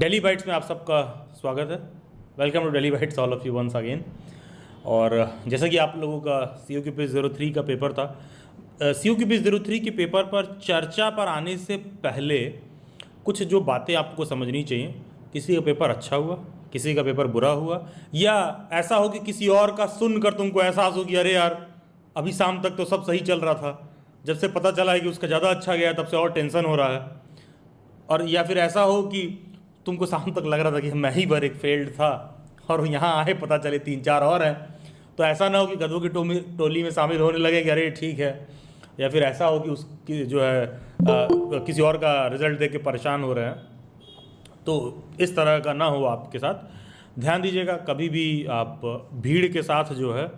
Daily bytes में आप सबका स्वागत है। Welcome to Daily Bytes all of you once again. और जैसा कि आप लोगों का COQP03 का पेपर था, COQP03 के पेपर पर चर्चा पर आने से पहले कुछ जो बातें आपको समझनी चाहिए। किसी का पेपर अच्छा हुआ, किसी का पेपर बुरा हुआ, या ऐसा हो कि किसी और का सुनकर तुमको एहसास हो कि अरे यार अभी शाम तक तो सब सही चल रहा था, जब से पता चला है कि उसका ज़्यादा अच्छा गया तब से और टेंशन हो रहा है। और या फिर ऐसा हो कि तुमको शाम तक लग रहा था कि मैं ही भर एक फेल्ड था और यहाँ आए पता चले 3-4 और हैं। तो ऐसा ना हो कि गधों की टोली में शामिल होने लगे कि अरे ठीक है, या फिर ऐसा हो कि उसकी जो है किसी और का रिजल्ट देख के परेशान हो रहे हैं। तो इस तरह का ना हो आपके साथ। ध्यान दीजिएगा, कभी भी आप भीड़ के साथ जो है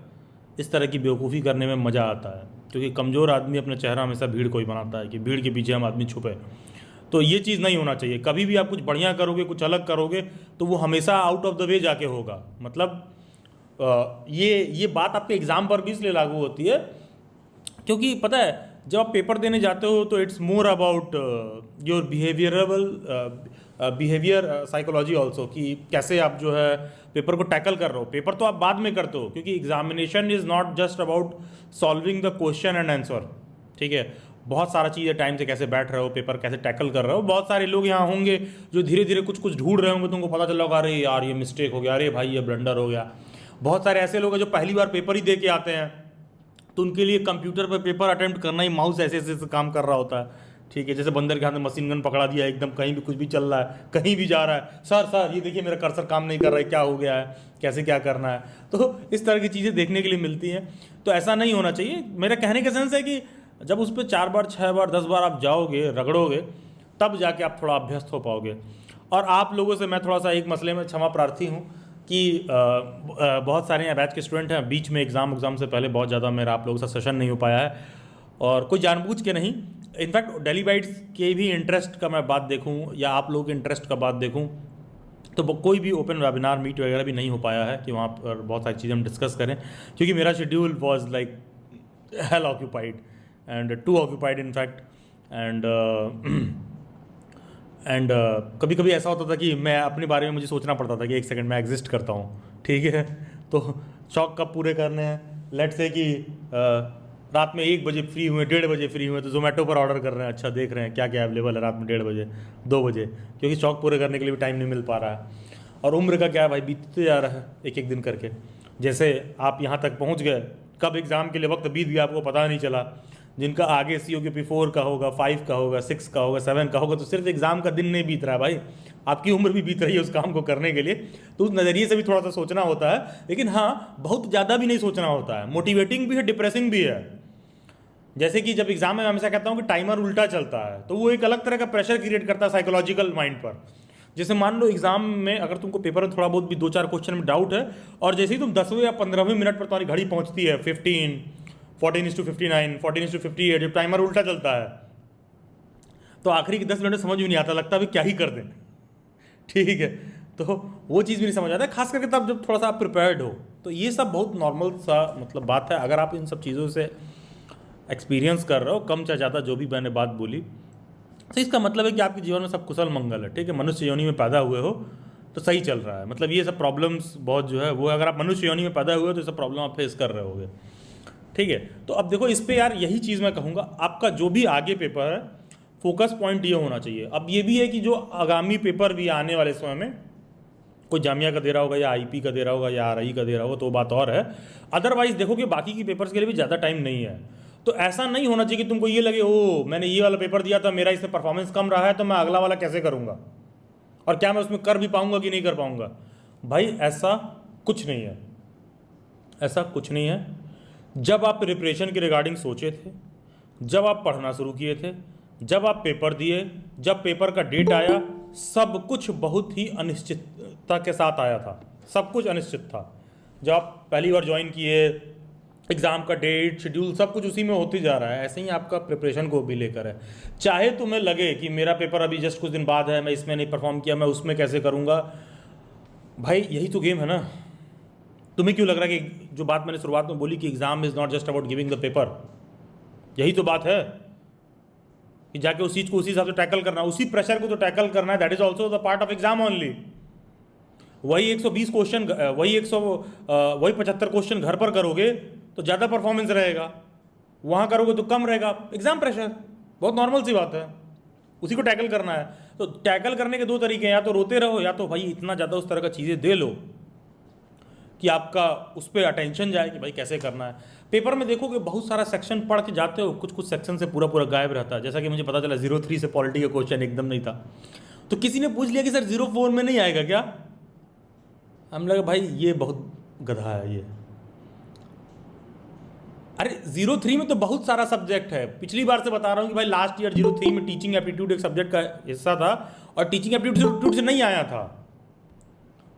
इस तरह की बेवकूफ़ी करने में मज़ा आता है, क्योंकि कमज़ोर आदमी अपना चेहरा हमेशा भीड़ को ही बनाता है कि भीड़ के पीछे हम आदमी छुपे। तो ये चीज़ नहीं होना चाहिए। कभी भी आप कुछ बढ़िया करोगे, कुछ अलग करोगे, तो वो हमेशा आउट ऑफ द वे जाके होगा। मतलब ये बात आपके एग्ज़ाम पर भी इसलिए लागू होती है क्योंकि पता है जब आप पेपर देने जाते हो तो it's more about your behaviour psychology also, कि कैसे आप जो है पेपर को टैकल कर रहे हो। पेपर तो आप बाद में करते हो, क्योंकि examination is not just about solving the question and answer. ठीक है, बहुत सारा चीज़ें टाइम से कैसे बैठ रहे हो, पेपर कैसे टैकल कर रहे हो। बहुत सारे लोग यहाँ होंगे जो धीरे धीरे कुछ कुछ ढूंढ रहे होंगे, तुमको पता चला होगा अरे यार ये मिस्टेक हो गया, अरे भाई ये ब्लंडर हो गया। बहुत सारे ऐसे लोग हैं जो पहली बार पेपर ही दे के आते हैं, तो उनके लिए कंप्यूटर पर पेपर अटेम्प्ट करना ही माउस ऐसे ऐसे काम कर रहा होता है। ठीक है, जैसे बंदर के हाथ में मशीन गन पकड़ा दिया, एकदम कहीं भी कुछ भी चल रहा है, कहीं भी जा रहा है, सर ये देखिए मेरा कर्सर काम नहीं कर रहा है, क्या हो गया है, कैसे क्या करना है। तो इस तरह की चीज़ें देखने के लिए मिलती हैं। तो ऐसा नहीं होना चाहिए। मेरा कहने का सेंस है कि जब उस पर 4 बार 6 बार 10 बार आप जाओगे, रगड़ोगे, तब जाके आप थोड़ा अभ्यस्त हो पाओगे। और आप लोगों से मैं थोड़ा सा एक मसले में क्षमा प्रार्थी हूँ कि बहुत सारे यहाँ बैच के स्टूडेंट हैं, बीच में एग्ज़ाम से पहले बहुत ज़्यादा मेरा आप लोगों के साथ सेशन नहीं हो पाया है, और कोई जानबूझ के नहीं। इनफैक्ट डेली बाइट्स के भी इंटरेस्ट का मैं बात देखूँ या आप लोगों के इंटरेस्ट का बात देखूँ, तो कोई भी ओपन वेबिनार मीट वगैरह भी नहीं हो पाया है कि वहाँ पर बहुत सारी चीज़ें हम डिस्कस करें, क्योंकि मेरा schedule was like hell occupied and too occupied in fact. And कभी कभी ऐसा होता था कि मैं अपने बारे में मुझे सोचना पड़ता था कि एक सेकंड मैं एग्जिस्ट करता हूँ। ठीक है, तो शौक कब पूरे करने हैं। लेट से कि रात में 1 बजे फ्री हुए, 1:30 बजे फ्री हुए, तो जोमेटो पर ऑर्डर कर रहे हैं, अच्छा देख रहे हैं क्या क्या अवेलेबल है रात में 1:30 बजे 2 बजे, क्योंकि शौक पूरे करने के लिए भी टाइम नहीं मिल पा रहा है। और उम्र का क्या है भाई, बीतते जा रहा है एक एक दिन करके। जैसे आप यहाँ तक पहुँच गए, कब एग्ज़ाम के लिए वक्त बीत गया आपको पता नहीं चला। जिनका आगे COQP4 का होगा, 5 का होगा, 6 का होगा, 7 का होगा, तो सिर्फ एग्ज़ाम का दिन नहीं बीत रहा है भाई, आपकी उम्र भी बीत रही है उस काम को करने के लिए। तो उस नज़रिए से भी थोड़ा सा सोचना होता है, लेकिन हाँ बहुत ज़्यादा भी नहीं सोचना होता है। मोटिवेटिंग भी है, डिप्रेसिंग भी है। जैसे कि जब एग्ज़ाम में मैं हमेशा कहता हूँ कि टाइमर उल्टा चलता है, तो वो एक अलग तरह का प्रेशर क्रिएट करता है साइकोलॉजिकल माइंड पर। जैसे मान लो एग्जाम में अगर तुमको पेपर में थोड़ा बहुत भी 2-4 क्वेश्चन में डाउट है, और जैसे ही तुम 10वें या 15वें मिनट पर तुम्हारी घड़ी पहुँचती है 15, 14:59, 14:58, जब टाइमर उल्टा चलता है, तो आखिरी के 10 मिनट में समझ भी नहीं आता, लगता है क्या ही कर दें। ठीक है, तो वो चीज़ भी नहीं समझ आता, खास करके तब जब थोड़ा सा आप प्रिपेयर्ड हो। तो ये सब बहुत नॉर्मल सा मतलब बात है। अगर आप इन सब चीज़ों से एक्सपीरियंस कर रहे हो, कम चाहे ज़्यादा जो भी मैंने बात बोली, तो इसका मतलब है कि आपके जीवन में सब कुशल मंगल है। ठीक है, मनुष्य योनि में पैदा हुए हो तो सही चल रहा है। मतलब ये सब प्रॉब्लम्स बहुत जो है वो, अगर आप मनुष्य योनि में पैदा हुए हो तो ये सब प्रॉब्लम आप फेस कर रहे होगे। ठीक है, तो अब देखो इस पे यार यही चीज़ मैं कहूँगा, आपका जो भी आगे पेपर है फोकस पॉइंट ये होना चाहिए। अब ये भी है कि जो आगामी पेपर भी आने वाले समय में कोई जामिया का दे रहा होगा या IP का दे रहा होगा या RI का दे रहा होगा तो बात और है। अदरवाइज देखो कि बाकी की पेपर्स के लिए भी ज़्यादा टाइम नहीं है। तो ऐसा नहीं होना चाहिए कि तुमको ये लगे ओ मैंने ये वाला पेपर दिया था, मेरा इसमें परफॉर्मेंस कम रहा है, तो मैं अगला वाला कैसे करूँगा, और क्या मैं उसमें कर भी पाऊँगा कि नहीं कर पाऊँगा। भाई ऐसा कुछ नहीं है, ऐसा कुछ नहीं है। जब आप प्रिपरेशन के रिगार्डिंग सोचे थे, जब आप पढ़ना शुरू किए थे, जब आप पेपर दिए, जब पेपर का डेट आया, सब कुछ बहुत ही अनिश्चितता के साथ आया था। सब कुछ अनिश्चित था। जब आप पहली बार ज्वाइन किए, एग्ज़ाम का डेट, शेड्यूल, सब कुछ उसी में होती जा रहा है। ऐसे ही आपका प्रिपरेशन को भी लेकर है। चाहे तुम्हें लगे कि मेरा पेपर अभी जस्ट कुछ दिन बाद है, मैं इसमें नहीं परफॉर्म किया, मैं उसमें कैसे करूँगा। भाई यही तो गेम है ना। तुम्हें क्यों लग रहा है कि जो बात मैंने शुरुआत में बोली कि exam is not just about giving the paper, यही तो बात है। कि जाके उस चीज़ को उसी हिसाब से टैकल करना, उसी प्रेशर को तो टैकल करना है। That is also the part of exam only. वही 120 क्वेश्चन, वही 75 क्वेश्चन घर पर करोगे तो ज़्यादा परफॉर्मेंस रहेगा, वहाँ करोगे तो कम रहेगा। एग्जाम प्रेशर बहुत नॉर्मल सी बात है, उसी को टैकल करना है। तो टैकल करने के दो तरीके हैं, या तो रोते रहो, या तो भाई इतना ज़्यादा उस तरह का चीज़ें दे लो कि आपका उस पर अटेंशन जाए कि भाई कैसे करना है। पेपर में देखोगे बहुत सारा सेक्शन पढ़ के जाते हो, कुछ कुछ सेक्शन से पूरा पूरा गायब रहता है। जैसा कि मुझे पता चला 03 से पॉलिटी का क्वेश्चन एकदम नहीं था, तो किसी ने पूछ लिया कि सर 04 में नहीं आएगा क्या? हम लगे भाई ये बहुत गधा है ये। अरे 03 में तो बहुत सारा सब्जेक्ट है। पिछली बार से बता रहा हूँ कि भाई लास्ट ईयर 03 में टीचिंग एप्टीट्यूड एक सब्जेक्ट का हिस्सा था, और टीचिंग एप्टीट्यूड से नहीं आया था।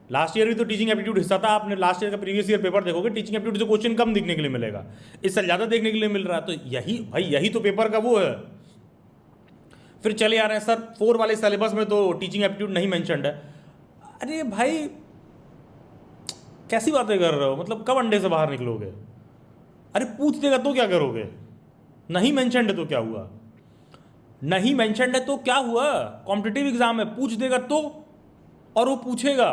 लास्ट ईयर भी तो टीचिंग एप्टीट्यूड हिस्सा था। आपने लास्ट ईयर का प्रीवियस ईयर पेपर देखोगे, टीचिंग एप्टीट्यूड से क्वेश्चन कम दिखने के लिए मिलेगा, इससे ज़्यादा देखने के लिए मिल रहा है। तो यही भाई यही तो पेपर का वो है। फिर चले आ रहे हैं सर 4 वाले सिलेबस में तो टीचिंग एप्टीट्यूड नहीं मेंशन्ड है। अरे भाई कैसी बातें कर रहे हो, मतलब कब अंडे से बाहर निकलोगे? अरे पूछ देगा तो क्या करोगे? नहीं मेंशन्ड है तो क्या हुआ? नहीं मेंशन्ड है तो क्या हुआ? कॉम्पिटिटिव एग्जाम है, पूछ देगा तो, और वो पूछेगा।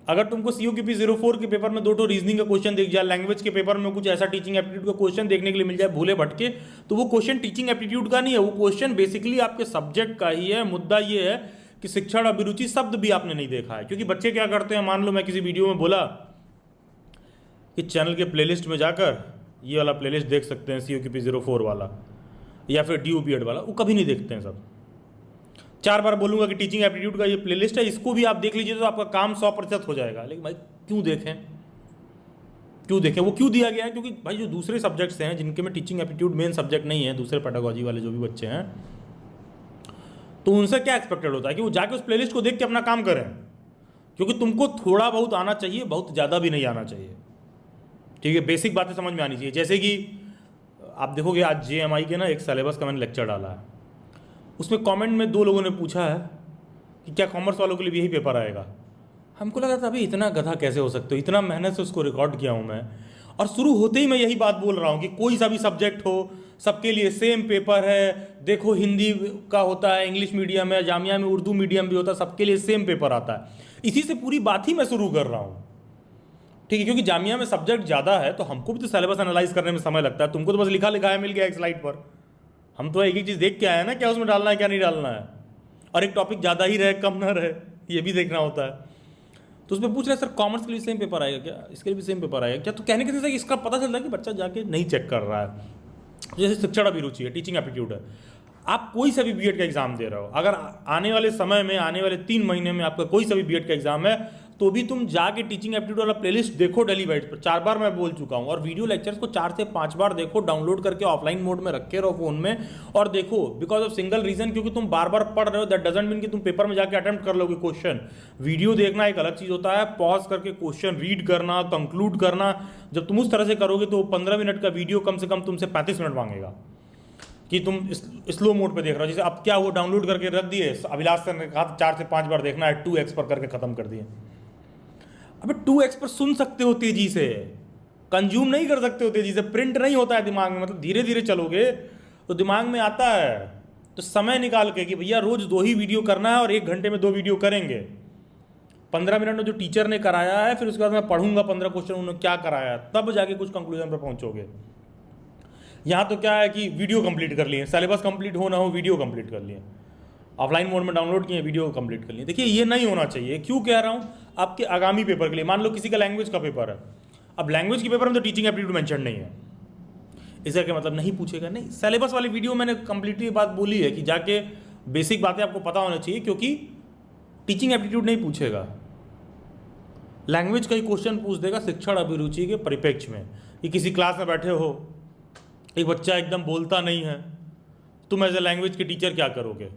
अगर तुमको COQP 04 के पेपर में 2 रीजनिंग का क्वेश्चन दिख जाए, लैंग्वेज के पेपर में कुछ ऐसा टीचिंग एप्टीट्यूड का क्वेश्चन देखने के लिए मिल जाए भूले भटके, तो वो क्वेश्चन टीचिंग एप्टीट्यूड का नहीं है, वो क्वेश्चन बेसिकली आपके सब्जेक्ट का ही है। मुद्दा ये है कि शिक्षण अभिरुचि शब्द भी आपने नहीं देखा है। क्योंकि बच्चे क्या करते हैं, मान लो मैं किसी वीडियो में बोला कि चैनल के प्लेलिस्ट में जाकर ये वाला प्लेलिस्ट देख सकते हैं COQP 04 वाला या फिर DU BEd वाला, वो कभी नहीं देखते हैं सब। 4 बार बोलूँगा कि टीचिंग एप्टीट्यूड का ये प्लेलिस्ट है, इसको भी आप देख लीजिए तो आपका काम 100% हो जाएगा। लेकिन भाई क्यों देखें, क्यों देखें? वो क्यों दिया गया है? क्योंकि भाई जो दूसरे सब्जेक्ट्स हैं जिनके में टीचिंग एप्टीट्यूड मेन सब्जेक्ट नहीं है, दूसरे पेडागोजी वाले जो भी बच्चे हैं, तो उनसे क्या एक्सपेक्टेड होता है कि वो जाके उस प्लेलिस्ट को देख के अपना काम करें। क्योंकि तुमको थोड़ा बहुत आना चाहिए, बहुत ज़्यादा भी नहीं आना चाहिए, ठीक है? बेसिक बातें समझ में आनी चाहिए। जैसे कि आप देखोगे आज JMI के ना एक सिलेबस का मैंने लेक्चर डाला है, उसमें कमेंट में 2 लोगों ने पूछा है कि क्या कॉमर्स वालों के लिए भी यही पेपर आएगा। हमको लगा था अभी इतना गधा कैसे हो सकते हो, इतना मेहनत से उसको रिकॉर्ड किया हूँ मैं, और शुरू होते ही मैं यही बात बोल रहा हूँ कि कोई सा भी सब्जेक्ट हो सबके लिए सेम पेपर है। देखो हिंदी का होता है, इंग्लिश मीडियम है, जामिया में उर्दू मीडियम भी होता है, सबके लिए सेम पेपर आता है। इसी से पूरी बात ही मैं शुरू कर रहा हूँ, ठीक है? क्योंकि जामिया में सब्जेक्ट ज़्यादा है तो हमको भी तो सिलेबस एनालाइज करने में समय लगता है। तुमको तो बस लिखा लिखाया मिल गया एक स्लाइड पर, हम तो एक ही चीज़ देख के आए हैं ना, क्या उसमें डालना है क्या नहीं डालना है, और एक टॉपिक ज़्यादा ही रहे कम ना रहे ये भी देखना होता है। तो उसमें पूछ रहे सर कॉमर्स के लिए सेम पेपर आएगा क्या, इसके लिए भी सेम पेपर आएगा क्या? तो कहने के जैसे इसका पता चलता है कि बच्चा जाके नहीं चेक कर रहा है। जैसे शिक्षण अभिरुचि है, टीचिंग एप्टीट्यूड है, आप कोई सा भी BEd का एग्जाम दे रहे हो, अगर आने वाले समय में आने वाले 3 महीने में आपका कोई सा भी BEd का एग्जाम है, तो भी तुम जाके टीचिंग एप्टीट्यूड वाला प्लेलिस्ट देखो डेली वाइज पर। 4 बार मैं बोल चुका हूँ। और वीडियो लेक्चर्स को 4 से 5 बार देखो, डाउनलोड करके ऑफलाइन मोड में रखे रहो फोन में और देखो। बिकॉज ऑफ सिंगल रीजन, क्योंकि तुम बार बार पढ़ रहे हो, दैट डजंट मीन कि तुम पेपर में जाके अटेम्प्ट कर लोगे क्वेश्चन। वीडियो देखना एक अलग चीज होता है, पॉज करके क्वेश्चन रीड करना, कंक्लूड करना। जब तुम उस तरह से करोगे तो 15 मिनट का वीडियो कम से कम तुमसे 35 मिनट मांगेगा कि तुम स्लो मोड पे देख रहे हो। जैसे अब क्या वो डाउनलोड करके रख दिए, अभिलाष सर ने कहा 4 से 5 बार देखना है, 2x पर करके खत्म कर दिए। अबे 2x पर सुन सकते हो तेजी से, कंज्यूम नहीं कर सकते हो तेजी से, प्रिंट नहीं होता है दिमाग में। मतलब धीरे धीरे चलोगे तो दिमाग में आता है। तो समय निकाल के कि भैया रोज 2 ही वीडियो करना है और 1 घंटे में 2 वीडियो करेंगे। 15 मिनट में जो टीचर ने कराया है, फिर उसके बाद मैं पढ़ूंगा 15 क्वेश्चन उन्होंने क्या कराया, तब जाके कुछ कंक्लूजन पर पहुंचोगे। यहाँ तो क्या है कि वीडियो कंप्लीट कर लिए, सिलेबस कंप्लीट हो ना हो वीडियो कंप्लीट कर लिए, ऑफलाइन मोड में डाउनलोड किए, वीडियो कंप्लीट कर लिए। देखिए ये नहीं होना चाहिए। क्यों कह रहा हूँ? आपके आगामी पेपर के लिए, मान लो किसी का लैंग्वेज का पेपर है, अब लैंग्वेज के पेपर में तो टीचिंग एप्टीट्यूड मेंशन नहीं है, इसका क्या मतलब नहीं पूछेगा? नहीं, सिलेबस वाली वीडियो मैंने कंप्लीटली बात बोली है कि जाके बेसिक बातें आपको पता होना चाहिए, क्योंकि टीचिंग एप्टीट्यूड नहीं पूछेगा, लैंग्वेज का ही क्वेश्चन पूछ देगा शिक्षण अभिरुचि के परिप्रेक्ष्य में। कि किसी क्लास में बैठे हो, एक बच्चा एकदम बोलता नहीं है, तुम एज ए लैंग्वेज के टीचर क्या करोगे?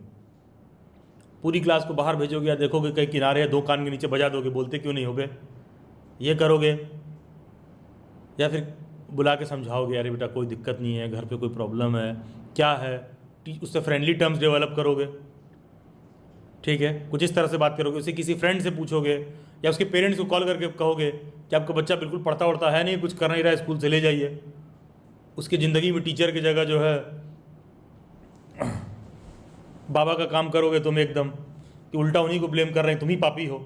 पूरी क्लास को बाहर भेजोगे या देखोगे कहीं किनारे या 2 कान के नीचे बजा दोगे, बोलते क्यों नहीं होगे, ये करोगे? या फिर बुला के समझाओगे, अरे बेटा कोई दिक्कत नहीं है, घर पे कोई प्रॉब्लम है, क्या है, उससे फ्रेंडली टर्म्स डेवलप करोगे, ठीक है, कुछ इस तरह से बात करोगे। उसे किसी फ्रेंड से पूछोगे या उसके पेरेंट्स को कॉल करके कहोगे कि आपका बच्चा बिल्कुल पढ़ता वढ़ता है नहीं, कुछ कर नहीं रहा है, स्कूल से ले जाइए। उसकी ज़िंदगी में टीचर की जगह जो है बाबा का काम करोगे तुम एकदम, कि उल्टा उन्हीं को ब्लेम कर रहे हैं, तुम ही पापी हो।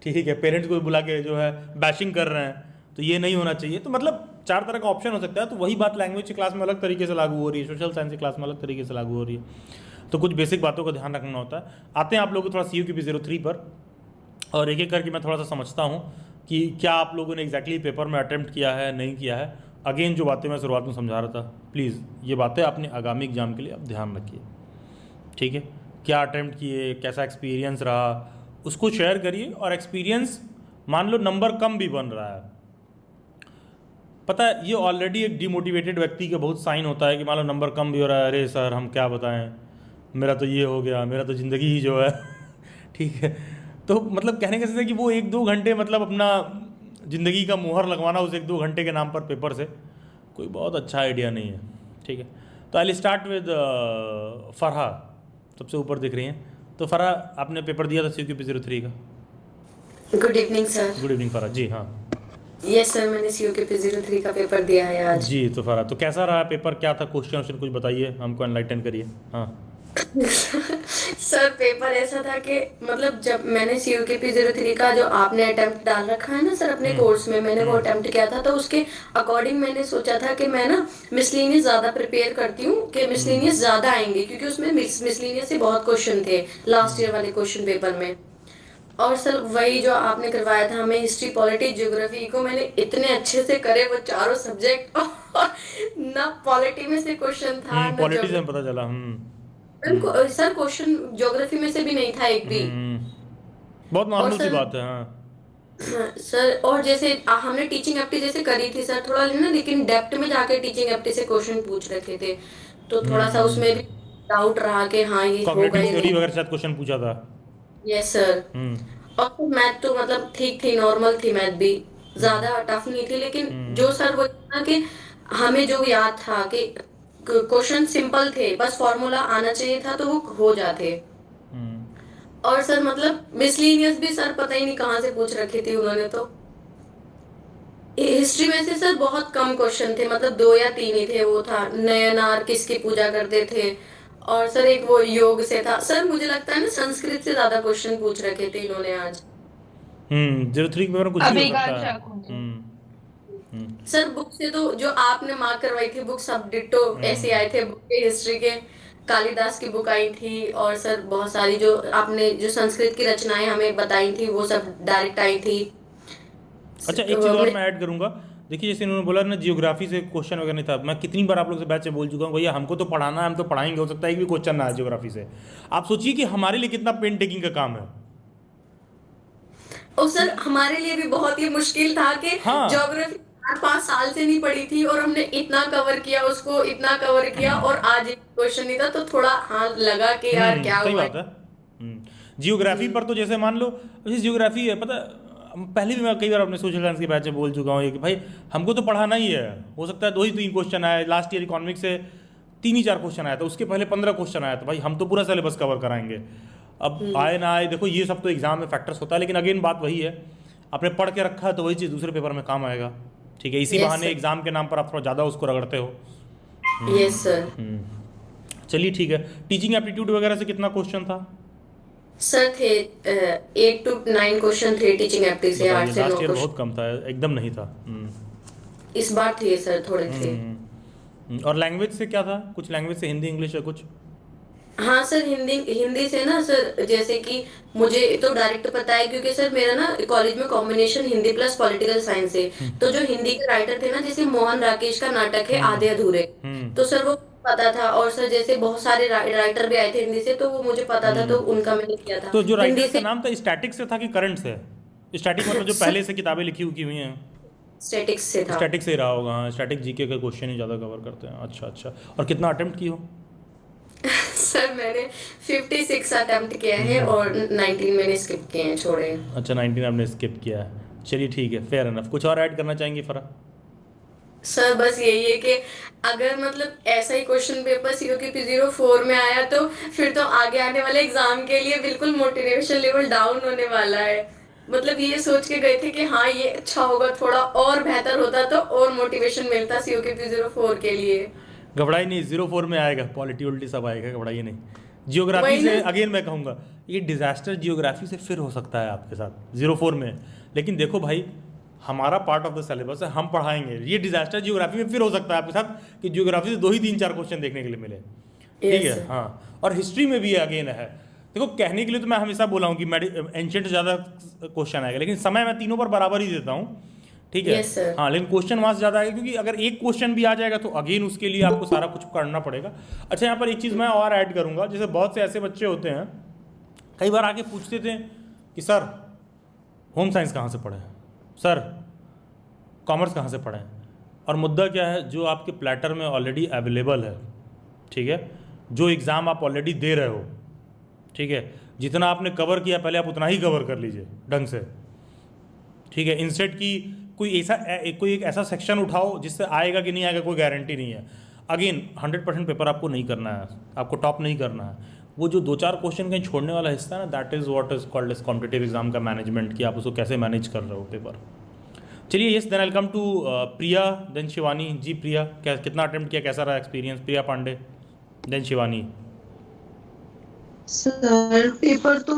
ठीक है, पेरेंट्स को बुला के जो है बैशिंग कर रहे हैं, तो ये नहीं होना चाहिए। तो मतलब 4 तरह का ऑप्शन हो सकता है। तो वही बात लैंग्वेज की क्लास में अलग तरीके से लागू हो रही है, सोशल साइंस की क्लास में अलग तरीके से लागू हो रही है। तो कुछ बेसिक बातों का ध्यान रखना होता है। आते हैं आप लोगों को थोड़ा CUQP03 पर, और एक एक करके मैं थोड़ा सा समझता हूँ कि क्या आप लोगों ने एग्जैक्टली पेपर में अटैम्प्ट किया है, नहीं किया है। अगेन जो बातें मैं शुरुआत में समझा रहा था, प्लीज़ ये बातें अपने आगामी एग्जाम के लिए आप ध्यान रखिए। ठीक है, क्या अटैम्प्ट किए, कैसा एक्सपीरियंस रहा, उसको शेयर करिए। और एक्सपीरियंस मान लो नंबर कम भी बन रहा है, पता है ये ऑलरेडी एक डिमोटिवेटेड व्यक्ति का बहुत साइन होता है कि मान लो नंबर कम भी हो रहा है, अरे सर हम क्या बताएं, मेरा तो ये हो गया, मेरा तो ज़िंदगी ही जो है ठीक है। तो मतलब कहने का है कि वो 1-2 घंटे मतलब अपना ज़िंदगी का मुहर लगवाना उस 1-2 घंटे के नाम पर पेपर से कोई बहुत अच्छा आइडिया नहीं है। ठीक है, तो आई स्टार्ट विद फरहा, सबसे ऊपर दिख रही हैं। तो फरहा, आपने पेपर दिया था CUQP03 का? Good evening sir. Good evening Farha ji. हाँ यस सर, मैंने CUQP03 का पेपर दिया है आज। जी। तो फरहा, तो कैसा रहा पेपर, क्या था क्वेश्चन कुछ बताइए, हमको एनलाइटन करिए। हाँ सर पेपर ऐसा था कि मतलब जब मैंने CUQP03 का जो आपने अटेम्प्ट डाल रखा है ना सर अपने कोर्स में, मैंने वो अटेम्प्ट किया था, तो उसके अकॉर्डिंग मैंने सोचा था कि मैं ना मिसलिनियस ज्यादा प्रिपेयर करती हूँ, कि मिसलिनियस ज्यादा आएंगे, क्योंकि उसमें मिसलिनियस से बहुत क्वेश्चन थे लास्ट ईयर वाले क्वेश्चन पेपर में। और सर वही जो आपने करवाया था हमें, हिस्ट्री पॉलिटी ज्योग्राफी को मैंने इतने अच्छे से करे वो चारों सब्जेक्ट और ना पॉलिटी में से क्वेश्चन था ना पॉलिटिक्स में ज्योग्राफी। पता चला। सर क्वेश्चन ज्योग्राफी में से भी नहीं था एक भी। बहुत और नॉर्मल सी सर बात है। हाँ सर और जैसे हमने टीचिंग एप्टी जैसे करी थी सर थोड़ा ना, लेकिन डेप्थ में जाके टीचिंग एप्टी से क्वेश्चन पूछ रखे थे, तो थोड़ा सा उसमें भी डाउट रहा कि हाँ ये होगा कॉग्निटिव या थ्योरी नहीं। वगैरह शायद क्वेश्चन पूछा था। Yes sir. और फिर मैथ तो मतलब ठीक थी, नॉर्मल थी मैथ भी, ज्यादा टफ नहीं थी, लेकिन जो सर वो ना कि हमें जो याद था कि क्वेश्चन सिंपल थे, बस फॉर्मूला आना चाहिए था तो वो हो जाते। और सर मतलब मिसलीनियस भी सर पता ही नहीं कहाँ से पूछ रखी थी उन्होंने तो। हिस्ट्री में से सर बहुत कम क्वेश्चन थे, मतलब 2 या 3 ही थे। वो था नयनार किसकी पूजा करते थे, और सर एक वो योग से था। सर मुझे लगता है ना संस्कृत से ज्यादा क्वेश्चन पूछ रखे थे इन्होंने आज। 03 के पेपर में कुछ भी हो सकता अभिज्ञान है। शाकुंतल। सर बुक से तो जो आपने मार्क करवाई थी बुक सब डिट्टो ऐसे आए थे, बुक के हिस्ट्री के कालिदास की बुक आई थी, और सर बहुत सारी जो आपने जो संस्कृत की रचनाएं हमें बताई थी वो सब डायरेक्ट आई थी। अच्छा, एक चीज़ और मैं ऐड करूंगा। देखिए, जैसे इन्होंने बोला ना जियोग्राफी से क्वेश्चन वगैरह नहीं था, मैं कितनी बार आप लोग से बैच में बोल चुका हूँ, भैया हमको तो पढ़ाना है, हम तो पढ़ाएंगे, हो सकता है एक भी क्वेश्चन ना आए जियोग्राफी से। आप सोचिए कि हमारे लिए कितना पेन टेकिंग का काम है। और सर हमारे लिए भी बहुत ही मुश्किल था कि हाँ ज्योग्राफी 4-5 साल से नहीं पढ़ी थी, और हमने इतना कवर किया, उसको इतना कवर किया, और आज एक क्वेश्चन नहीं था, तो थोड़ा हाँ लगा कि यार क्या सही हुआ बात है। जियोग्राफी पर तो जैसे मान लो, जैसे जियोग्राफी है, पता पहले भी मैं कई बार अपने सोशल साइंस के बैच में बोल चुका हूँ कि भाई हमको तो पढ़ाना ही है, हो सकता है 2 ही 3 क्वेश्चन आए। लास्ट ईयर इकोनॉमिक्स से 3 ही 4 क्वेश्चन आया था, उसके पहले 15 क्वेश्चन आया था। भाई हम तो पूरा सिलेबस कवर कराएंगे, अब आए ना आए देखो, ये सब तो एग्जाम में फैक्टर्स होता है। लेकिन अगेन बात वही है, आपने पढ़ के रखा है तो वही चीज़ दूसरे पेपर में काम आएगा। ठीक है, इसी यस बहाने सर। एग्जाम के नाम पर आप थोड़ा ज़्यादा उसको रगड़ते हो। Yes sir. चलिए ठीक है, टीचिंग एप्टीट्यूड वगैरह से कितना क्वेश्चन था? सर थे 8 to 9 क्वेश्चन थे टीचिंग एप्टी से, बताइए, 8 से 9 लास्ट ईयर क्वेश्चन। बहुत कम था, एकदम नहीं था। इस बार थे सर, थोड़े थे। और लैंग्वेज से क्या था? कुछ लैंग्वेज से, हिंदी इंग्लिश या कुछ? हाँ सर, हिंदी हिंदी से ना सर, जैसे कि मुझे तो डायरेक्ट पता है क्योंकि सर मेरा ना कॉलेज में combination Hindi plus political science है। तो जो हिंदी के राइटर थे ना, जैसे मोहन राकेश का नाटक है आधे अधूरे, तो सर वो पता था। और सर जैसे बहुत सारे राइटर भी आए थे हिंदी से, तो वो मुझे पता था, तो उनका मैंने किया था तो जो हिंदी राइटर्स का से। नाम था स्टैटिक से था कि करंट से? स्टैटिक मतलब जो सर पहले से किताबें लिखी हुई हुई हैं। स्टैटिक्स से था। स्टैटिक से ही रहा होगा। हाँ, स्टैटिक जीके का क्वेश्चन ही ज़्यादा कवर करते हैं। अच्छा अच्छा, और कितना अटेम्प्ट की हो? सर मैंने 56 अटेम्प्ट किया है, और 19 मैंने स्किप किए हैं, छोड़े हैं। अच्छा, 19 आपने स्किप किया है। चलिए ठीक है, फेयर एनफ। कुछ और ऐड करना चाहेंगे फरा? सर बस यही है कि अगर मतलब ऐसा ही क्वेश्चन पेपर CUQP04 में आया, तो फिर तो आगे आने वाले एग्जाम के लिए बिल्कुल मोटिवेशन लेवल डाउन होने वाला है। मतलब ये सोच के गए थे कि हाँ ये अच्छा होगा, थोड़ा और बेहतर होता तो और मोटिवेशन मिलता CUQP04 के लिए। घबराई नहीं, 04 में आएगा, पॉलिटी उल्टी सब आएगा, घबराइए नहीं। जियोग्राफी वही से ना। अगेन मैं कहूँगा ये डिजास्टर जियोग्राफी से फिर हो सकता है आपके साथ 04 में, लेकिन देखो भाई हमारा पार्ट ऑफ द सिलेबस है, हम पढ़ाएंगे। ये डिजास्टर जियोग्राफी में फिर हो सकता है आपके साथ कि जियोग्राफी से 2 ही 3 4 क्वेश्चन देखने के लिए मिले, ठीक Yes, है। sir. हाँ, और हिस्ट्री में भी अगेन है। देखो कहने के लिए तो मैं हमेशा बोला हूँ कि एंशिएंट ज़्यादा क्वेश्चन आएगा, लेकिन समय मैं तीनों पर बराबर ही देता हूँ, ठीक है। Yes, sir. हाँ, लेकिन क्वेश्चन वहाँ से ज़्यादा आएगा, क्योंकि अगर एक क्वेश्चन भी आ जाएगा तो अगेन उसके लिए आपको सारा कुछ करना पड़ेगा। अच्छा, यहाँ पर एक चीज़ मैं और ऐड करूँगा, जैसे बहुत से ऐसे बच्चे होते हैं कई बार आके पूछते थे कि सर होम साइंस कहाँ से पढ़ें, सर कॉमर्स कहाँ से पढ़ें। और मुद्दा क्या है, जो आपके प्लेटर में ऑलरेडी अवेलेबल है, ठीक है, जो एग्ज़ाम आप ऑलरेडी दे रहे हो, ठीक है, जितना आपने कवर किया पहले आप उतना ही कवर कर लीजिए ढंग से, ठीक है। इंस्टेड की कोई एक ऐसा सेक्शन उठाओ जिससे आएगा कि नहीं आएगा कोई गारंटी नहीं है। अगेन 100% पेपर आपको नहीं करना है, आपको टॉप नहीं करना है। वो जो 2-4 क्वेश्चन कहीं छोड़ने वाला हिस्सा है ना, that is what is called as competitive exam का मैनेजमेंट, कि आप उसको कैसे मैनेज कर रहे हो पेपर। चलिए, yes, then I come to Priya, then Shivani. जी प्रिया, क्या कितना अटेम्प्ट किया, कैसा रहा experience? Priya Pandey, then Shivani. Sir paper तो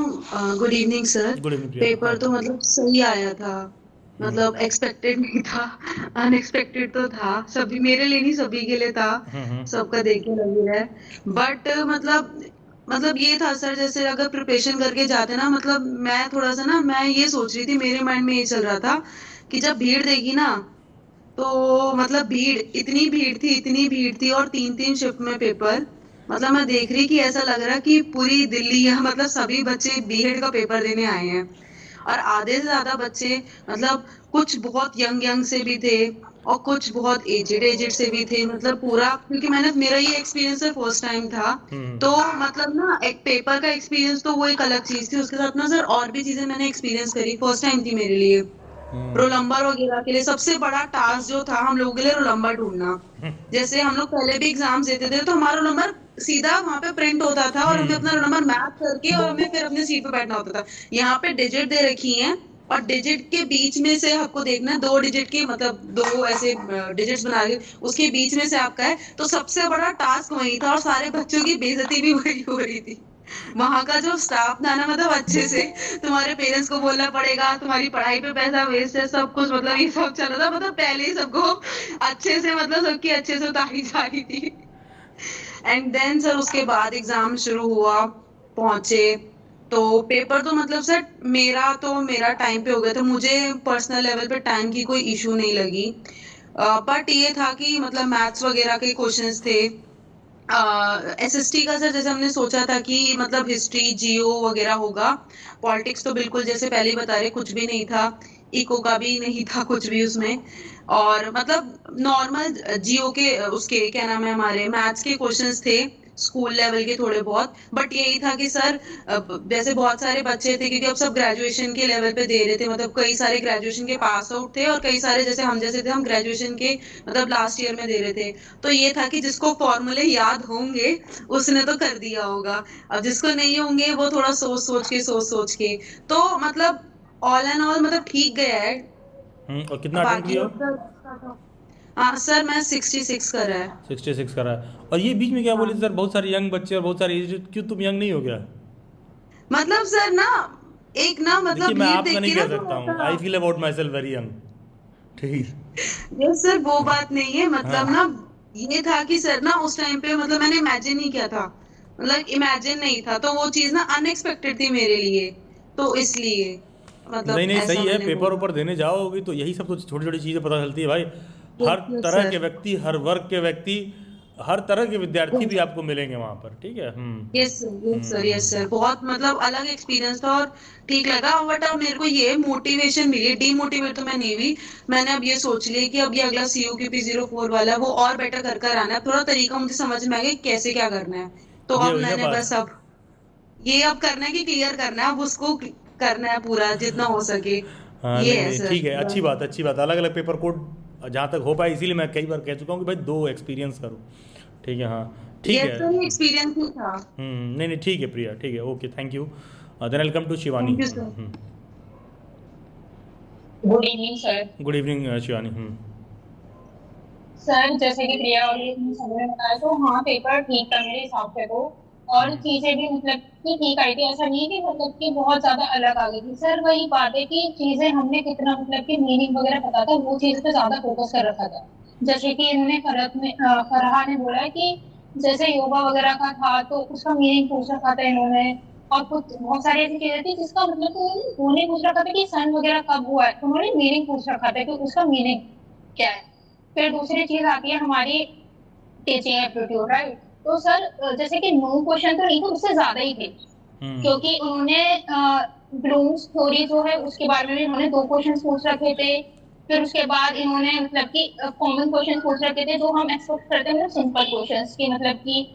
good evening sir. Good evening Priya. Paper तो मतलब सही आया था, मतलब एक्सपेक्टेड नहीं था, अनएक्सपेक्टेड तो था। सभी मेरे लिए नहीं, सभी के लिए था, सबका देख के लग रहा है। बट मतलब ये था सर, जैसे अगर प्रिपरेशन करके जाते ना, मतलब मैं थोड़ा सा ना, मैं ये सोच रही थी, मेरे माइंड में ये चल रहा था कि जब भीड़ देगी ना, तो मतलब इतनी भीड़ थी, और 3-3 शिफ्ट में पेपर। मतलब मैं देख रही कि ऐसा लग रहा कि पूरी दिल्ली या मतलब सभी बच्चे बीएड का पेपर देने आए हैं। और आधे से ज्यादा बच्चे, मतलब कुछ बहुत यंग से भी थे और कुछ बहुत एजेड से भी थे। मतलब पूरा, क्योंकि मेरा ये एक्सपीरियंस फर्स्ट टाइम था, तो मतलब ना एक पेपर का एक्सपीरियंस तो वो एक अलग चीज थी। उसके साथ ना सर और भी चीजें मैंने एक्सपीरियंस करी, फर्स्ट टाइम थी मेरे लिए। रोल नंबर वगैरह के लिए सबसे बड़ा टास्क जो था हम लोगों के लिए, रोल नंबर ढूंढना। जैसे हम लोग पहले भी एग्जाम्स देते थे, तो हमारा रोल नंबर सीधा वहां पे प्रिंट होता था, और हमें अपना रोल नंबर मैच करके और हमें फिर अपनी सीट पे बैठना होता था। यहाँ पे डिजिट दे रखी हैं, और डिजिट के बीच में से आपको देखना है, 2 डिजिट के, मतलब 2 ऐसे डिजिट्स बना के उसके बीच में से आपका है। तो सबसे बड़ा टास्क वही था, और सारे बच्चों की बेइज्जती भी वही हो रही थी। वहां का जो स्टाफ था ना, मतलब अच्छे से तुम्हारे पेरेंट्स को बोलना पड़ेगा, तुम्हारी पढ़ाई पे पैसा वेस्ट है, सब कुछ, मतलब ये सब चल रहा था। मतलब पहले ही सबको अच्छे से, मतलब सबकी अच्छे से उतारी जा रही थी। एंड देन सर उसके बाद एग्जाम शुरू हुआ, पहुंचे तो पेपर तो मतलब सर मेरा टाइम पे हो गया था। मुझे पर्सनल लेवल पे टाइम की कोई इशू नहीं लगी। बट ये था कि मतलब मैथ्स वगैरह के क्वेश्चंस थे। एसएसटी का सर जैसे हमने सोचा था कि मतलब हिस्ट्री जियो वगैरह होगा। पॉलिटिक्स तो बिल्कुल जैसे पहले ही बता रहे, कुछ भी नहीं था। इको का भी नहीं था कुछ भी उसमें। और मतलब नॉर्मल जियो के उसके क्या नाम है, हमारे मैथ्स के क्वेश्चंस थे, स्कूल लेवल के थोड़े बहुत। बट यही था कि सर जैसे बहुत सारे बच्चे थे, क्योंकि अब सब ग्रेजुएशन के लेवल पे दे रहे थे, मतलब कई सारे ग्रेजुएशन के पास आउट थे, और कई सारे जैसे हम जैसे थे, हम ग्रेजुएशन के मतलब लास्ट ईयर में दे रहे थे। तो ये था कि जिसको फॉर्मूले याद होंगे उसने तो कर दिया होगा, अब जिसको नहीं होंगे वो थोड़ा सोच के। तो मतलब ऑल एंड ऑल मतलब ठीक गया है। और कितना अटेम्प्ट बाकी किया? हाँ सर, मैं 66 कर रहा है। 66 का रहा है। और ये बीच में क्या बोले सर, बहुत सारे यंग बच्चे और बहुत सारे एजेड, क्यों तुम यंग नहीं हो गया? मतलब सर ना, एक ना देखिए मतलब मैं भीड़ आपका देख नहीं के ना कह सकता हूँ, I feel about my self very young, ठीक। ये सर वो बात नहीं है, मतलब हाँ, ना ये था कि सर ना उस टाइम पे मतलब मैंने इमेजिन नहीं किया था, मतलब इमेजिन नहीं था, तो वो चीज ना अनएक्सपेक्टेड थी मेरे लिए, तो इसलिए नहीं मतलब नहीं, ऐसा सही है। मैंने पेपर बोला। ऊपर देने जाओगे तो यही सब तो छोटी छोटी चीज़ें पता चलती है भाई। हर यस तरह के सर। व्यक्ति, हर वर्ग के व्यक्ति, हर तरह के विद्यार्थी भी आपको मिलेंगे वहाँ पर, ठीक है। यस सर, बहुत मतलब अलग एक्सपीरियंस था, और ठीक लगा। बट अब मेरे को ये मोटिवेशन मिली, डीमोटिवेट तो मैं नहीं हुई। मैंने अब ये सोच लिया कि अब ये अगला CUKP 04 वाला है, वो और बेटर कर आना है। थोड़ा तरीका मुझे समझ में आ गया कि कैसे क्या करना है। तो ये अब हुई ना मैंने बात। बस अब ये अब करना है कि क्लियर करना है, अब उसको करना है पूरा जितना हो सके। हाँ, ये नहीं है नहीं, सर। ठीक है, अच्छी बात, अच्छी बात। अलग अलग पेपर कोड जहाँ तक हो पाए, इसीलिए मैं कई बार कह चुका हूँ कि भाई 2 एक्सपीरियंस करो, ठीक है। हाँ, ठीक ये है। सर एक्सपीरियंस ही था। नहीं नहीं, ठीक है प्रिया, ठीक है, okay, thank you. Then welcome to Shivani. Thank you sir. Good evening sir. Good evening Shivani. Sir जैसे कि प्रिया और ये सबने बताया, तो हाँ पेपर ठीक था मेरे हिसाब से तो। और चीजें भी मतलब कि ठीक आई थी, ऐसा नहीं है कि मतलब कि बहुत ज्यादा अलग आ गई थी। सर वही बात है कि चीजें हमने कितना मतलब कि मीनिंग वगैरह पता था, वो चीज पे ज्यादा फोकस कर रखा था। जैसे कि इन्होंने फरहा ने बोला है कि जैसे योगा वगैरह का था तो उसका मीनिंग पूछ रखा था इन्होंने। और कुछ बहुत सारी ऐसी चीजें थी जिसका मतलब कि उन्होंने वो नहीं पूछ रखा था कि सन वगैरह कब हुआ है, उन्होंने मीनिंग पूछ रखा था कि उसका मीनिंग क्या है। फिर दूसरी चीज आती है हमारी टीचिंग एप्टीट्यूड, राइट। तो सर जैसे कि 9 क्वेश्चन तो नहीं थे, उससे ज्यादा ही थे। हम्म। क्योंकि उन्होंने ब्लूम्स थ्योरी जो है उसके बारे में भी इन्होंने 2 क्वेश्चन पूछ रखे थे। फिर उसके बाद इन्होंने मतलब कि कॉमन क्वेश्चन पूछ रखे थे जो हम एक्सपेक्ट करते हैं, मतलब सिंपल क्वेश्चन की। मतलब कि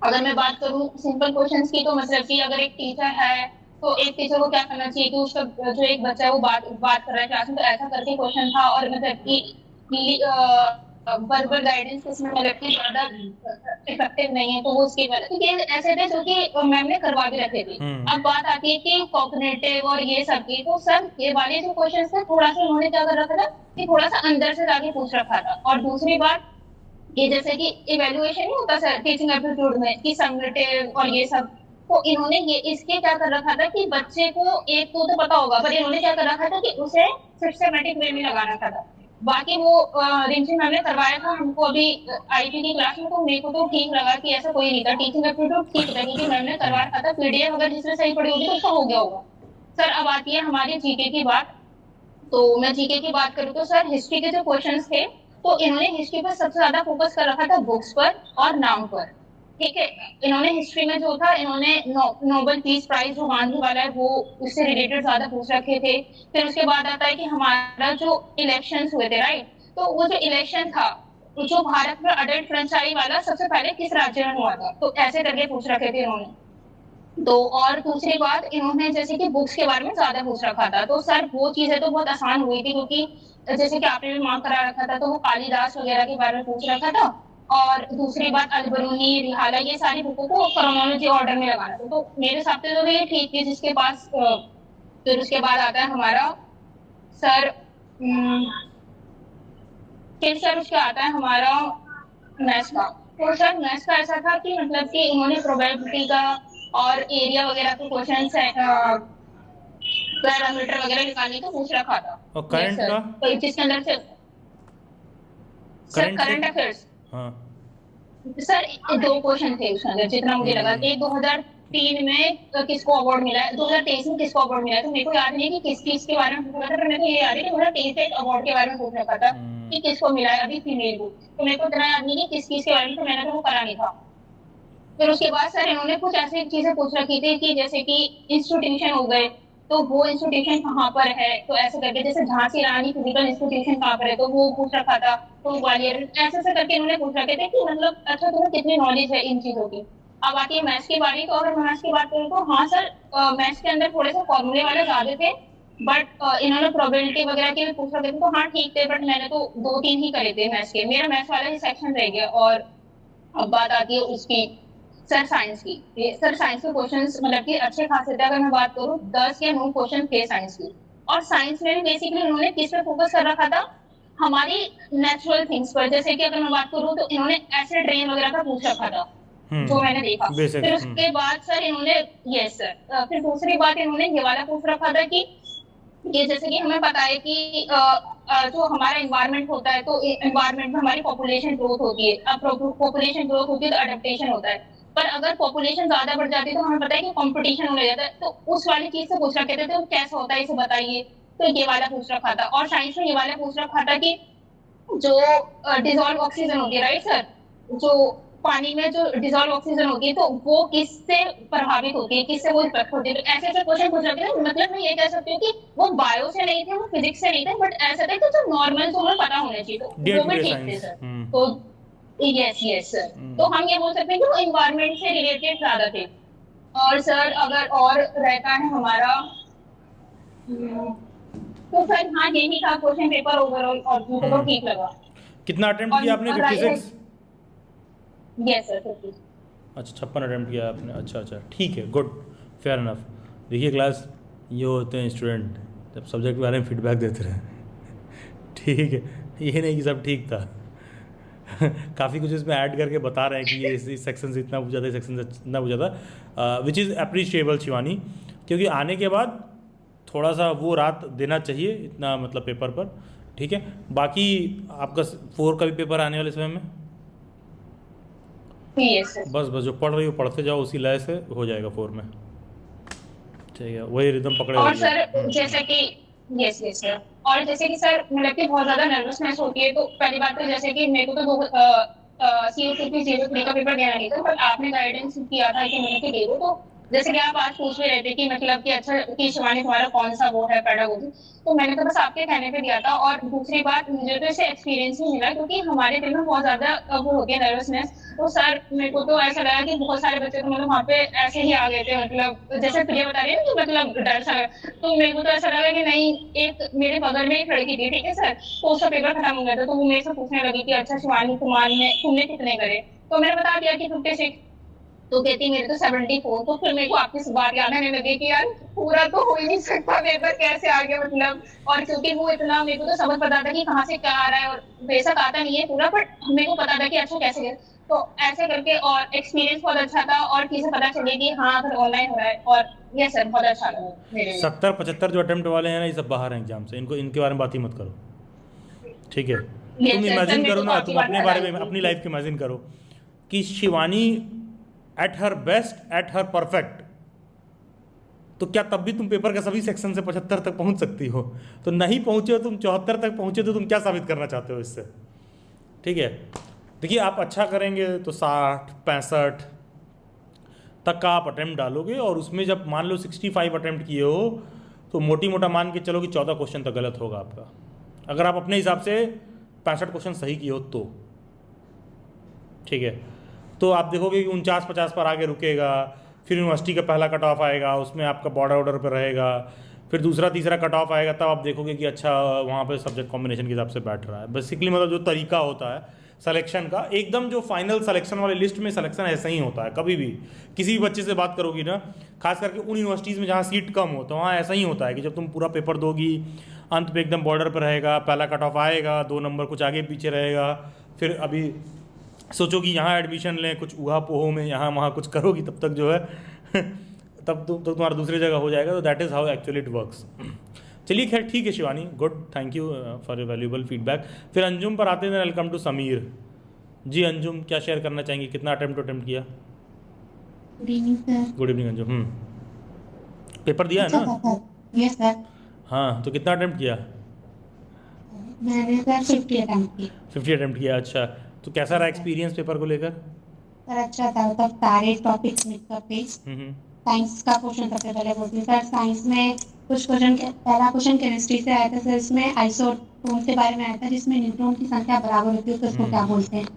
अगर मैं बात करूं सिंपल क्वेश्चंस की, तो मतलब कि अगर एक टीचर है तो एक टीचर को क्या करना चाहिए कि उसका जो एक बच्चा है वो बात बात कर रहा है क्लास में, तो ऐसा करके क्वेश्चन था। और मतलब कि वर्बल गाइडेंस इसमें मतलब कि ज्यादा इफेक्टिव नहीं है, तो वो उसके बाद क्योंकि ऐसे थे जो कि मैम ने करवा भी रखे थे। अब बात आती है कि कॉग्निटिव और ये सब की, तो सर ये वाले जो क्वेश्चन थे थोड़ा सा उन्होंने क्या कर रखा था कि थोड़ा सा अंदर से जाके पूछ रखा था। और दूसरी बात ये जैसे कि इवेल्युएशन नहीं होता सर टीचिंग एप्टीट्यूड में कि समरेटिव और ये सब, तो इन्होंने ये इसके क्या कर रखा था कि बच्चे को एक तो पता होगा, पर इन्होंने क्या कर रखा था कि उसे सिस्टमेटिक वे में लगा रखा था। बाकी वो रिंची मैम ने करवाया था हमको अभी आईटी की क्लास में, तो मेरे को तो ठीक लगा कि ऐसा कोई नहीं था। टीचिंग एप्टीट्यूड ठीक था क्योंकि मैम ने करवा रखा था, पीडीएफ अगर जिसमें सही पड़ी होगी तो उसका हो गया होगा। सर अब आती है हमारी जीके की बात। तो मैं जीके की बात करूँ तो सर हिस्ट्री के जो क्वेश्चंस थे, तो इन्होंने हिस्ट्री पर सबसे ज्यादा फोकस कर रखा था बुक्स पर और नाउन पर। ठीक है। इन्होंने हिस्ट्री में जो था इन्होंने नोबेल पीस प्राइज जो गांधी वाला है वो उससे रिलेटेड ज्यादा पूछ रखे थे। फिर उसके बाद आता है कि हमारा जो इलेक्शंस हुए थे, राइट। तो वो जो इलेक्शन था, जो भारत में अडल्ट फ्रेंचाइज वाला सबसे पहले किस राज्य में हुआ था, तो ऐसे करके पूछ रखे थे इन्होंने। तो और दूसरी बात इन्होंने जैसे कि बुक्स के बारे में ज्यादा पूछ रखा था, तो सर वो चीजें तो बहुत आसान हुई थी क्योंकि जैसे कि आपने भी मार्क करा रखा था, तो वो कालिदास वगैरह के बारे में पूछ रखा था। और दूसरी बात अलबरूनी, रिहाला, ये सारी बुकों को क्रोनोलॉजी ऑर्डर में लगाना था, तो मेरे हिसाब से तो ये ठीक थी। जिसके पास फिर उसके बाद आता है हमारा सर फिर सर उसके आता है हमारा मैथ्स का। तो सर मैथ्स का ऐसा था कि मतलब कि उन्होंने प्रोबेबिलिटी का और एरिया वगैरह के क्वेश्चन पैरामीटर वगैरह निकालने का पूछ रखा था। और यस करंट सर, का? तो जिसके अंदर से सर करंट का? Current affairs. हाँ। सर 2 क्वेश्चन थे उसके अंदर जितना मुझे लगा। एक 2003 में किसको अवार्ड मिला है, 2023 में किसको अवार्ड मिला है, तो मेरे को याद नहीं है कि किस चीज के बारे में पूछा था, पर मेरे को ये याद है कि 2023 एक अवार्ड के बारे में पूछ रखा था कि किसको मिला है अभी फीमेल को। तो मेरे को इतना याद नहीं कि किस चीज के बारे में, तो मैंने तो वो करा नहीं था। फिर उसके बाद सर इन्होंने कुछ ऐसी चीजें पूछ रखी थी कि जैसे कि इंस्टीट्यूशन हो गए, तो वो इंस्टीट्यूशन कहाँ पर है, तो ऐसे करके जैसे झांसी रानी फिजिकल इंस्टीट्यूशन कहाँ पर है, तो वो पूछ रखा था। तो ग्वालियर ऐसे ऐसे करके इन्होंने पूछ रखे थे कि मतलब अच्छा तुम्हें कितनी नॉलेज है इन चीजों की। अब आती है मैथ्स की बारी, तो अगर मैं मैथ्स की बात करूँ तो हाँ सर मैथ्स के अंदर थोड़े से फॉर्मूले वाले ज्यादा थे। बट इन्होंने प्रोबेबिलिटी वगैरह के भी पूछ रखे थे, तो हाँ ठीक थे, बट मैंने तो 2-3 ही करे थे मैथ्स के, मेरा मैथ्स वाला ही सेक्शन रह गया। और अब बात आती है उसकी सर साइंस की। सर साइंस के क्वेश्चंस मतलब कि अच्छे खासे थे। अगर मैं बात करूँ 10 या 9 क्वेश्चन थे साइंस की। और साइंस में भी बेसिकली उन्होंने किस पे फोकस कर रखा था, हमारी नेचुरल थिंग्स पर। जैसे कि अगर मैं बात करूँ तो इन्होंने एसिड रेन वगैरह का पूछ रखा था जो मैंने देखा। बेसिक। फिर उसके बाद सर इन्होंने यस सर फिर दूसरी बात इन्होंने ये वाला पूछ रखा था कि ये जैसे कि हमें पता है कि जो हमारा एनवायरनमेंट होता है, तो एनवायरनमेंट में हमारी पॉपुलेशन ग्रोथ होती है। अब पॉपुलेशन ग्रोथ होती है तो अडेप्टेशन होता है। पर अगर पॉपुलेशन ज्यादा बढ़ जाती है तो हमें पता है कि कंपटीशन होने जाता है, तो उस वाली चीज से पूछ रखे थे तो कैसा होता है इसे बताइए। तो ये वाला पूछ रखा था। और साइंस में ये वाला पूछ रखा था कि जो डिजॉल्व ऑक्सीजन होती है, राइट सर, जो पानी में जो डिजॉल्व ऑक्सीजन होती है, तो वो किससे प्रभावित होती है, किससे वो इफेक्ट होती है। तो ऐसे ऐसे क्वेश्चन पूछ रखे थे। मतलब मैं ये कह सकती हूँ कि वो बायो से नहीं थे, वो फिजिक्स से नहीं थे, बट ऐसा था कि जो नॉर्मल जो हमें पता होना चाहिए, तो डे वो टू भी डे ठीक थे साइंस। सर। तो यस यस सर, तो हम ये बोल सकते हैं कि वो इन्वायरमेंट से रिलेटेड ज्यादा थे। और सर अगर और रहता है हमारा तो सर हाँ यही था क्वेश्चन पेपर ओवरऑल, और मुझे तो ठीक लगा। कितना अटेम्प्ट किया आपने? 56? Yes sir 50। अच्छा, 56 अटेम्प्ट किया आपने। अच्छा अच्छा, ठीक है, गुड, फेयर इनफ। देखिए क्लास, ये होते हैं स्टूडेंट जब सब्जेक्ट के बारे में फीडबैक देते रहे। ठीक है, ये नहीं कि सब ठीक था। काफ़ी कुछ इसमें ऐड करके बता रहे हैं कि ये इस सेक्शन से इतना पूछा था, इस सेक्शन से इतना पूछा था, विच इज़ अप्रिशिएबल शिवानी, क्योंकि आने के बाद थोड़ा सा वो रात देना चाहिए इतना मतलब पेपर पर, ठीक है। बाकी आपका 4 का भी पेपर आने वाले समय में, यस सर। बस जो पढ़ रही हो पढ़ते जाओ, उसी लय से हो जाएगा 4 में, ठीक है, वही रिदम पकड़े और रहिए। सर जैसे कि यस यस सर, और जैसे कि सर मतलब कि बहुत ज्यादा नर्वसनेस होती है, तो पहली बात तो जैसे कि मेरे को तो सीओसीपी 03 का पेपर देना नहीं था, पर आपने गाइडेंस किया था कि मैंने कि दे दो, तो जैसे कि आप आज पूछ भी रहे थे कि मतलब कि अच्छा कि शिवानी तुम्हारा कौन सा वो है पेडागोजी, तो मैंने तो बस आपके कहने पे दिया था। और दूसरी बात, मुझे तो इससे एक्सपीरियंस भी मिला, क्योंकि हमारे दिल में बहुत ज्यादा वो होती है नर्वसनेस। तो सर मेरे को तो ऐसा लगा कि बहुत सारे बच्चे तो मतलब वहाँ पे ऐसे ही आ गए थे, मतलब जैसे प्रिया बता रही है ना कि मतलब डर सा लगा। तो मेरे को तो ऐसा लगा कि नहीं, एक मेरे बगल में एक लड़की थी, ठीक है सर, तो उसका पेपर खत्म हो गया था, तो वो मेरे से पूछने लगी कि अच्छा शिवानी तुमने कितने करे, तो मैंने बता दिया कि 56। तो कहती मेरे तो 74। तो फिर मेरे को आपकी बात याद आने लगी कि यार पूरा तो हो ही नहीं सकता, पेपर कैसे आ गया मतलब। और क्योंकि वो इतना मेरे को तो समझ पता था कि कहाँ से क्या आ रहा है, और बेशक आता नहीं है पूरा, बट मेरे को पता था कि अच्छा कैसे गया। तो ऐसे करके और एक्सपीरियंस बहुत अच्छा था, और चीजें पता चली कि हाँ अगर ऑनलाइन हो रहा है, और ये सर बहुत अच्छा लगा मेरे लिए। 70-75 जो अटेम्प्ट वाले हैं ना, ये सब बाहर हैं एग्जाम से, इनके बारे में बात ही मत करो, ठीक है। ये तुम सर इमेजिन मेरे करो को तो ना, आपकी तुम बात अपने याद बारे आई में थी। अपनी लाइफ के इमेजिन करो कि Shivani at her best, at her perfect, तो क्या तब भी तुम पेपर के सभी सेक्शन से 75 तक पहुंच सकती हो? तो नहीं पहुंचे हो तुम, 74 तक पहुंचे, तो तुम क्या साबित करना चाहते हो इससे, ठीक है। देखिए आप अच्छा करेंगे तो 60-65 तक का आप अटेम्प्ट डालोगे, और उसमें जब मान लो 65 अटेम्प्ट किए हो, तो मोटी मोटा मान के चलो कि 14 क्वेश्चन तक गलत होगा आपका, अगर आप अपने हिसाब से 65 क्वेश्चन सही किए हो तो, ठीक है। तो आप देखोगे कि 49-50 पर आगे रुकेगा, फिर यूनिवर्सिटी का पहला कट ऑफ आएगा, उसमें आपका बॉर्डर ऑर्डर पर रहेगा, फिर दूसरा तीसरा कट ऑफ आएगा, तब आप देखोगे कि अच्छा वहाँ पे सब्जेक्ट कॉम्बिनेशन के हिसाब से बैठ रहा है। बेसिकली मतलब जो तरीका होता है सिलेक्शन का, एकदम जो फाइनल सिलेक्शन वाले लिस्ट में सिलेक्शन ऐसा ही होता है। कभी भी किसी भी बच्चे से बात करोगी ना, खास करके उन यूनिवर्सिटीज़ में जहाँ सीट कम हो, तो वहाँ ऐसा ही होता है कि जब तुम पूरा पेपर दोगी, अंत पे एकदम बॉर्डर पर रहेगा, पहला कट ऑफ आएगा, 2 नंबर कुछ आगे पीछे रहेगा, फिर अभी सोचो कि यहाँ एडमिशन लें, कुछ उहा पोहो में यहाँ वहाँ कुछ करोगी, तब तक जो है तब तो तुम्हारा दूसरी जगह हो जाएगा। तो that is how actually it works. चलिए खैर ठीक है Shivani, good, thank you for your valuable feedback. फिर अंजुम पर आते हैं, वेलकम टू समीर जी। अंजुम क्या शेयर करना चाहेंगे, कितना अटेम्प्ट किया? Good evening sir. Good evening Anjum. Paper दिया है अच्छा ना? था सर। Yes sir. हाँ, तो कितना अटेम्प्ट किया? मैंने सर 50 अटेम्प्ट किए। 50 अटेम्प्ट किया, अच्छा। तो कैसा रहा एक्सपीरियंस पेपर को लेकर? सर अच्छा था, मतलब सारे टॉपिक्स मिक्सअप थे। हम्म। साइंस का क्वेश्चन सबसे पहले बोलती हूँ सर। साइंस में कुछ क्वेश्चन, पहला क्वेश्चन केमिस्ट्री से आया था सर। इसमें आइसोटोन के बारे में आया था, जिसमें न्यूट्रॉन की संख्या बराबर होती है तो उसको क्या बोलते हैं,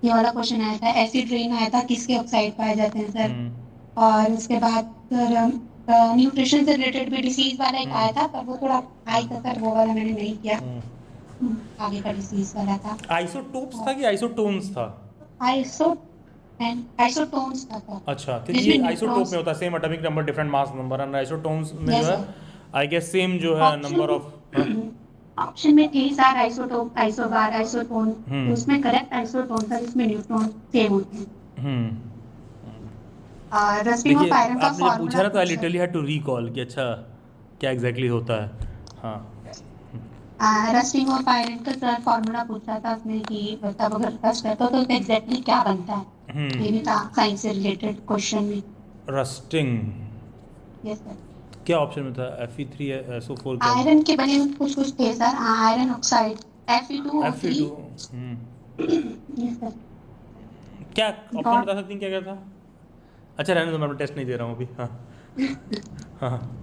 ये वाला क्वेश्चन आया था। एसिड रेन आया था, किसके ऑक्साइड पाए जाते हैं सर। और उसके बाद सर न्यूट्रिशन से रिलेटेड भी डिसीज वाला एक आया था, पर वो थोड़ा हाई था सर, वो वाला मैंने नहीं किया। आगे का डिसीज वाला था। आइसोटोप्स था कि आइसोटोन्स था? आइसोटोन्स था सर। अच्छा, क्योंकि ये आइसोटोप में होता है same atomic number different mass number, and isotones में जो है आई गेस सेम जो है नंबर ऑफ। ऑप्शन में थी सर आइसोटोप, आइसोबार, आइसोटोन। तो उसमें करेक्ट आइसोटोन था, जिसमें न्यूट्रॉन सेम होते हैं। और रस्टिंग ऑफ आयरन का आपने जब पूछा ना तो I formula literally had to recall कि अच्छा क्या एग्जैक्टली होता है। हाँ, रस्टिंग ऑफ आयरन का सर फॉर्मूला पूछा था उसमें कि तब अगर रस्ट है तो एग्जैक्टली क्या बनता है, ये भी था साइंस से रिलेटेड क्वेश्चन में। Rusting yes sir. क्या ऑप्शन में था? Fe3 SO4 क्या? आयरन के बने कुछ कुछ थे sir. Iron oxide Fe2O3। Yes sir. क्या ऑप्शन बता सकती हैं क्या क्या था? अच्छा रहने दो, मैं टेस्ट नहीं दे रहा हूँ अभी। हाँ हाँ।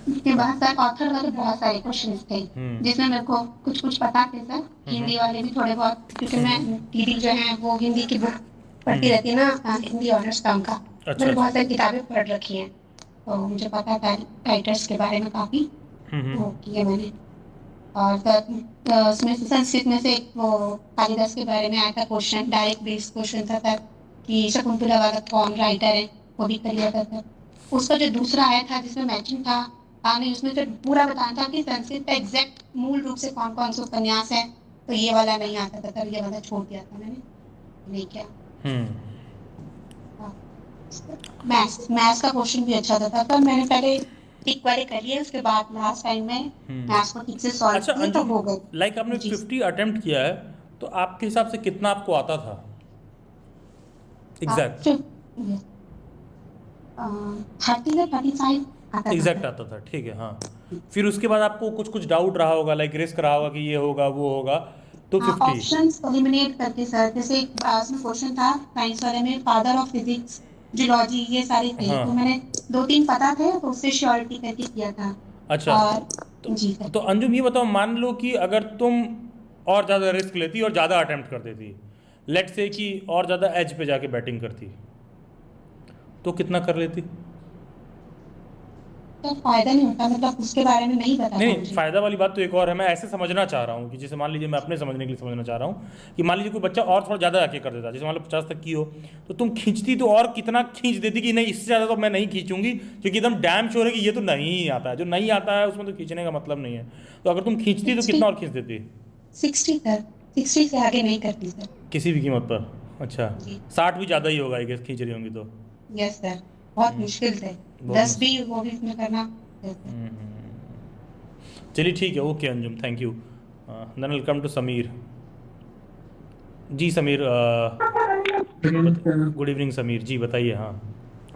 उसके बाद सर ऑथर वाले बहुत सारे क्वेश्चंस थे, जिसमें मेरे को कुछ कुछ पता थे सर। हिंदी वाले भी थोड़े बहुत, क्योंकि मैं दीदी जो है वो हिंदी की बुक पढ़ती रहती है ना, हिंदी ऑनर्स का उनका। मैंने बहुत सारी किताबें पढ़ रखी हैं, तो मुझे पता था राइटर्स के बारे में काफ़ी, वो किए मैंने। और सर उसमें से संस्कृत में से एक वो कालिदास के बारे में आया था क्वेश्चन, डायरेक्ट बेस्ड क्वेश्चन था सर, कि शकुंतला वाला कौन राइटर है, वो भी कर लिया था सर। उसका जो दूसरा आया था जिसमें मैचिंग था, नहीं उसमें तो पूरा बताना था कि संस्कृत का एग्जैक्ट मूल रूप से कौन कौन से उपन्यास है, तो ये वाला नहीं आता था, तब ये वाला छोड़ दिया था मैंने, नहीं किया। मैथ्स का क्वेश्चन भी अच्छा था, पर मैंने पहले टिक वाले कर लिए, उसके बाद लास्ट टाइम में मैथ्स को ठीक से सॉल्व अच्छा किया तो अंजुम, हो गए। लाइक आपने जी 50 अटेम्प्ट किया है, तो आपके हिसाब से कितना आपको आता था एग्जैक्ट? 30 से 35 आता एग्जैक्ट था। आता था, ठीक है। हाँ, फिर उसके बाद आपको कुछ कुछ डाउट रहा होगा, लाइक रिस्क रहा होगा कि ये होगा वो होगा, तो 50। ऑप्शंस एलिमिनेट करके सर, जैसे उसमें क्वेश्चन था साइंस वाले में, फादर ऑफ फिजिक्स, जियोलॉजी, ये सारे थे, हाँ, तो मैंने 2-3 पता थे तो उससे श्योरिटी करके किया था। अच्छा। और जी सर, तो अंजुम ये बताओ, मान लो कि अगर तुम और ज़्यादा रिस्क लेती और ज़्यादा अटेम्प्ट कर देती, लेट से कि और ज़्यादा एज पे जाके बैटिंग करती, तो कितना कर लेती? तो फायदा नहीं होता, मतलब उसके बारे में नहीं पता था नहीं, मुझे। फ़ायदा वाली बात तो एक और है, मैं ऐसे समझना चाह रहा हूँ कि जैसे मान लीजिए, मैं अपने समझने के लिए समझना चाह रहा हूँ कि मान लीजिए कोई बच्चा और थोड़ा ज़्यादा आके कर देता, जैसे मान लो 50 तक की हो, तो तुम खींचती तो और कितना खींच देती कि नहीं, इससे ज़्यादा तो मैं नहीं खींचूंगी, क्योंकि एकदम डैम श्योर है कि ये तो नहीं आता है, जो नहीं आता है उसमें तो खींचने का मतलब नहीं है। तो अगर तुम खींचती तो 60 कितना और खींच देती? 60 सर, 60 से आगे नहीं करती सर। किसी भी कीमत पर? अच्छा, जी 60 भी ज़्यादा ही होगा, आई गेस, खींच रही होंगी तो। यस सर, बहुत मुश्किल थे, बहुत 10 भी वो भी इसमें करना। चलिए ठीक है, okay Anjum, thank you. Then will come to Sameer. जी समीर, गुड इवनिंग समीर जी, बताइए। हाँ,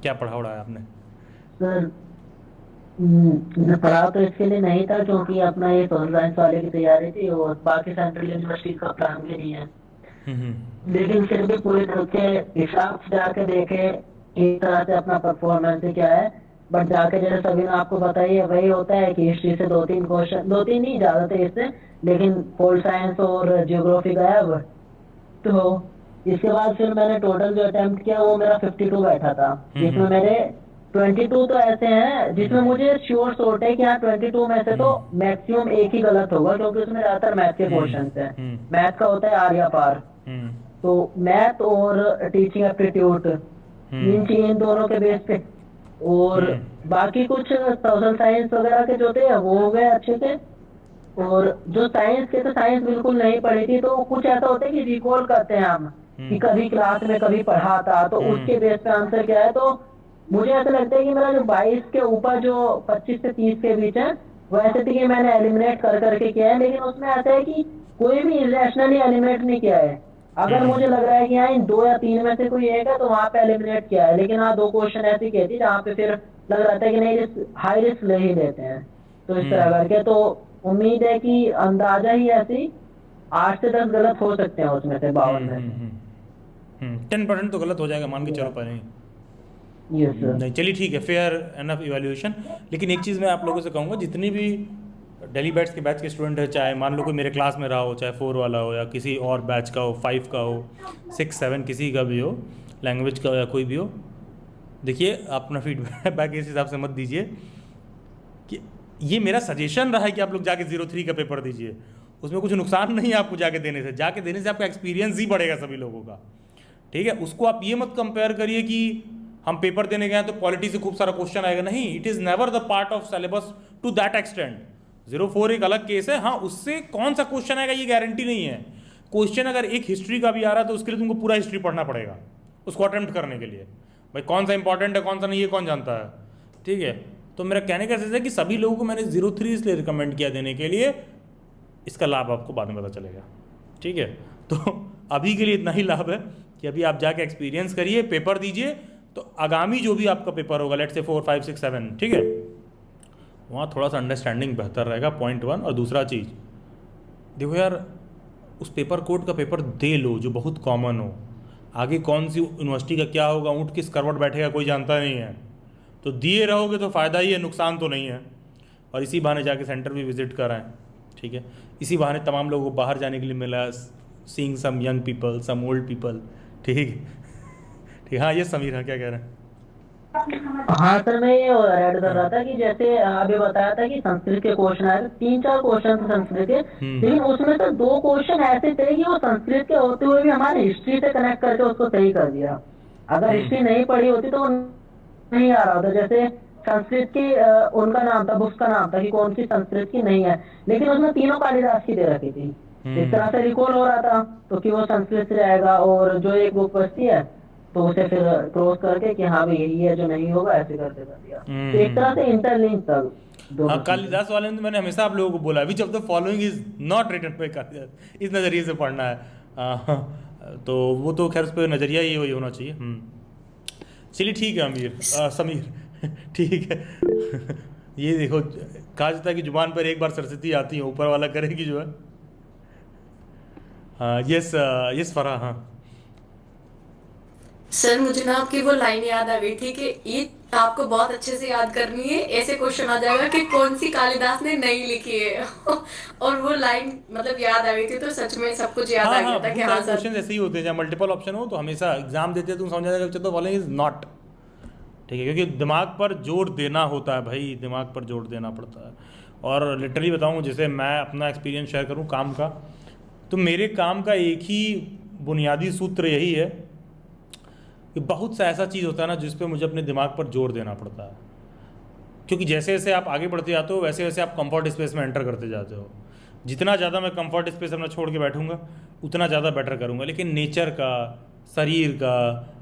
क्या पढ़ा उड़ा है आपने? सर मैं पढ़ा तो इसके लिए नहीं था, क्योंकि अपना ये सोशल साइंस वाले की तैयारी थी और बाकी सेंट्रल यूनिवर्सिटी का प्लान भी नहीं है। लेकिन फिर भी पूरी तरह से हिसाब से जाके देखे एक तरह से अपना परफॉर्मेंस क्या है, बट जाके जैसे सभी ने आपको बताइए वही होता है कि हिस्ट्री से 2-3 क्वेश्चन, 2-3 नहीं ज्यादा थे इससे, लेकिन पोल साइंस और जियोग्राफी गायब। तो इसके बाद फिर मैंने टोटल जो अटेम्प्ट किया वो मेरा 52 बैठा था, जिसमें मेरे 22 तो ऐसे हैं जिसमें मुझे श्योर शॉर्ट है कि हाँ 22 में से तो मैक्सिमम एक ही गलत होगा, क्योंकि उसमें ज्यादातर मैथ के क्वेश्चन हैं। मैथ का होता है आर्या पार, तो मैथ और टीचिंग एप्टीट्यूड, इन दोनों के बेस पे, और बाकी कुछ सोशल साइंस वगैरह के जो थे वो हो गए अच्छे से। और जो साइंस के, तो साइंस बिल्कुल नहीं पढ़ी थी, तो कुछ ऐसा होता है कि रिकॉल करते हैं हम कि कभी क्लास में कभी पढ़ा था, तो उसके बेस पे आंसर क्या है। तो मुझे ऐसा लगता है कि मेरा जो 22 के ऊपर जो 25 से 30 के बीच है, वो ऐसे थी कि मैंने एलिमिनेट कर करके किया है, लेकिन उसमें ऐसा है कि कोई भी इरेशनली एलिमिनेट नहीं किया है। अगर मुझे लग रहा है कि हाँ इन 2 या 3 में से कोई एक है, तो वहां पे एलिमिनेट किया है। लेकिन हाँ 2 क्वेश्चन ऐसे किए थे जहाँ पे फिर लग रहा था कि नहीं हाई रिस्क ले ही लेते हैं, तो इस तरह करके। तो उम्मीद है कि अंदाजा ही ऐसी 8 से 10 गलत हो सकते हैं उसमें से 52 में से। 10% तो गलत हो जाएगा, मान के चलो पहले ही। Yes sir. नहीं, चलिए ठीक है, फेयर एनफ इवैल्यूएशन। लेकिन एक चीज़ मैं आप लोगों से कहूँगा, जितनी भी दिल्ली बैट्स के बैच के स्टूडेंट है, चाहे मान लो कोई मेरे क्लास में रहा हो, चाहे 4 वाला हो या किसी और बैच का हो, 5 का हो, 6, 7 किसी का भी हो, लैंग्वेज का हो या कोई भी हो, देखिए अपना फीडबैक इस हिसाब से मत दीजिए कि ये मेरा सजेशन रहा है कि आप लोग जाके 03 का पेपर दीजिए, उसमें कुछ नुकसान नहीं है आपको जाके देने से। जाके देने से आपका एक्सपीरियंस ही बढ़ेगा सभी लोगों का, ठीक है। उसको आप ये मत कंपेयर करिए कि हम पेपर देने गए तो पॉलिटी से खूब सारा क्वेश्चन आएगा, नहीं, it is never the part of syllabus to that extent. 04 एक अलग केस है, हाँ, उससे कौन सा क्वेश्चन आएगा ये गारंटी नहीं है। क्वेश्चन अगर एक हिस्ट्री का भी आ रहा है तो उसके लिए तुमको पूरा हिस्ट्री पढ़ना पड़ेगा उसको अटेम्प्ट करने के लिए। भाई कौन सा इंपॉर्टेंट है कौन सा नहीं, ये कौन जानता है, ठीक है। तो मेरा कहने का ऐसा है कि सभी लोगों को मैंने 03 इसलिए रिकमेंड किया देने के लिए, इसका लाभ आपको बाद में पता चलेगा, ठीक है। तो अभी के लिए इतना ही लाभ है कि अभी आप जाके एक्सपीरियंस करिए, पेपर दीजिए, तो आगामी जो भी आपका पेपर होगा, लेट से 4, 5, 6, 7, ठीक है, वहाँ थोड़ा सा अंडरस्टैंडिंग बेहतर रहेगा, पॉइंट 1। और दूसरा चीज़ देखो यार, उस पेपर कोड का पेपर दे लो जो बहुत कॉमन हो। आगे कौन सी यूनिवर्सिटी का क्या होगा, ऊँट किस करवट बैठेगा कोई जानता नहीं है, तो दिए रहोगे तो फ़ायदा ही है, नुकसान तो नहीं है। और इसी बहाने जाके सेंटर भी विज़िट कराएं, ठीक है। इसी बहाने तमाम लोगों को बाहर जाने के लिए मिला, seeing some young people, some old people, ठीक। हाँ ये समीर, हाँ क्या कह रहे हैं? हाँ सर, मैं ये ऐड कर रहा था कि जैसे अभी बताया था कि संस्कृत के क्वेश्चन आए थे, 3-4 क्वेश्चन थे संस्कृत के, लेकिन उसमें से 2 क्वेश्चन ऐसे थे कि वो संस्कृत के होते हुए भी हमारे हिस्ट्री से कनेक्ट करके उसको सही कर दिया। अगर हिस्ट्री नहीं पढ़ी होती तो नहीं आ रहा होता। जैसे संस्कृत की उनका नाम था, बुक्स का नाम था कि कौन सी संस्कृत की नहीं है, लेकिन उसमें तीनों कालिदास की दे रखी थी। एक तरह से रिकॉल हो रहा था, तो कि वो संश्लिष्ट रहेगा, और जो एक बुक बचती है तो उसे फिर क्रॉस करके कि हाँ भाई यही है जो नहीं होगा, ऐसे करके कर दिया। तो एक तरह से इंटरलिंक था दोनों हाँ, चीजें। कालिदास वाले में तो मैंने हमेशा आप लोगों को बोला which of the following is not written by Kalidas, इस नज़रिए से पढ़ना है। तो वो तो खैर उस पर नज़रिया ही वही होना चाहिए। चलिए ठीक है समीर ठीक है ये देखो कहा जाता है कि जुबान पर एक बार सरस्वती आती है, ऊपर वाला करेगी जो है। हाँ यस यस फरा। हाँ सर मुझे ना आपकी वो लाइन याद आ गई थी कि ये आपको बहुत अच्छे से याद करनी है, ऐसे क्वेश्चन आ जाएगा कि कौन सी कालिदास ने नहीं लिखी है और वो लाइन मतलब याद आ गई थी, तो सच में सब कुछ याद आ हाँ गया था कि हाँ सर। क्वेश्चन ऐसे ही होते हैं, जहाँ मल्टीपल ऑप्शन हो तो हमेशा एग्जाम देते हैं तुम समझ जाएगा तो फॉलोइंग इज नॉट, ठीक है, क्योंकि दिमाग पर जोर देना होता है भाई, दिमाग पर जोर देना पड़ता है। और लिटरली बताऊँ, जैसे मैं अपना एक्सपीरियंस शेयर करूँ काम का, तो मेरे काम का एक ही बुनियादी सूत्र यही है कि बहुत सा ऐसा चीज़ होता है ना जिस पे मुझे अपने दिमाग पर जोर देना पड़ता है, क्योंकि जैसे जैसे आप आगे बढ़ते जाते हो वैसे वैसे आप कंफर्ट स्पेस में एंटर करते जाते हो। जितना ज़्यादा मैं कंफर्ट स्पेस अपना छोड़ के बैठूंगा उतना ज़्यादा बेटर करूंगा, लेकिन नेचर का, शरीर का,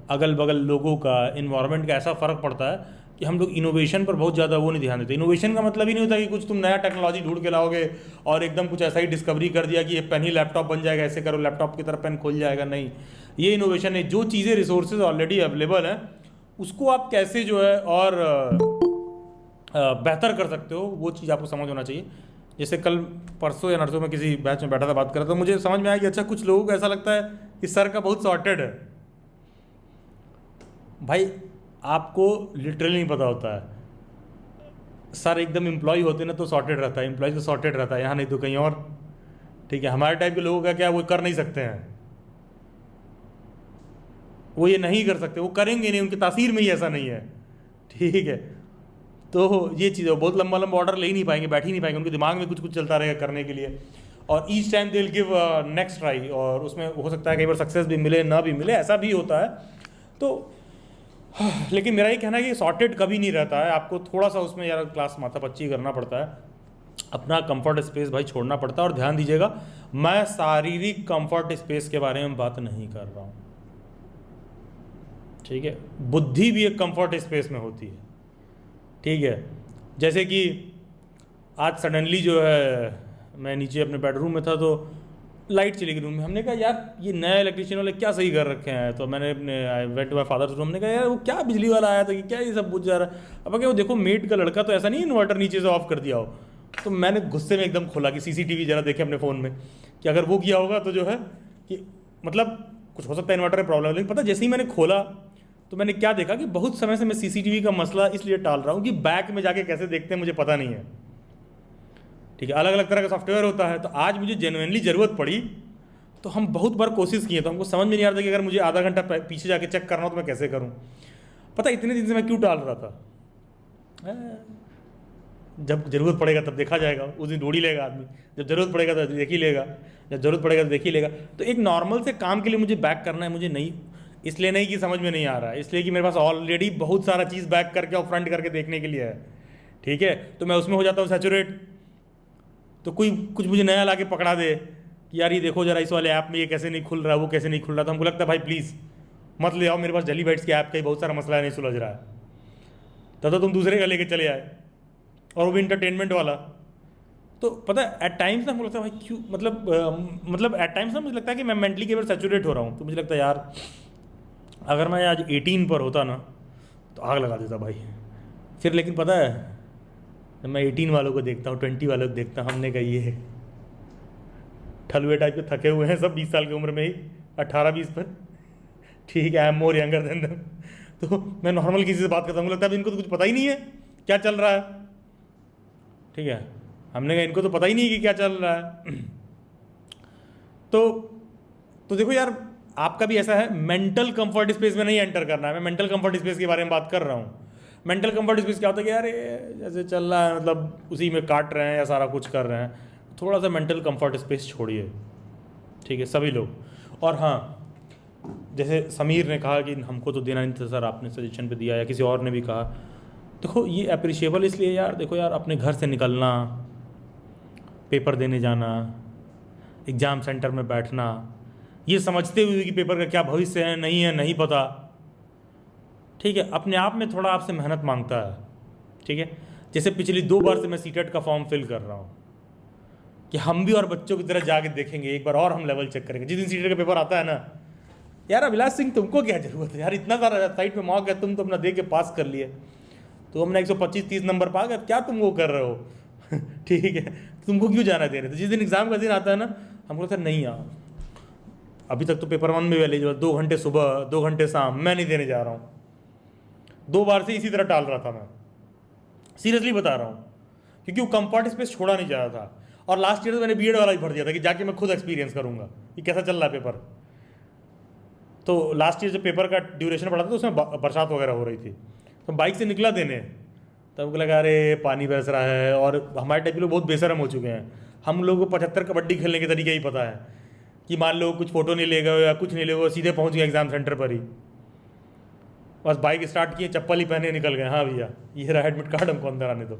अगल बगल लोगों का, इन्वायरमेंट का ऐसा फ़र्क पड़ता है कि हम लोग इनोवेशन पर बहुत ज़्यादा वो नहीं ध्यान देते। इनोवेशन का मतलब ही नहीं होता कि कुछ तुम नया टेक्नोलॉजी ढूंढ के लाओगे और एकदम कुछ ऐसा ही डिस्कवरी कर दिया कि ये पेन ही लैपटॉप बन जाएगा, ऐसे करो लैपटॉप की तरह पेन खुल जाएगा। नहीं, ये इनोवेशन है। जो चीज़ें रिसोर्सेज ऑलरेडी अवेलेबल हैं उसको आप कैसे जो है और बेहतर कर सकते हो, वो चीज़ आपको समझ होना चाहिए। जैसे कल परसों या नरसों में किसी बैच में बैठा था, बात कर रहा था, तो मुझे समझ में आया कि अच्छा कुछ लोगों को ऐसा लगता है कि सर का बहुत सॉर्टेड है। भाई आपको लिटरली नहीं पता होता है, सर एकदम एम्प्लॉय होते ना तो सॉर्टेड रहता है, एम्प्लॉय तो सॉर्टेड रहता है, यहाँ नहीं तो कहीं और, ठीक है। हमारे टाइप के लोगों का क्या, वो कर नहीं सकते हैं, वो ये नहीं कर सकते, वो करेंगे नहीं, उनकी तासीर में ही ऐसा नहीं है, ठीक है। तो ये चीज़ है, बहुत लंबा लंबा ऑर्डर ले ही नहीं पाएंगे, बैठ ही नहीं पाएंगे, उनके दिमाग में कुछ कुछ चलता रहेगा करने के लिए, और each time they will give next try, और उसमें हो सकता है कई बार सक्सेस भी मिले ना भी मिले, ऐसा भी होता है। तो लेकिन मेरा ये कहना है कि सॉर्टेड कभी नहीं रहता है, आपको थोड़ा सा उसमें यार क्लास माथापच्ची करना पड़ता है, अपना कंफर्ट स्पेस भाई छोड़ना पड़ता है। और ध्यान दीजिएगा, मैं शारीरिक कंफर्ट स्पेस के बारे में बात नहीं कर रहा हूँ, ठीक है। बुद्धि भी एक कंफर्ट स्पेस में होती है, ठीक है। जैसे कि आज सडनली जो है मैं नीचे अपने बेडरूम में था तो लाइट चली गई रूम में, हमने कहा यार ये नया इलेक्ट्रिशियन वाले क्या सही कर रखे हैं, तो मैंने अपने I went to my father's room, हमने कहा यार वो क्या बिजली वाला आया था कि क्या ये सब बुझ जा रहा है। अब क्या वो देखो मेड का लड़का, तो ऐसा नहीं इन्वर्टर नीचे से ऑफ कर दिया हो। तो मैंने गुस्से में एकदम खोला कि सीसीटीवी जरा देखे अपने फ़ोन में कि अगर वो किया होगा तो जो है कि मतलब कुछ हो सकता है इन्वर्टर में प्रॉब्लम। लेकिन पता जैसे ही मैंने खोला तो मैंने क्या देखा कि बहुत समय से मैं सीसीटीवी का मसला इसलिए टाल रहा हूँ कि बैक में जाके कैसे देखते हैं मुझे पता नहीं है, ठीक है। अलग अलग तरह का सॉफ्टवेयर होता है। तो आज मुझे जेन्युइनली ज़रूरत पड़ी, तो हम बहुत बार कोशिश किए, तो हमको समझ में नहीं आ रहा था कि अगर मुझे आधा घंटा पीछे जाके चेक करना हो तो मैं कैसे करूँ। पता इतने दिन से मैं क्यों टाल रहा था, जब ज़रूरत पड़ेगा तब देखा जाएगा, उस दिन ढूंढ ही लेगा आदमी, जब ज़रूरत पड़ेगा तो देख ही लेगा, जब ज़रूरत पड़ेगा तो देख ही लेगा। तो एक नॉर्मल से काम के लिए मुझे बैक करना है, मुझे नहीं इसलिए नहीं कि समझ में नहीं आ रहा है, इसलिए कि मेरे पास ऑलरेडी बहुत सारा चीज़ बैक करके और फ्रंट करके देखने के लिए है, ठीक है। तो मैं उसमें हो जाता हूँ सैचुरेट। तो कोई कुछ मुझे नया ला के पकड़ा दे कि यार ये देखो जरा इस वाले ऐप में ये कैसे नहीं खुल रहा है, वो कैसे नहीं खुल रहा, तो हमको लगता है भाई प्लीज़ मत ले आओ मेरे पास, जली बाइट्स के ऐप का ही बहुत सारा मसला नहीं सुलझ रहा है, तब तो तुम दूसरे का लेके चले आए, और वो भी इंटरटेनमेंट वाला। तो पता है एट टाइम्स ना मुझे लगता है भाई क्यों, मतलब एट टाइम्स ना मुझे लगता है कि मैं मेंटली केवल सैचुरेट हो रहा हूँ। तो मुझे लगता है यार अगर मैं आज 18 पर होता ना तो आग लगा देता भाई। फिर लेकिन पता है जब मैं 18 वालों को देखता हूँ, 20 वालों को देखता हूँ, हमने कहा ये ठलुए टाइप के थके हुए हैं सब 20 साल की उम्र में ही, 18-20 पर, ठीक है, I am more younger than them. तो मैं नॉर्मल किसी से बात करता हूँ, लगता है इनको तो कुछ पता ही नहीं है क्या चल रहा है, ठीक है। हमने कहा इनको तो पता ही नहीं है कि क्या चल रहा है। तो देखो यार आपका भी ऐसा है, मेंटल कंफर्ट स्पेस में नहीं एंटर करना है। मैं मेंटल कंफर्ट स्पेस के बारे में बात कर रहा हूँ। मेंटल कंफर्ट स्पेस क्या होता है कि यार ये जैसे चल रहा है, मतलब उसी में काट रहे हैं या सारा कुछ कर रहे हैं, थोड़ा सा मेंटल कंफर्ट स्पेस छोड़िए, ठीक है, सभी लोग। और हाँ, जैसे समीर ने कहा कि हमको तो देना नहीं था सर, आपने सजेशन पे दिया, या किसी और ने भी कहा, देखो ये अप्रिशिएबल इसलिए यार, देखो यार अपने घर से निकलना, पेपर देने जाना, एग्ज़ाम सेंटर में बैठना, ये समझते हुए कि पेपर का क्या भविष्य है नहीं पता, ठीक है, अपने आप में थोड़ा आपसे मेहनत मांगता है, ठीक है। जैसे पिछली 2 बार से मैं सीटेट का फॉर्म फिल कर रहा हूँ कि हम भी और बच्चों की तरह जाके देखेंगे, एक बार और हम लेवल चेक करेंगे। जिस दिन सीटेट का पेपर आता है ना, यार अभिलाष सिंह तुमको क्या ज़रूरत है यार, इतना सारा साइट पे मॉक है, तुम तो अपना दे के पास कर लिए, तो हमने 125-30 नंबर पा गए, क्या तुम वो कर रहे हो ठीक है, तुमको क्यों जाना दे रहे थे। जिस दिन एग्ज़ाम का दिन आता है ना, हमको लगता है नहीं यार, अभी तक तो पेपर 1 में वाले जो 2 घंटे सुबह 2 घंटे शाम मैं नहीं देने जा रहा हूँ। 2 बार से इसी तरह टाल रहा था मैं, सीरियसली बता रहा हूँ, क्योंकि वो कंफर्ट स्पेस छोड़ा नहीं जा रहा था। और लास्ट ईयर तो मैंने बीएड वाला ही भर दिया था कि जाके मैं खुद एक्सपीरियंस करूँगा कि कैसा चल रहा है पेपर। तो लास्ट ईयर जब पेपर का ड्यूरेशन पड़ा था तो उसमें बरसात वगैरह हो रही थी, तो बाइक से निकला देने, तब लगा अरे पानी बरस रहा है, और हमारे टाइप के लोग बहुत बेशरम हो चुके हैं। हम लोगों को 75 कबड्डी खेलने के तरीके ही पता है कि मान लो कुछ फ़ोटो नहीं ले गए या कुछ नहीं ले गए, सीधे पहुँच गए एग्ज़ाम सेंटर पर ही, बस बाइक स्टार्ट किए, चप्पल ही पहने निकल गए, हाँ भैया ये रहा एडमिट कार्ड, हमको अंदर आने दो।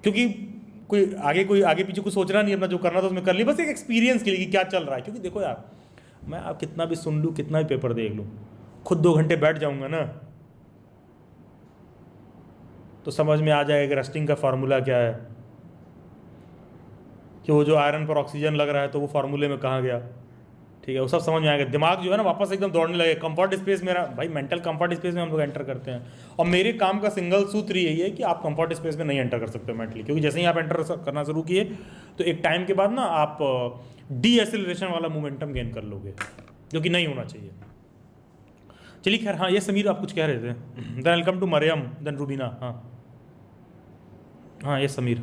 क्योंकि कोई आगे पीछे कुछ सोचना नहीं, अपना जो करना था उसमें कर ली, बस एक एक्सपीरियंस के लिए कि क्या चल रहा है। क्योंकि देखो यार, मैं आप कितना भी सुन लूँ, कितना भी पेपर देख लूँ, खुद 2 घंटे बैठ जाऊँगा ना तो समझ में आ जाएगा कि रस्टिंग का फार्मूला क्या है, कि वो जो आयरन पर ऑक्सीजन लग रहा है तो वो फार्मूले में कहाँ गया, ठीक है, वो सब समझ में आएगा। दिमाग जो है ना वापस एकदम दौड़ने लगे। कंफर्ट स्पेस मेरा भाई, मेंटल कंफर्ट स्पेस में हम लोग एंटर करते हैं, और मेरे काम का सिंगल सूत्र यही है कि आप कंफर्ट स्पेस में नहीं एंटर कर सकते मेंटली, क्योंकि जैसे ही आप एंटर करना शुरू किए तो एक टाइम के बाद ना आप डीएसिलरेशन वाला मोमेंटम गेन कर लोगे, जो कि नहीं होना चाहिए। चलिए खैर, हाँ ये समीर आप कुछ कह रहे थे। Then welcome to Mariam, then Rubina. हाँ ये Sameer.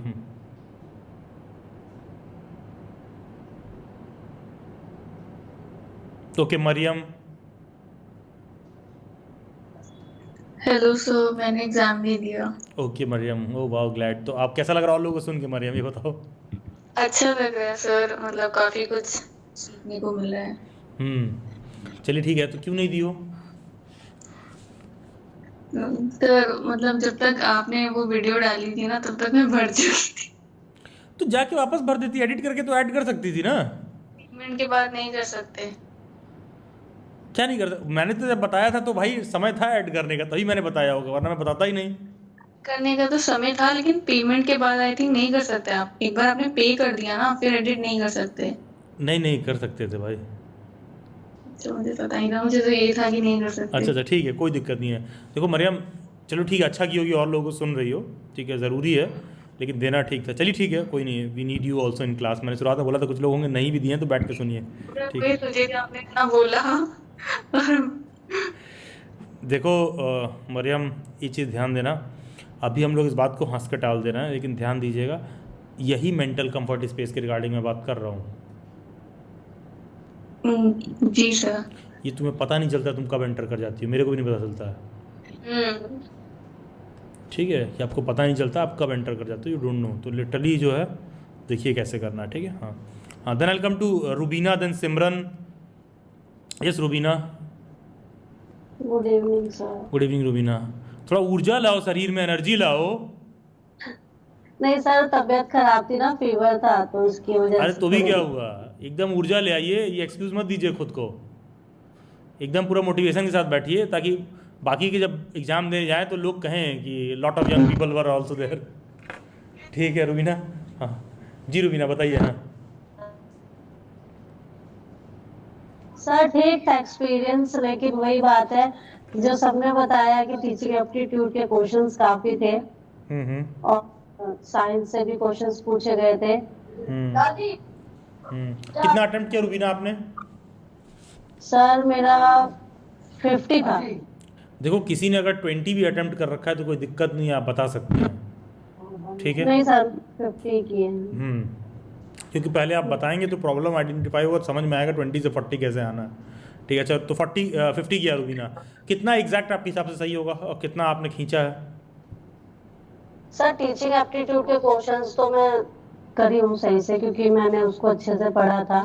Okay Mariam. Hello sir, मैंने एग्जाम दे दिया। Okay Mariam, oh wow glad. तो आप कैसा लग रहा है और लोगों को सुन के मरियम, ये बताओ। अच्छा लग रहा है सर, मतलब काफी कुछ सीखने को मिला है। चलिए ठीक है, तो क्यों नहीं दियो? तो मतलब जब तक आपने वो वीडियो डाली थी ना, तब तक मैं भर चुकी थी। तो जाके वापस भर देती, एडिट करके तो ऐड कर सकती थी ना। पेमेंट के बाद नहीं कर सकते? क्या नहीं कर सकते? मैंने तो जब बताया था तो भाई समय था ऐड करने का, तभी मैंने बताया होगा, वरना मैं बताता ही नहीं। करने का तो समय था, लेकिन पेमेंट के बाद आई थिंक नहीं कर सकते आप। एक बार आपने पे कर दिया ना, फिर एडिट नहीं कर सकते। नहीं कर सकते थे भाई। तो मुझे पता ही था, मुझे तो यही था कि नहीं कर सकते। अच्छा ठीक है, कोई दिक्कत नहीं है। देखो मरियम, चलो ठीक है, अच्छा की होगी और लोगों को सुन रही हो, ठीक है, ज़रूरी है, लेकिन देना ठीक था। चलिए ठीक है, कोई नहीं है, we need you also in class. मैंने शुरुआत में बोला था कुछ लोग होंगे नहीं भी दिए, तो बैठ के सुनिए, ठीक है। तुझे आपने इतना बोला। देखो मरियम, ये चीज़ ध्यान देना, अभी हम लोग इस बात को हंस कर टाल दे रहे हैं, लेकिन ध्यान दीजिएगा, यही मेंटल कंफर्ट स्पेस के रिगार्डिंग मैं बात कर रहा हूँ। जी सर। ये तुम्हें पता नहीं चलता तुम कब एंटर कर जाती हो, मेरे को भी नहीं पता चलता है, ठीक है, कि आपको पता नहीं चलता आप कब एंटर कर जाते हो, यू डोंट नो। तो लिटरली जो है देखिए कैसे करना है, ठीक है। हाँ then welcome to Rubina, then Simran. Yes Rubina. Good evening sir. Good evening Rubina. थोड़ा ऊर्जा लाओ, शरीर में एनर्जी लाओ। नहीं सर, तबीयत खराब थी ना, फीवर था, तो उसकी वजह अरे से तो भी क्या हुआ, एकदम ऊर्जा ले आइए, ये एक्सक्यूज मत दीजिए खुद को, एकदम पूरा मोटिवेशन के साथ बैठिए, ताकि बाकी के जब एग्ज़ाम देने जाए तो लोग कहें कि lot of young people were also there. ठीक है रूबीना। हाँ जी रूबीना बताइए। हाँ सर ठीक था एक्सपीरियंस, लेकिन वही बात है जो सबने बताया कि टीचिंग एप्टीट्यूड के क्वेश्चंस काफी थे, और साइंस से भी क्वेश्चंस पूछे गए थे। कितना अटेम्प्ट किया रूबीना आपने? सर मेरा 50 था। देखो किसी ने अगर 20 भी अटेम्प्ट कर रखा है तो कोई दिक्कत नहीं है, आप बता सकते हैं, ठीक है। नहीं सर 50 किए हैं। क्योंकि पहले आप बताएंगे तो प्रॉब्लम आइडेंटिफाई होगा, समझ में आएगा 20 से 40 कैसे आना है, ठीक है। अच्छा तो 50 किया रूबीना, कितना एग्जैक्ट आपके हिसाब से सही होगा और कितना आपने खींचा है? सर टीचिंग एप्टीट्यूड के क्वेश्चंस तो मैं करी हूँ सही से, क्योंकि मैंने उसको अच्छे से पढ़ा था,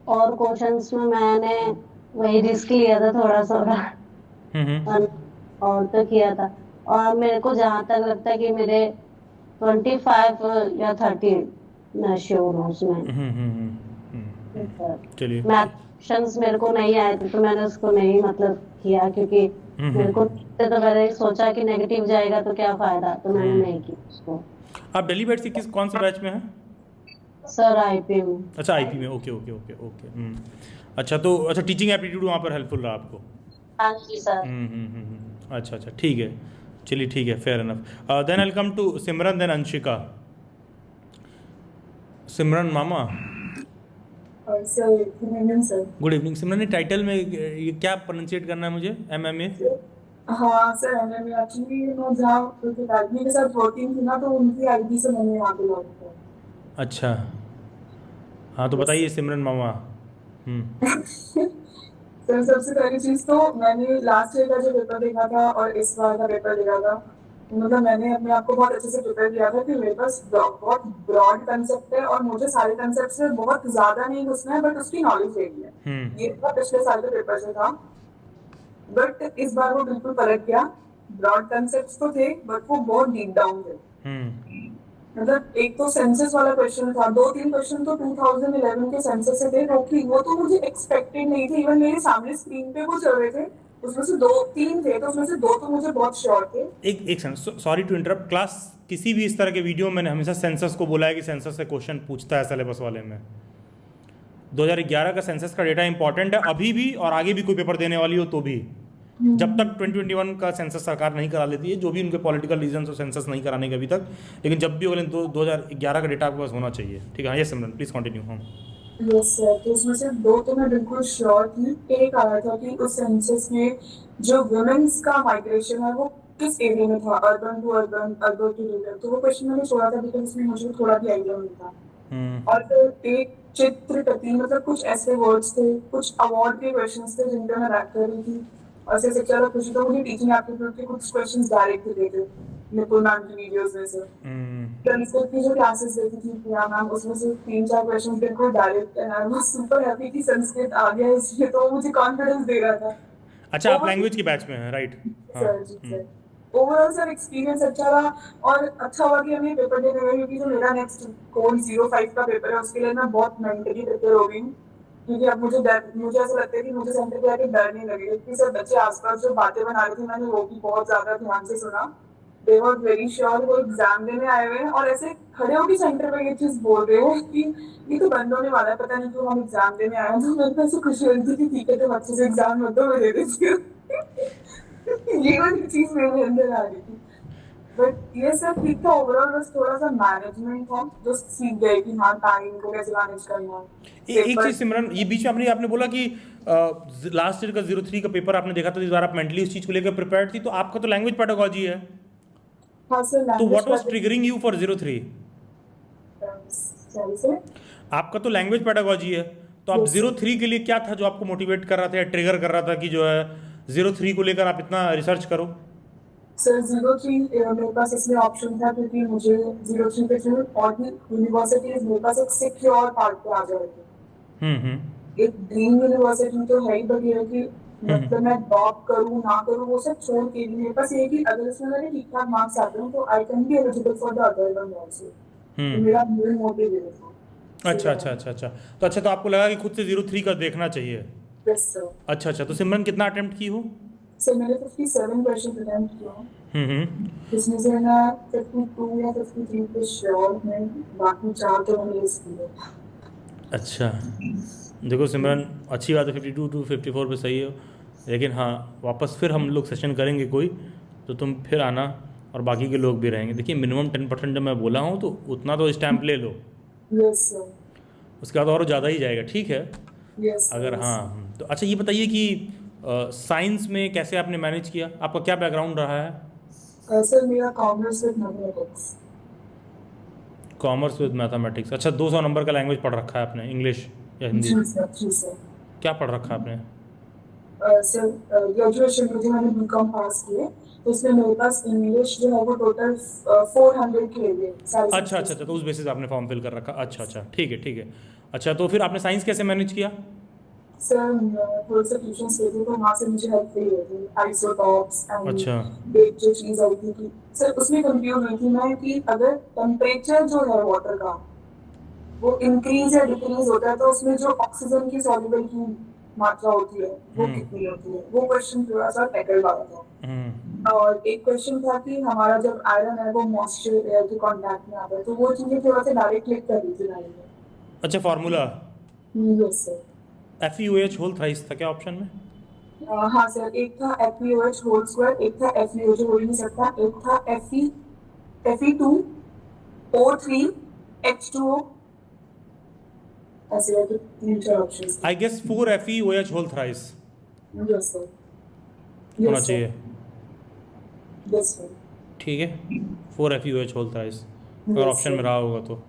और क्वेश्चंस में मैंने वही रिस्क लिया था थोड़ा सा, और तो किया था। और मेरे को जहाँ तक लगता है कि मेरे 25 या 30 मैं श्योर हूँ उसमें। चलिए। मैथ क्वेश्चंस मेरे को नहीं आए थे तो मैंने उसको नहीं मतलब किया, क्योंकि मेरे को तो मैंने सोचा कि नेगेटिव जाएगा तो क्या फायदा, तो मैंने नहीं किया उसको। आप दिल्ली बैच से कौन से बैच में हैं? सर आईपी में। अच्छा आईपी में, ओके ओके ओके ओके। अच्छा तो अच्छा टीचिंग एप्टीट्यूड वहाँ पर हेल्पफुल रहा आपको? हाँ जी सर। अच्छा अच्छा ठीक है, चलिए ठीक है, fair enough. Then I come to Simran, then Anshika. Simran मामा। Good evening Simran. टाइटल में ये क्या प्रोनाउंसिएट करना है मुझे? MMA? हाँ सर, MMA एक्चुअली मैं जहाँ अकेडमी के साथ वर्किंग थी ना, तो उनकी आईडी से मैंने यहाँ पे लॉग किया। अच्छा हाँ, तो बताइए सिमरन मामा। सर सबसे पहली चीज तो मैंने लास्ट ईयर का जो पेपर देखा था और इस बार का पेपर देखा था, मतलब मैंने अपने आप को बहुत अच्छे से प्रिपेयर किया था कि मेरे पास बहुत ब्रॉड कंसेप्ट है और मुझे सारे कंसेप्ट से बहुत ज्यादा नहीं घुसना है, बट उसकी नॉलेज लेनी है। ये था पिछले साल के पेपर से था, बट इस बार वो बिल्कुल पलट गया। ब्रॉड कंसेप्ट्स तो थे बट वो बहुत डीप डाउन थे। मतलब एक तो सेंसस वाला क्वेश्चन था, 2-3 क्वेश्चन तो 2011 के सेंसस से थे, वो तो मुझे एक्सपेक्टेड नहीं थे। इवन मेरे सामने स्क्रीन पे वो चल रहे थे, उसमें से 2-3 थे, तो उसमें से 2 तो मुझे बहुत श्योर थे। एक सॉरी टू इंटरप्ट क्लास, किसी भी इस तरह के वीडियो में मैंने हमेशा सेंसस को बोला है कि सेंसस से क्वेश्चन पूछता है सिलेबस वाले में। 2011 का सेंसस का डेटा इंपॉर्टेंट है अभी भी, और आगे भी कोई पेपर देने वाली हो तो भी, जब तक 2021 का सेंसस सरकार नहीं करा लेती है, जो भी उनके पॉलिटिकल रीजन हो सेंसस नहीं कराने के अभी तक, लेकिन जब भी होगा 2011 का डेटा आपके पास होना चाहिए। ठीक है, ये सिमरन प्लीज कंटिन्यू। हाँ यस सर, तो उसमें से 2 तो मैं बिल्कुल श्योर थी। एक आया था कि उस सेंसस में जो वुमेन्स का माइग्रेशन है वो किस एरिया में था, urban to urban, urban to rural, तो वो क्वेश्चन मैंने छोड़ा था बिकॉज उसमें मुझे थोड़ा भी आइडिया नहीं था। और फिर एक चित्रपति, मतलब कुछ ऐसे वर्ड्स थे, कुछ अवार्ड के क्वेश्चंस थे जिन पे मैं रैक कर रही थी, और ऐसे सबसे ज्यादा खुशी तो मुझे टीचिंग एप्टीट्यूड के कुछ क्वेश्चंस डायरेक्ट थे थे निपुण मैम की वीडियोस में से। संस्कृत की जो क्लासेस देती थी प्रिया मैम, उसमें से 3-4 क्वेश्चन बिल्कुल direct, and I was super happy कि संस्कृत आ गया, इसलिए तो मुझे कॉन्फिडेंस दे रहा था। अच्छा, आप लैंग्वेज की बैच में हैं, राइट? सर जी सर, ओवरऑल सर एक्सपीरियंस अच्छा रहा, और अच्छा हुआ कि हमें पेपर देने गए, क्योंकि जो मेरा नेक्स्ट कोड 05 का पेपर है उसके लिए मैं बहुत मेंटली प्रिपेयर हो गई हूँ। क्योंकि अब मुझे ऐसा लगता है कि मुझे सेंटर पे आके डर नहीं लगेगा, क्योंकि सर बच्चे आसपास जो बातें बना रहे थे मैंने वो भी बहुत ज्यादा ध्यान से सुना। दे वर वेरी श्योर वो एग्जाम देने आए हुए हैं, और ऐसे खड़े होकर सेंटर पे ये चीज बोल रहे हैं कि ये तो बंद होने वाला है, पता नहीं क्यों हम एग्जाम देने आए हैं। तो मेरे को ऐसे खुशी होती थी कि ठीक है, तो अच्छे से एग्जाम होता मैं दे देती हूँ। ये वाली चीज मेरे अंदर आ रही थी, बट ये सब ठीक था। ओवरऑल बस थोड़ा सा मैनेजमेंट था जो सीख गए कि हाँ टाइम को कैसे मैनेज करना है। एक चीज सिमरन, ये बीच में आपने बोला कि लास्ट ईयर का 03 का पेपर आपने देखा था, इस बार आप मेंटली उस चीज को लेकर प्रिपेयर्ड थी, तो आपका तो लैंग्वेज पेडागोजी है। हाँ सर, तो what was triggering you for 03? आपका तो लैंग्वेज पेडागोजी है, तो आप 03 के लिए क्या था जो आपको मोटिवेट कर रहा था या ट्रिगर कर रहा था कि जो है 03 को लेकर आप इतना रिसर्च करो? सर 03 मेरे पास इसलिए ऑप्शन था क्योंकि मुझे 03 के थ्रू और भी यूनिवर्सिटीज मेरे पास एक सिक्योर पार्ट पे आ जाए थे। एक ड्रीम यूनिवर्सिटी तो है ही, बट ये है कि मतलब मैं जॉब करूँ ना करूँ वो सब छोड़ के भी मेरे पास ये कि अगर इसमें मेरे ठीक ठाक मार्क्स आते हैं तो I can be eligible for the other one also. मेरा मेन मोटिव ये था। अच्छा, तो आपको लगा कि खुद से 03 का देखना चाहिए? Yes sir. अच्छा, तो सिमरन कितना अटेम्प्ट की हो? सर मैंने 57 क्वेश्चन अटेम्प्ट किया, इसमें से मैं 52 या 53 पे श्योर हूं, बाकी 4 तो मैंने मिस किए। अच्छा, देखो सिमरन, अच्छी बात है 52 to 54 पे सही हो, लेकिन हाँ वापस फिर हम लोग सेशन करेंगे कोई, तो तुम फिर आना और बाकी के लोग भी रहेंगे। देखिए मिनिमम 10% जब मैं बोला हूँ तो उतना तो स्टैम्प ले लो। Yes sir. उसके बाद और ज़्यादा ही जाएगा, ठीक है? यस अगर हाँ तो अच्छा ये बताइए कि साइंस में कैसे आपने मैनेज किया? आपका क्या बैकग्राउंड रहा है? सर मेरा commerce with mathematics. Commerce with mathematics. अच्छा, 200 नंबर का लैंग्वेज पढ़ रखा है आपने, इंग्लिश या हिंदी? जी सर। क्या पढ़ रखा है आपने? सर ग्रेजुएशन में जो मैंने बीकॉम पास किए तो इसमें मेरे पास इंग्लिश जो है वो टोटल 400 के लिए। अच्छा, तो उस बेसिस आपने फॉर्म फिल कर रखा। अच्छा, ठीक है। अच्छा, तो फिर आपने साइंस कैसे मैनेज किया? सर थोड़े से ट्यूशंस लेते तो वहाँ से मुझे हेल्प मिली होती, आइसोटॉप्स एंड अच्छा एक जो चीज़ आई थी कि सर उसमें कंफ्यूज हुई थी मैं कि अगर टेम्परेचर जो है वाटर का वो इंक्रीज या डिक्रीज होता है, तो उसमें जो ऑक्सीजन की सॉल्युबल की मात्रा होती है वो कितनी होती है, वो क्वेश्चन थोड़ा सा टैकल वाला था। और एक क्वेश्चन था कि हमारा जब आयरन है वो मॉइस्चर एयर के कांटेक्ट में आता है, तो वो चीजें थोड़ा सा डायरेक्ट क्लिक कर दी थी लाइन में। अच्छा, formula yes sir. FeOH whole thrice था क्या ऑप्शन में? हाँ सर, एक था FeOH होल स्क्वायर, एक था FeO जो हो ही नहीं सकता, एक था Fe2O3 H2O, ऐसे करके 3-4 options. I guess 4 FeOH whole thrice yes sir, होना चाहिए। Yes sir. ठीक है, 4 FeOH होल थ्राइस अगर ऑप्शन में रहा होगा तो।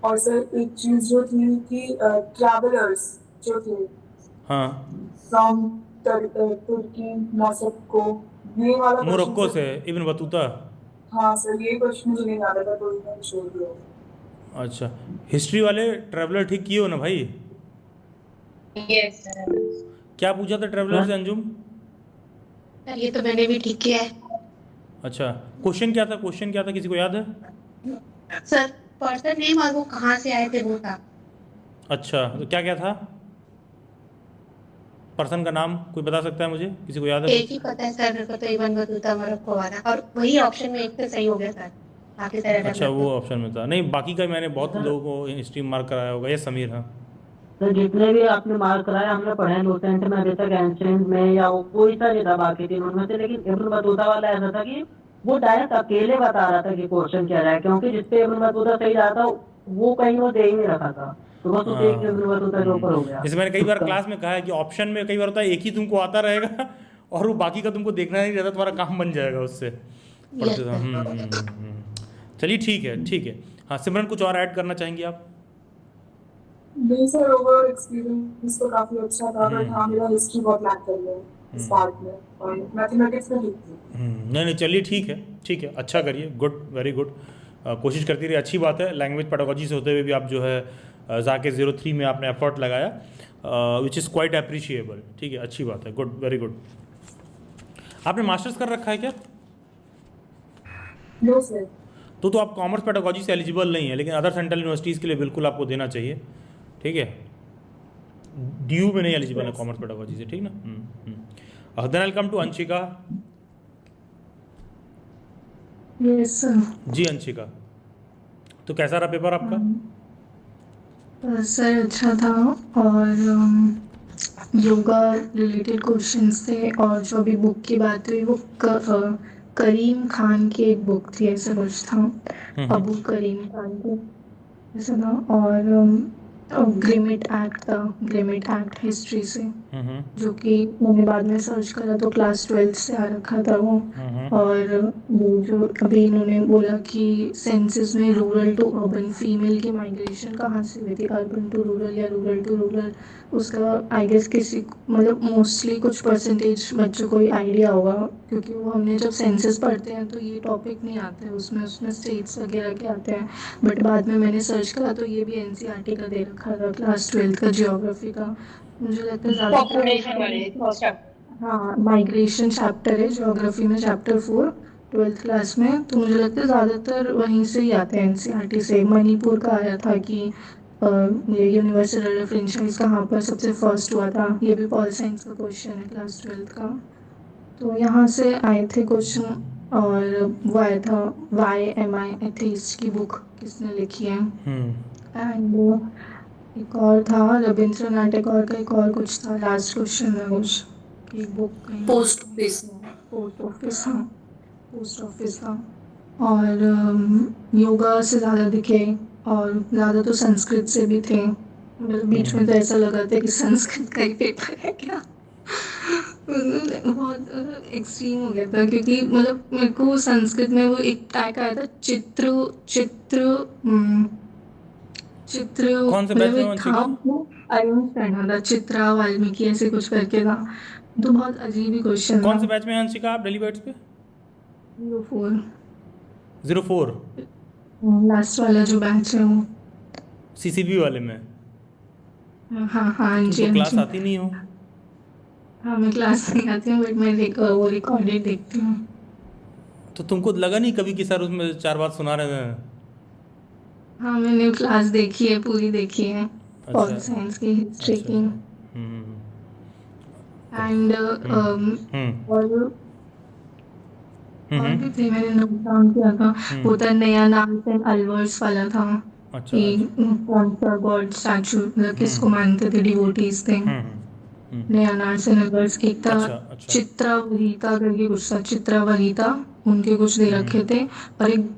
और सर एक चीज जो थी कि ट्रैवलर्स जो थे हाँ, फ्रॉम तुर्की मोरक्को, ये वाला मोरक्को से इब्न बतूता। हाँ सर, ये क्वेश्चन मुझे नहीं आता था, तो मैंने छोड़ दिया। अच्छा, हिस्ट्री वाले ट्रैवलर ठीक किए हो ना भाई? Yes sir. क्या पूछा था ट्रैवलर से अंजुम? सर ये तो मैंने भी ठीक किया है। अच्छा, क्वेश्चन क्या था किसी को याद है? सर पर्सन नेम और वो कहाँ से आए थे वो था। अच्छा, तो क्या था पर्सन का नाम? कोई बता सकता है मुझे? किसी को याद है? एक ही पता है सर मेरे को, तो इब्न बतूता मोरक्को वाला, और वही ऑप्शन में एक तो सही हो गया सर, बाकी सारे अच्छा, वो ऑप्शन में था। नहीं, बाकी का मैंने बहुत लोगों को हिस्ट्री मार्क कराया होगा। ये समीर। हाँ, तो जितने भी आपने मार्क कराए हमने पढ़े हैं लूसेंट में अभी तक, एंशिएंट में या वो कोई सा नहीं था बाकी तीनों में से। लेकिन इब्न बतूता वाला ऐसा था कि वो डायरेक्ट अकेले बता रहा था कि क्वेश्चन क्या है, क्योंकि जिसपे इब्न बतूता सही रहा था वो कहीं वो दे ही नहीं रखा था, तो बस उसे एक इब्न बतूता के ऊपर हो गया। जैसे मैंने कई बार क्लास में कहा है कि ऑप्शन में कई बार होता है एक ही तुमको आता रहेगा और वो बाकी का तुमको देखना नहीं रहता, तुम्हारा काम बन जाएगा उससे पढ़ते समय। चलिए ठीक है। हाँ सिमरन, कुछ और ऐड करना चाहेंगी आप? नहीं सर, ओवरऑल एक्सपीरियंस तो काफी अच्छा था, बट हाँ मेरा हिस्ट्री बहुत लैक कर गया इस पार्ट में, और मैथमेटिक्स में ठीक थी। नहीं, चलिए ठीक है, अच्छा करिए, गुड, वेरी गुड। कोशिश करती रही, अच्छी बात है। लैंग्वेज पेडागोजी से होते हुए भी आप जो है जाके 03 में आपने एफर्ट लगाया, विच इज़ क्वाइट अप्रिशिएबल। ठीक है, अच्छी बात है, गुड, वेरी गुड। आपने मास्टर्स कर रखा है क्या? No sir. तो आप कॉमर्स पेडागोजी से एलिजिबल नहीं है, लेकिन अदर सेंट्रल यूनिवर्सिटीज़ के लिए बिल्कुल आपको देना चाहिए। ठीक है, DU में नहीं एलिजिबल है कॉमर्स पेडागोजी से, ठीक ना? Then I come to Anshika. Yes sir. जी अंशिका, तो कैसा रहा पेपर आपका? सर अच्छा था, और योगा रिलेटेड क्वेश्चंस थे, और जो अभी बुक की बात हुई वो करीम खान की एक बुक थी, ऐसा कुछ था, अबू करीम खान की ऐसा था। और ग्रेमेट एक्ट हिस्ट्री से, जो कि मैंने बाद में सर्च करा तो क्लास 12 से आ रखा था वो। और वो जो अभी इन्होंने बोला कि सेंसस में रूरल टू अर्बन फीमेल की माइग्रेशन कहाँ से हुई थी, अर्बन टू रूरल या रूरल टू रूरल, उसका आई गेस किसी मतलब मोस्टली कुछ परसेंटेज बच्चों को ही आइडिया होगा, क्योंकि वो हमने जब सेंसस पढ़ते हैं तो ये टॉपिक नहीं आते हैं उसमें स्टेट्स वगैरह के आते हैं। बट बाद में मैंने सर्च करा तो ये भी NCERT का दे रखा था, क्लास 12 का जियोग्राफी का। मुझे लगता है ज़्यादा हाँ माइग्रेशन चैप्टर है जियोग्राफी में, चैप्टर 4 12th क्लास में, तो मुझे लगता है ज़्यादातर वहीं से ही आते हैं NCERT से। मणिपुर का आया था कि ये यूनिवर्सल रेफरेंशियल्स कहाँ पर सबसे फर्स्ट हुआ था, ये भी पॉल साइंस का क्वेश्चन है क्लास 12 का, तो यहाँ से आए थे क्वेश्चन। और वो आया था YMI एथीस्ट की बुक किसने लिखी है, एंड एक और था रविंद्रनाथ टैगोर का, एक और कुछ था, लास्ट क्वेश्चन में कुछ एक बुक पोस्ट ऑफिस था। और योगा से ज़्यादा दिखे, और ज़्यादा तो संस्कृत से भी थे। मतलब बीच में तो ऐसा लगा था कि संस्कृत का ही पेपर है क्या। बहुत एक्सट्रीम हो गया था, क्योंकि मतलब मेरे को संस्कृत में वो एक टैग आया था चित्र कौन से बैच में पढ़ना था, चित्रा वाल्मीकि ऐसे कुछ करके था, तो बहुत अजीब ही क्वेश्चन था। कौन से बैच में अंशिका आप डेली बैच पे? 04 लास्ट वाला जो बैच है वो CCB वाले में। हाँ जी, क्लास आती नहीं हो? हाँ मैं क्लास नहीं आती हूँ, बट मैं वो रिकॉर्डेड देखती हूँ। तो तुमको लगा नहीं कभी कि सर उसमें 4 बात सुना रहे हैं? हाँ, मैंने क्लास देखी है, पूरी देखी है, पॉल अच्छा साइंस की, हिस्ट्री अच्छा की। अच्छा हम्म एंड हम्म और भी हम्म थे, मैंने नोट डाउन किया था। वो हम्म था नया नार्स एंड अलवर्स वाला था अच्छा कि अच्छा कौन सा गॉड स्टैचू, मतलब किसको हम्म मानते थे, डिवोटीज थे। हम्म हम्म नया नार्स एंड अलवर्स, एक था अच्छा अच्छा चित्रावहिता करके कुछ था, चित्रावहिता, उनके कुछ दे रखे थे। और एक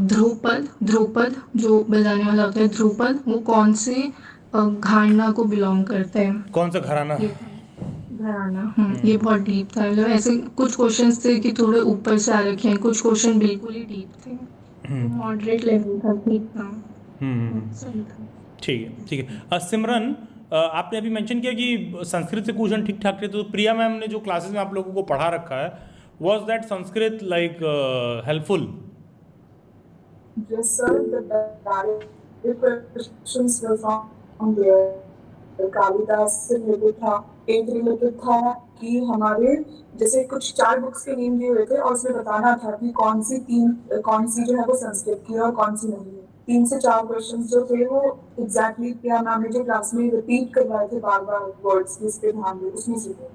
ध्रुपद, ध्रुपद जो बजाने वाला होता है, ध्रुपद, वो कौन से घराना को बिलोंग करते हैं, कौन सा घराना ये था। घराना, ये हम्म बहुत डीप था। मतलब ऐसे कुछ क्वेश्चंस थे कि थोड़े ऊपर से आ रखे हैं, कुछ क्वेश्चन बिल्कुल ही डीप थे। तो मॉडरेट लेवल था, ठीक था, सही था। ठीक है सिमरन आपने अभी मेंशन किया कि संस्कृत से क्वेश्चन ठीक ठाक थे, तो प्रिया मैम ने जो क्लासेस में आप लोगों को पढ़ा रखा है was that Sanskrit like helpful? Yes, sir. The questions were from there. Kalidas से रिलेटेड था। एक रिलेटेड था कि हमारे जैसे कुछ 4 बुक्स के नेम दिए हुए थे और उसमें बताना था कि कौन सी जो है वो संस्कृत की है और कौन सी नहीं है। 3 से 4 क्वेश्चंस जो थे वो एग्जैक्टली प्रिया मैम ने जो क्लास में रिपीट करवाए थे बार बार वर्ड्स, इस पे ध्यान दे, उसमें से थे।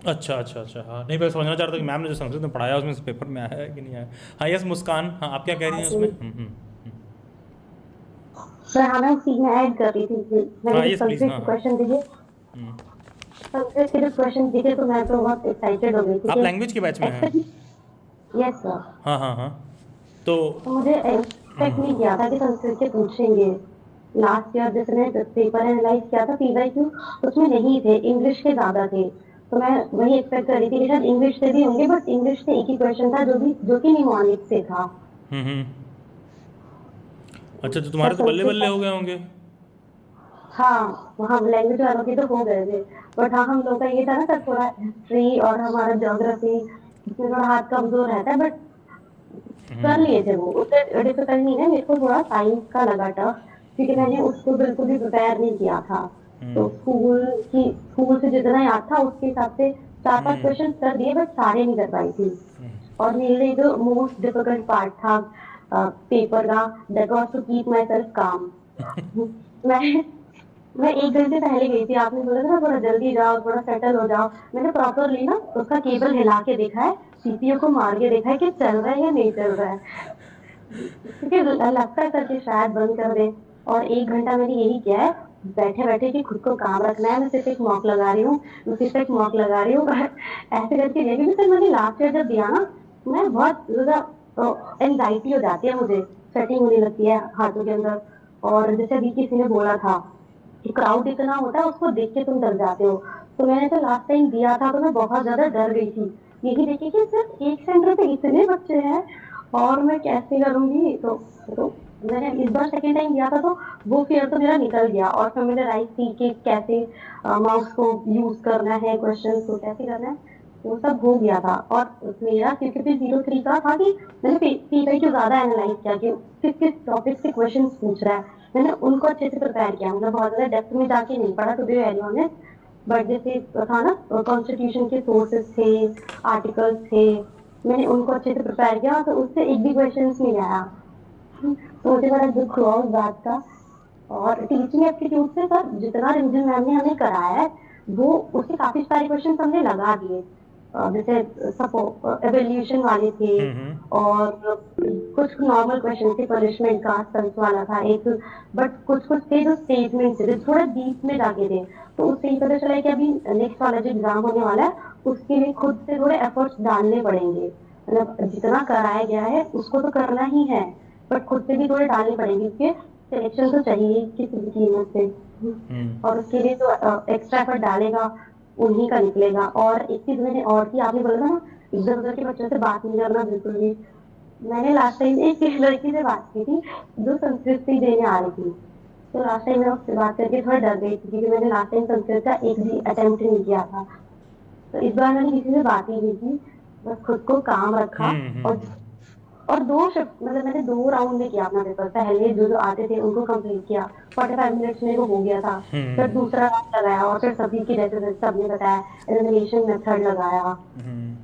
अच्छा हाँ नहीं, मैं समझना चाह रहा था कि मैम ने जो संस्कृत में पढ़ाया उसमें से पेपर में आया है कि नहीं आया। हाँ यस मुस्कान, हाँ आप क्या कह रही हैं उसमें? सर हाँ, मैं उस चीज में ऐड कर रही थी कि हाँ मैंने जो यस प्लीज़, संस्कृत हाँ के हाँ क्वेश्चन दिखे, हम्म। संस्कृत के जो क्वेश्चन दिखे तो मैं तो बहुत एक्साइटेड हो गई, आप क्योंकि लैंग्वेज के बैच में हैं? एक्सपेक्ट, यस सर, हाँ तो तो मुझे एक्सपेक्ट नहीं किया था कि संस्कृत के पूछेंगे। लास्ट ईयर जैसे मैंने पेपर एनालाइज किया था पीवाईक्यू, उसमें नहीं थे, इंग्लिश के ज्यादा थे। तो मैं वही एक्सपेक्ट कर रही थी कि शायद इंग्लिश से भी होंगे, बट इंग्लिश से एक ही क्वेश्चन था जो कि निमोनिक से था। हम्म अच्छा, तो सर तुम्हारे तो बल्ले संस्कृत बल्ले का, हो गए होंगे। हाँ वहाँ लैंग्वेज वालों के तो हो गए थे, बट हाँ हम लोग का ये था ना सर, थोड़ा हिस्ट्री और हमारा ज्योग्राफी, इसमें थोड़ा हाथ कमजोर रहता है, बट कर लिए थे वो, उतना डिफिकल्ट नहीं है। मेरे को थोड़ा साइंस का लगा टफ, क्योंकि मैंने उसको बिल्कुल भी प्रिपेयर नहीं किया था। तो स्कूल से जितना याद था उसके हिसाब से 4-5 क्वेश्चन कर दिए, बट सारे नहीं कर पाई थी। और मेरे जो मोस्ट डिफिकल्ट पार्ट था पेपर का, that was to keep my self calm. मैं मैं 1 घंटे पहले गई थी, आपने बोला था ना थोड़ा जल्दी जाओ, थोड़ा सेटल हो जाओ। मैंने प्रॉपरली ना उसका केबल हिला के देखा है, सीपीयू को मार के देखा है कि चल रहा है या नहीं चल रहा है, क्योंकि लगता था कि शायद बंद कर दे। और 1 घंटा मैंने यही किया है, बैठे बैठे कि खुद को काम रखना है, मैं सिर्फ एक मॉक लगा रही हूँ, ऐसे करके देखी। फिर मैंने लास्ट ईयर जब दिया ना, मैं बहुत ज्यादा एंजाइटी हो जाती है मुझे, सेटिंग होने लगती है हाथों के अंदर। और जैसे अभी किसी ने बोला था कि क्राउड इतना होता है, उसको देख के तुम डर जाते हो। तो मैंने तो लास्ट टाइम दिया था तो मैं बहुत ज्यादा डर गई थी, यही देखी कि सिर्फ एक सेंटर पे इतने बच्चे हैं और मैं कैसे करूंगी। तो मैंने इस बार सेकेंड टाइम दिया था तो वो फियर तो मेरा निकल गया, और फेमिलियराइज थी कि कैसे माउस को यूज करना है, क्वेश्चन को कैसे करना है, वो सब हो गया था। और मेरा क्योंकि 03 का था कि मैंने पीवाई को ज्यादा एनालाइज किया कि किस किस टॉपिक से क्वेश्चन पूछ रहा है, मैंने उनको अच्छे से प्रिपेयर किया। मतलब बहुत ज्यादा डेप्थ में जाके नहीं पढ़ा, to be very honest, but जैसे था ना कॉन्स्टिट्यूशन के सोर्सेस थे, आर्टिकल्स थे, मैंने उनको अच्छे से प्रिपेयर किया, तो उससे एक भी क्वेश्चन नहीं आया। तो मुझे बड़ा दुख हुआ उस बात का। और टीचिंग एप्टीट्यूड से सर जितना रिविजन मैम ने हमें कराया है, वो उसके काफी सारे क्वेश्चन हमने लगा दिए। जैसे एवोल्यूशन वाले थे, और कुछ नॉर्मल क्वेश्चन थे, पनिशमेंट का सेंस वाला था एक, बट कुछ कुछ थे जो स्टेटमेंट थे, थोड़ा डीप में जाके थे। तो उससे ही पता चला कि अभी नेक्स्ट वाला जो एग्जाम होने वाला है उसके लिए खुद से थोड़े एफर्ट्स डालने पड़ेंगे। मतलब जितना कराया गया है उसको तो करना ही है, बट खुद से भी थोड़े डालने पड़ेंगे, क्योंकि सिलेक्शन तो चाहिए किसी भी कीमत से, और उसके लिए तो एक्स्ट्रा एफर्ट डालेगा उन्हीं का निकलेगा। और एक चीज मैंने और की, आपने बोला ना इधर उधर के बच्चों से बात नहीं करना बिल्कुल भी। मैंने लास्ट टाइम एक लड़की से बात की थी जो संस्कृत से देने आ रही थी, तो लास्ट टाइम मैं उससे बात करके थोड़ा डर गई थी, क्योंकि मैंने लास्ट टाइम संस्कृत का एक भी अटेम्प्ट नहीं किया था। तो इस बार मैंने किसी से बात ही नहीं की, बस खुद को काम रखा। और 2 शिफ्ट, मतलब मैंने 2 राउंड में किया अपना पेपर। पहले जो आते थे उनको कंप्लीट किया, 45 मिनट्स में वो हो गया था। फिर दूसरा राउंड लगाया, और फिर सभी की जैसे सबने बताया एलिमिनेशन मेथड लगाया,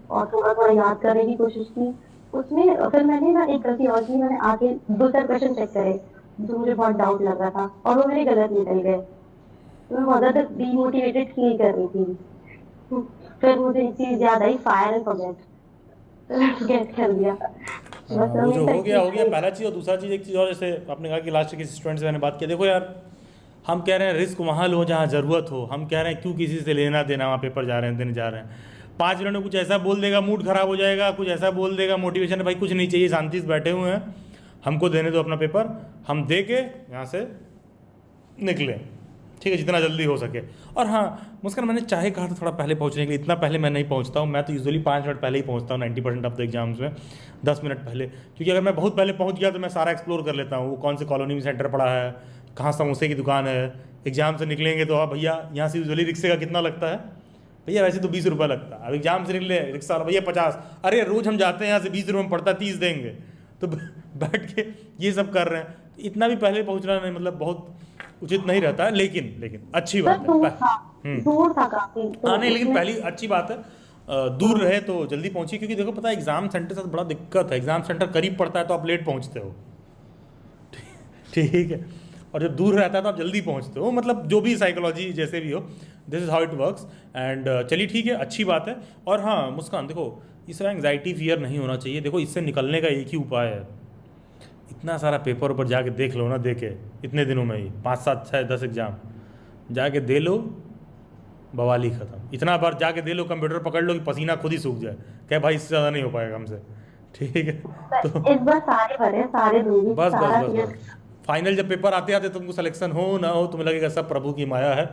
और थोड़ा थोड़ा याद करने की कोशिश की। उसमें फिर मैंने ना एक गलती और की, मैंने आगे 2-4 क्वेश्चन चेक करे, तो मुझे बहुत डाउट लग रहा था और वो मेरे गलत निकल गए, तो मैं बहुत ज्यादा डीमोटिवेटेड फील कर रही थी। फिर मुझे एक चीज याद आई, फायर एंड फॉरगेट, तो मैं फॉरगेट कर दिया। बस वो जो हो गया technique पहला चीज़। और दूसरा चीज़, एक चीज़ और, जैसे आपने कहा कि लास्ट के स्टूडेंट से मैंने बात किया, देखो यार हम कह रहे हैं रिस्क वहाँ लो जहाँ ज़रूरत हो। हम कह रहे हैं क्यों किसी से लेना देना, वहाँ पेपर जा रहे हैं देने जा रहे हैं। 5 मिनट में कुछ ऐसा बोल देगा मूड ख़राब हो जाएगा, कुछ ऐसा बोल देगा मोटिवेशन, भाई कुछ नहीं चाहिए, शांति से बैठे हुए हैं, हमको देने दो अपना पेपर, हम दे के यहाँ से निकले, ठीक है, जितना जल्दी हो सके। और हाँ मुस्कान, मैंने चाहे कहा था थोड़ा पहले पहुंचने के लिए, इतना पहले मैं नहीं पहुंचता हूँ। मैं तो यूजुअली 5 मिनट पहले ही पहुंचता हूँ 90% ऑफ द एग्जाम्स में, 10 मिनट पहले, क्योंकि अगर मैं बहुत पहले पहुंच गया तो मैं सारा एक्सप्लोर कर लेता हूँ। वो कौन से कॉलोनी में सेंटर पड़ा है, कहाँ समोसे की दुकान है। एग्जाम से निकलेंगे तो आप भैया यहाँ से यूजुअली रिक्शे का कितना लगता है भैया, वैसे तो 20 रुपये लगता है। अब एग्जाम से निकले रिक्शा वाला भैया 50, अरे रोज़ हम जाते हैं यहाँ से 20 रुपये में पड़ता है, 30 देंगे। तो बैठ के ये सब कर रहे हैं। इतना भी पहले पहुँचना नहीं, मतलब बहुत उचित नहीं रहता है, लेकिन अच्छी बात है। दूर था काफी, तो हाँ नहीं, लेकिन पहली अच्छी बात है, दूर रहे तो जल्दी पहुंची, क्योंकि देखो पता है एग्जाम सेंटर से बड़ा दिक्कत है। एग्जाम सेंटर करीब पड़ता है तो आप लेट पहुंचते हो, ठीक है, और जब दूर रहता है तो आप जल्दी पहुंचते हो। मतलब जो भी साइकोलॉजी जैसे भी हो, this is how it works. And चलिए ठीक है, अच्छी बात है। और हाँ मुस्कान, देखो इस तरह एंग्जाइटी फियर नहीं होना चाहिए। देखो इससे निकलने का एक ही उपाय है, इतना सारा पेपर ऊपर जाके देख लो ना, देखे इतने दिनों में ही 5, 7, 6, 10 एग्जाम जाके दे लो, बवाली ख़त्म। इतना बार जाके दे लो, कंप्यूटर पकड़ लो कि पसीना खुद ही सूख जाए, क्या भाई इससे ज़्यादा नहीं हो पाएगा हमसे, ठीक है। तो इस बार सारे भरे, सारे दूंगी, बस बस सारा बस क्लियर। बस फाइनल जब पेपर आते आते तुमको सिलेक्शन हो ना हो, तुम्हें लगेगा सब प्रभु की माया है।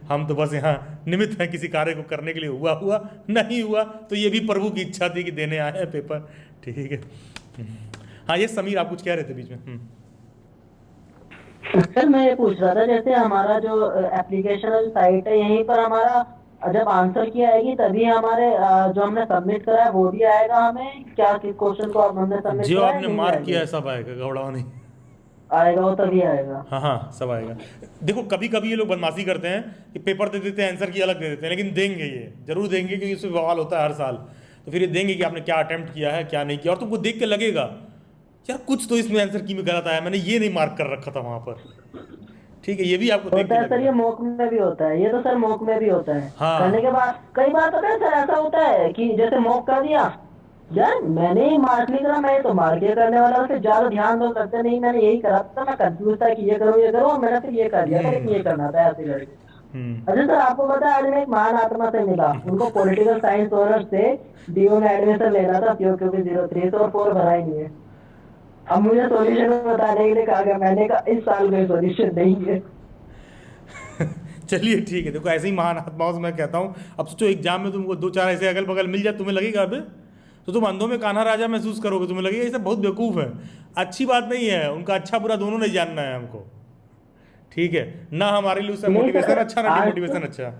हम तो बस यहाँ निमित्त हैं किसी कार्य को करने के लिए, हुआ नहीं हुआ तो ये भी प्रभु की इच्छा थी कि देने आए हैं पेपर, ठीक है। हाँ ये समीर, आप कुछ कह रहे थे बीच में। सर मैं ये पूछ रहा था, जैसे हमारा जो एप्लीकेशन साइट है यहीं पर हमारा जब आंसर की आएगी तभी हमारे जो हमने सबमिट करा है वो भी आएगा हमें, क्या किस क्वेश्चन को आप हमने सबमिट जो करा है आपने नहीं मार्क आएगा? किया है सब आएगा, घबराओ नहीं, आएगा वो तभी आएगा। हाँ सब आएगा। देखो कभी कभी ये लोग बदमाशी करते हैं कि पेपर दे देते हैं, आंसर की अलग दे देते हैं, लेकिन देंगे, ये जरूर देंगे, क्योंकि इसमें बवाल होता है हर साल। तो फिर ये देंगे कि आपने क्या अटेम्प्ट किया है क्या नहीं किया, और तुमको देख के लगेगा यार कुछ तो इसमें आंसर की में गलत आया, मैंने ये नहीं मार्क कर रखा था वहाँ पर, ठीक है। ये भी आपको देख होता के है सर, ये लगेगा। मॉक में भी होता है, ये तो सर मॉक में भी होता है। हाँ। करने के बाद कई बार पता है सर ऐसा होता है कि जैसे मॉक कर दिया, यार मैंने ही मार्क नहीं करा, मैं तो मार्क ये करने वाला हूँ, फिर ज्यादा ध्यान दो करते नहीं, मैंने यही करा था, मैं कंफ्यूज था कि ये करूँ और मैंने फिर ये कर दिया था, लेकिन ये करना था ऐसे करके। अच्छा सर आपको पता है आज मैं एक महान आत्मा से मिला, उनको पॉलिटिकल साइंस ऑनर्स से डीओ में एडमिशन लेना था, क्योंकि 03 और 4 भरा ही नहीं है। अब मुझे सॉल्यूशन बताने के लिए कहा गया, मैंने कहा इस साल कोई सॉल्यूशन नहीं है। चलिए ठीक है, देखो ऐसे ही महान आत्माओं से मैं कहता हूँ, अब सोचो एग्जाम में तुमको 2-4 ऐसे अगल बगल मिल जाए, तुम्हें लगेगा अबे, तो तुम अंधों में कान्हा राजा महसूस करोगे, तुम्हें लगेगा ये सब बहुत बेवकूफ़ है। अच्छी बात नहीं है, उनका अच्छा बुरा दोनों नहीं जानना है हमको, ठीक है ना। हमारे लिए उससे मोटिवेशन अच्छा ना डिमोटिवेशन अच्छा।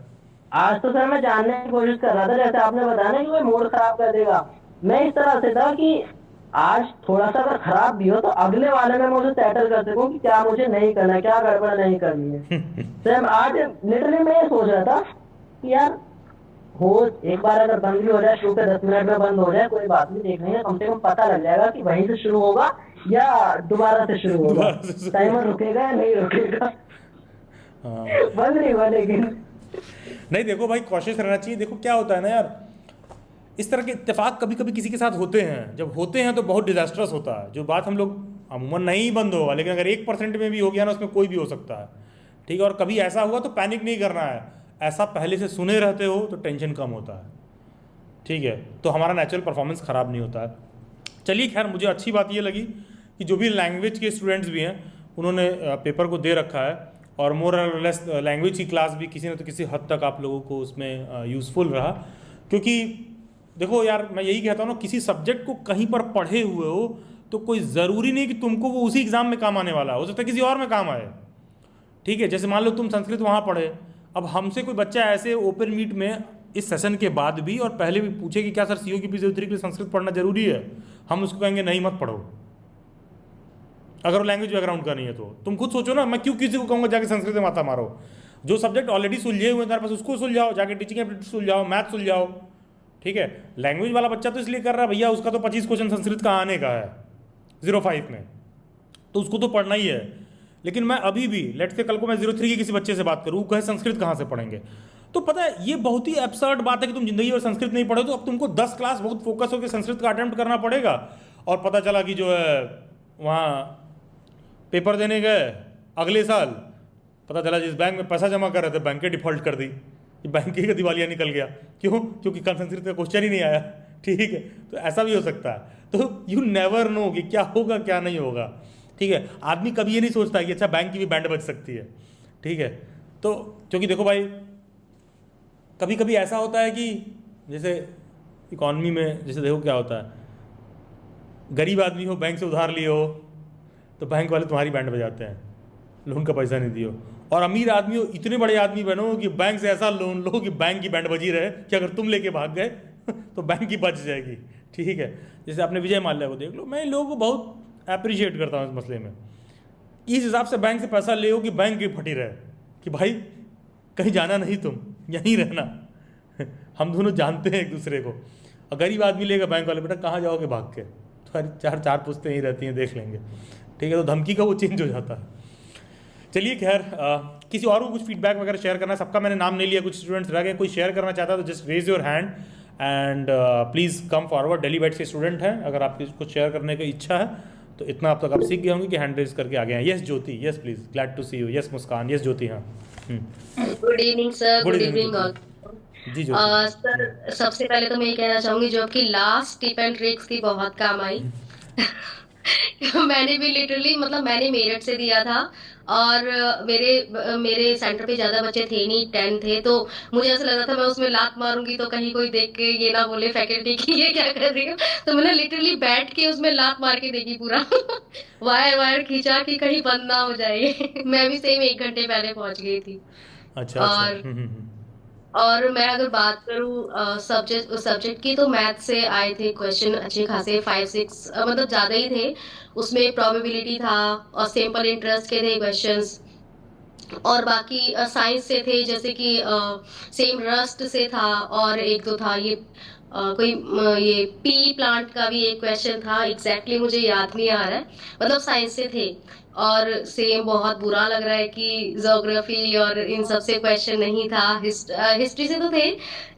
आज तो सर मैं जानने की कोशिश कर रहा था, जैसे आपने बताया ना कि कोई मूड खराब कर देगा, मैं इस तरह से था कि आज थोड़ा सा अगर खराब भी हो तो अगले वाले में मुझे सेटल कर सकूं कि क्या मुझे नहीं करना है, क्या गड़बड़ नहीं करनी है। सर आज लिटरली मैं ये सोच रहा था कि यार हो एक बार अगर बंद भी हो जाए, शुरू के 10 मिनट में बंद हो जाए, कोई बात नहीं, देख लेंगे, कम से कम पता लग जाएगा कि वहीं से शुरू होगा या दोबारा से शुरू होगा, टाइमर रुकेगा या नहीं रुकेगा। बंद नहीं हुआ लेकिन नहीं, देखो भाई कॉशियस रहना चाहिए। देखो क्या होता है ना यार, इस तरह के इत्तेफाक कभी कभी किसी के साथ होते हैं, जब होते हैं तो बहुत डिजास्टर्स होता है। जो बात हम लोग अमूमन नहीं बंद होगा, लेकिन अगर 1% में भी हो गया ना, उसमें कोई भी हो सकता है, ठीक है। और कभी ऐसा हुआ तो पैनिक नहीं करना है, ऐसा पहले से सुने रहते हो तो टेंशन कम होता है, ठीक है, तो हमारा नेचुरल परफॉर्मेंस ख़राब नहीं होता है। चलिए खैर, मुझे अच्छी बात ये लगी कि जो भी लैंग्वेज के स्टूडेंट्स भी हैं उन्होंने पेपर को दे रखा है, और मोर और लेस लैंग्वेज की क्लास भी किसी न तो किसी हद तक आप लोगों को उसमें यूज़फुल रहा। क्योंकि देखो यार, मैं यही कहता हूँ ना, किसी सब्जेक्ट को कहीं पर पढ़े हुए हो तो कोई ज़रूरी नहीं कि तुमको वो उसी एग्ज़ाम में काम आने वाला हो सकता है किसी और में काम आए, ठीक है। जैसे मान लो तुम संस्कृत वहाँ पढ़े, अब हमसे कोई बच्चा ऐसे ओपन मीट में इस सेशन के बाद भी और पहले भी पूछे कि क्या सर COQP 03 के लिए संस्कृत पढ़ना जरूरी है, हम उसको कहेंगे नहीं मत पढ़ो, अगर वो लैंग्वेज बैकग्राउंड का नहीं है तो। तुम खुद सोचो ना, मैं क्यों किसी को कहूँगा जाके संस्कृत में माथा मारो। जो सब्जेक्ट ऑलरेडी सुलझे हुए हैं तुम्हारे पास उसको सुलझाओ, जाके टीचिंग एप्टीट्यूड सुलझाओ, मैथ सुलझाओ, ठीक है। लैंग्वेज वाला बच्चा तो इसलिए कर रहा है भैया, उसका तो 25 क्वेश्चन संस्कृत का आने का है 05 में, तो उसको तो पढ़ना ही है। लेकिन मैं अभी भी लेट से कल को मैं 03 के किसी बच्चे से बात करूँ, कहे संस्कृत कहाँ से पढ़ेंगे, तो पता है ये बहुत ही एब्सर्ड बात है कि तुम जिंदगी भर संस्कृत नहीं पढ़े, तो अब तुमको 10 क्लास बहुत फोकस होकर संस्कृत का अटेम्प्ट करना पड़ेगा। और पता चला कि जो है वहाँ पेपर देने गए अगले साल, पता चला जिस बैंक में पैसा जमा कर रहे थे बैंक के डिफॉल्ट कर दी, कि बैंक का दिवालिया निकल गया। क्यों? क्योंकि कल संस्कृत का क्वेश्चन ही नहीं आया। ठीक है, तो ऐसा भी हो सकता है। तो यू नेवर नो कि क्या होगा क्या नहीं होगा। ठीक है, आदमी कभी ये नहीं सोचता कि अच्छा बैंक की भी बैंड बज सकती है। ठीक है, तो क्योंकि देखो भाई कभी कभी ऐसा होता है कि जैसे इकॉनमी में जैसे देखो क्या होता है, गरीब आदमी हो, बैंक से उधार लिए हो, तो बैंक वाले तुम्हारी बैंड बजाते हैं, लोन का पैसा नहीं दियो। और अमीर आदमी हो, इतने बड़े आदमी बनो कि बैंक से ऐसा लोन लो कि बैंक की बैंड बजी रहे कि अगर तुम लेके भाग गए तो बैंक की बच जाएगी। ठीक है, जैसे आपने विजय माल्या को देख लो, मैं इन लोगों को बहुत अप्रिशिएट करता हूँ इस मसले में। इस हिसाब से बैंक से पैसा ले हो कि बैंक की फटी रहे, कि भाई कहीं जाना नहीं, तुम यहीं रहना। हम दोनों जानते हैं एक दूसरे को। और गरीब आदमी लेगा बैंक वाले, बेटा कहाँ जाओगे भाग के, तुम्हारी चार पुश्तें ही रहती हैं, देख लेंगे। ठीक है, तो धमकी का वो चेंज हो जाता है। चलिए खैर, किसी और को कुछ फीडबैक वगैरह शेयर करना है? सबका मैंने नाम नहीं लिया, कुछ स्टूडेंट्स रह गए, कोई शेयर करना चाहता है तो just raise your hand and please come forward. Delhi batch के स्टूडेंट हैं, अगर आपकी कुछ शेयर करने की इच्छा है तो इतना अब तक आप सीख गए होंगे कि हैंड रेज करके आगे हैं। Yes Jyoti, yes please, glad to see you. Yes Muskan, yes Jyoti. हाँ, good evening sir. Good evening all. जी सर सबसे पहले तो मैं ये कहना चाहूंगी जो आपकी लास्ट टिप एंड ट्रिक्स थी बहुत काम आई। मैंने भी लिटरली मतलब मैंने मेरठ से दिया था और मेरे सेंटर पे ज्यादा बच्चे थे नहीं, 10 थे, तो मुझे ऐसा लग रहा था मैं उसमें लात मारूंगी तो कहीं कोई देख के ये ना बोले फैकल्टी की ये क्या कर रही हो। तो मैंने लिटरली बैठ के उसमें लात मार के देखी पूरा वायर खींचा कि कहीं बंद ना हो जाए। मैं भी सेम 1 घंटे पहले पहुंच गई थी। अच्छा। और मैं अगर बात करूँ सब्जेक्ट की, तो मैथ से आए थे क्वेश्चन अच्छे खासे 5-6 मतलब ज़्यादा ही थे। उसमें प्रोबेबिलिटी था और सिंपल इंटरेस्ट के थे क्वेश्चंस। और बाकी साइंस से थे, जैसे कि सेम रस्ट से था और एक तो था ये ये पी प्लांट का भी एक क्वेश्चन था, एग्जैक्टली मुझे याद नहीं आ रहा है, मतलब साइंस से थे। और सेम बहुत बुरा लग रहा है कि ज्योग्राफी और इन सब से क्वेश्चन नहीं था। हिस्ट्री से तो थे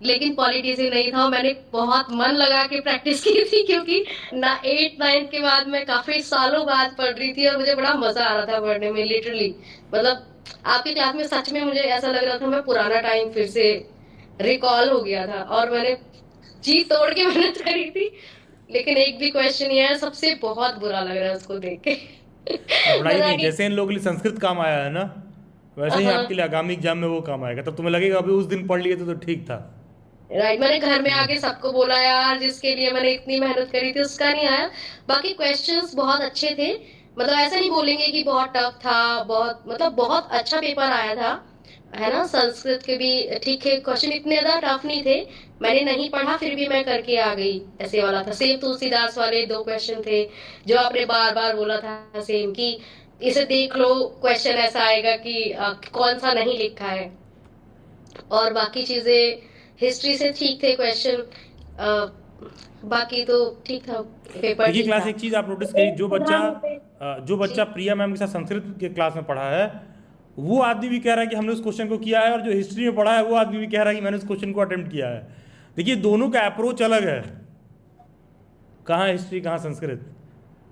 लेकिन पॉलिटी से नहीं था। मैंने बहुत मन लगा के प्रैक्टिस की थी क्योंकि ना 8-9 के बाद मैं काफी सालों बाद पढ़ रही थी और मुझे बड़ा मजा आ रहा था पढ़ने में। लिटरली मतलब आपकी क्लास में सच में मुझे ऐसा लग रहा था मैं पुराना टाइम फिर से रिकॉल हो गया था और मैंने जी तोड़ के मेहनत करी थी, लेकिन एक भी क्वेश्चन ये है सबसे बहुत बुरा लग रहा है उसको देख के। पढ़ाई में जैसे इन लोगों के लिए संस्कृत काम आया है ना, वैसे ही आपके लिए आगामी एग्जाम में वो काम आएगा। तब तुम्हें लगेगा अभी उस दिन पढ़ लिए तो ठीक था। राइट, मैंने घर में आके सबको बोला यार जिसके लिए मैंने इतनी मेहनत करी थी उसका नहीं आया। बाकी क्वेश्चंस बहुत अच्छे थे, मतलब ऐसा नहीं बोलेंगे कि बहुत टफ था, बहुत मतलब बहुत अच्छा पेपर आया था, है ना। संस्कृत के भी ठीक है, क्वेश्चन इतने ज्यादा टफ नहीं थे। मैंने नहीं पढ़ा फिर भी मैं करके आ गई, ऐसे वाला था। सेम तुलसीदास वाले 2 क्वेश्चन थे जो आपने बार बार बोला था सेम कि इसे देख लो, क्वेश्चन ऐसा आएगा कि कौन सा नहीं लिखा है। और बाकी चीजें हिस्ट्री से ठीक थे क्वेश्चन, बाकी तो ठीक था पेपर। ये क्लास एक चीज आप नोटिस करिए, जो बच्चा प्रिया मैम के साथ संस्कृत के क्लास में पढ़ा है वो आदमी भी कह रहा है कि हमने उस क्वेश्चन को किया है, और जो हिस्ट्री में पढ़ा है वो आदमी भी कह रहा है कि मैंने उस क्वेश्चन को अटेम्प्ट किया है। देखिए दोनों का अप्रोच अलग है, कहाँ हिस्ट्री कहाँ संस्कृत।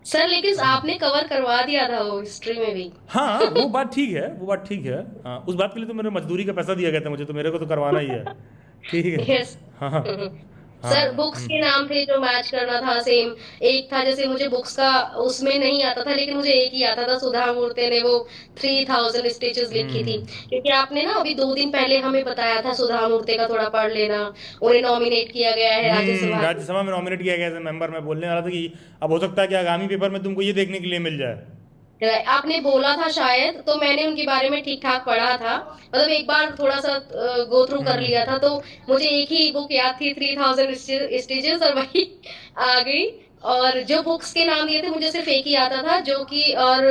सर लेकिन आपने कवर करवा दिया था वो हिस्ट्री में भी। हाँ वो बात ठीक है, वो बात ठीक है। हाँ, उस बात के लिए तो मेरे मजदूरी का पैसा दिया गया था मुझे, तो मेरे को तो करवाना ही है। ठीक है। यस सर, बुक्स के नाम थे जो मैच करना था सेम। एक था जैसे मुझे बुक्स का उसमें नहीं आता था, लेकिन मुझे एक ही आता था। सुधा मूर्ति ने वो 3000 स्टिचेस लिखी थी, क्योंकि आपने ना अभी 2 दिन पहले हमें बताया था सुधा मूर्ति का थोड़ा पढ़ लेना। उन्हें नॉमिनेट किया गया है राज्यसभा में नॉमिनेट किया गया है मेंबर। मैं बोलने वाला था कि अब हो सकता है कि आगामी पेपर में तुमको ये देखने के लिए मिल जाए। आपने बोला था शायद, तो मैंने उनके बारे में ठीक ठाक पढ़ा था, मतलब एक बार थोड़ा सा गो थ्रू कर लिया था। तो मुझे एक ही बुक याद थी 3000 स्टिचेस और वही आ गई। और जो बुक्स के नाम दिए थे मुझे सिर्फ एक ही आता था, जो कि और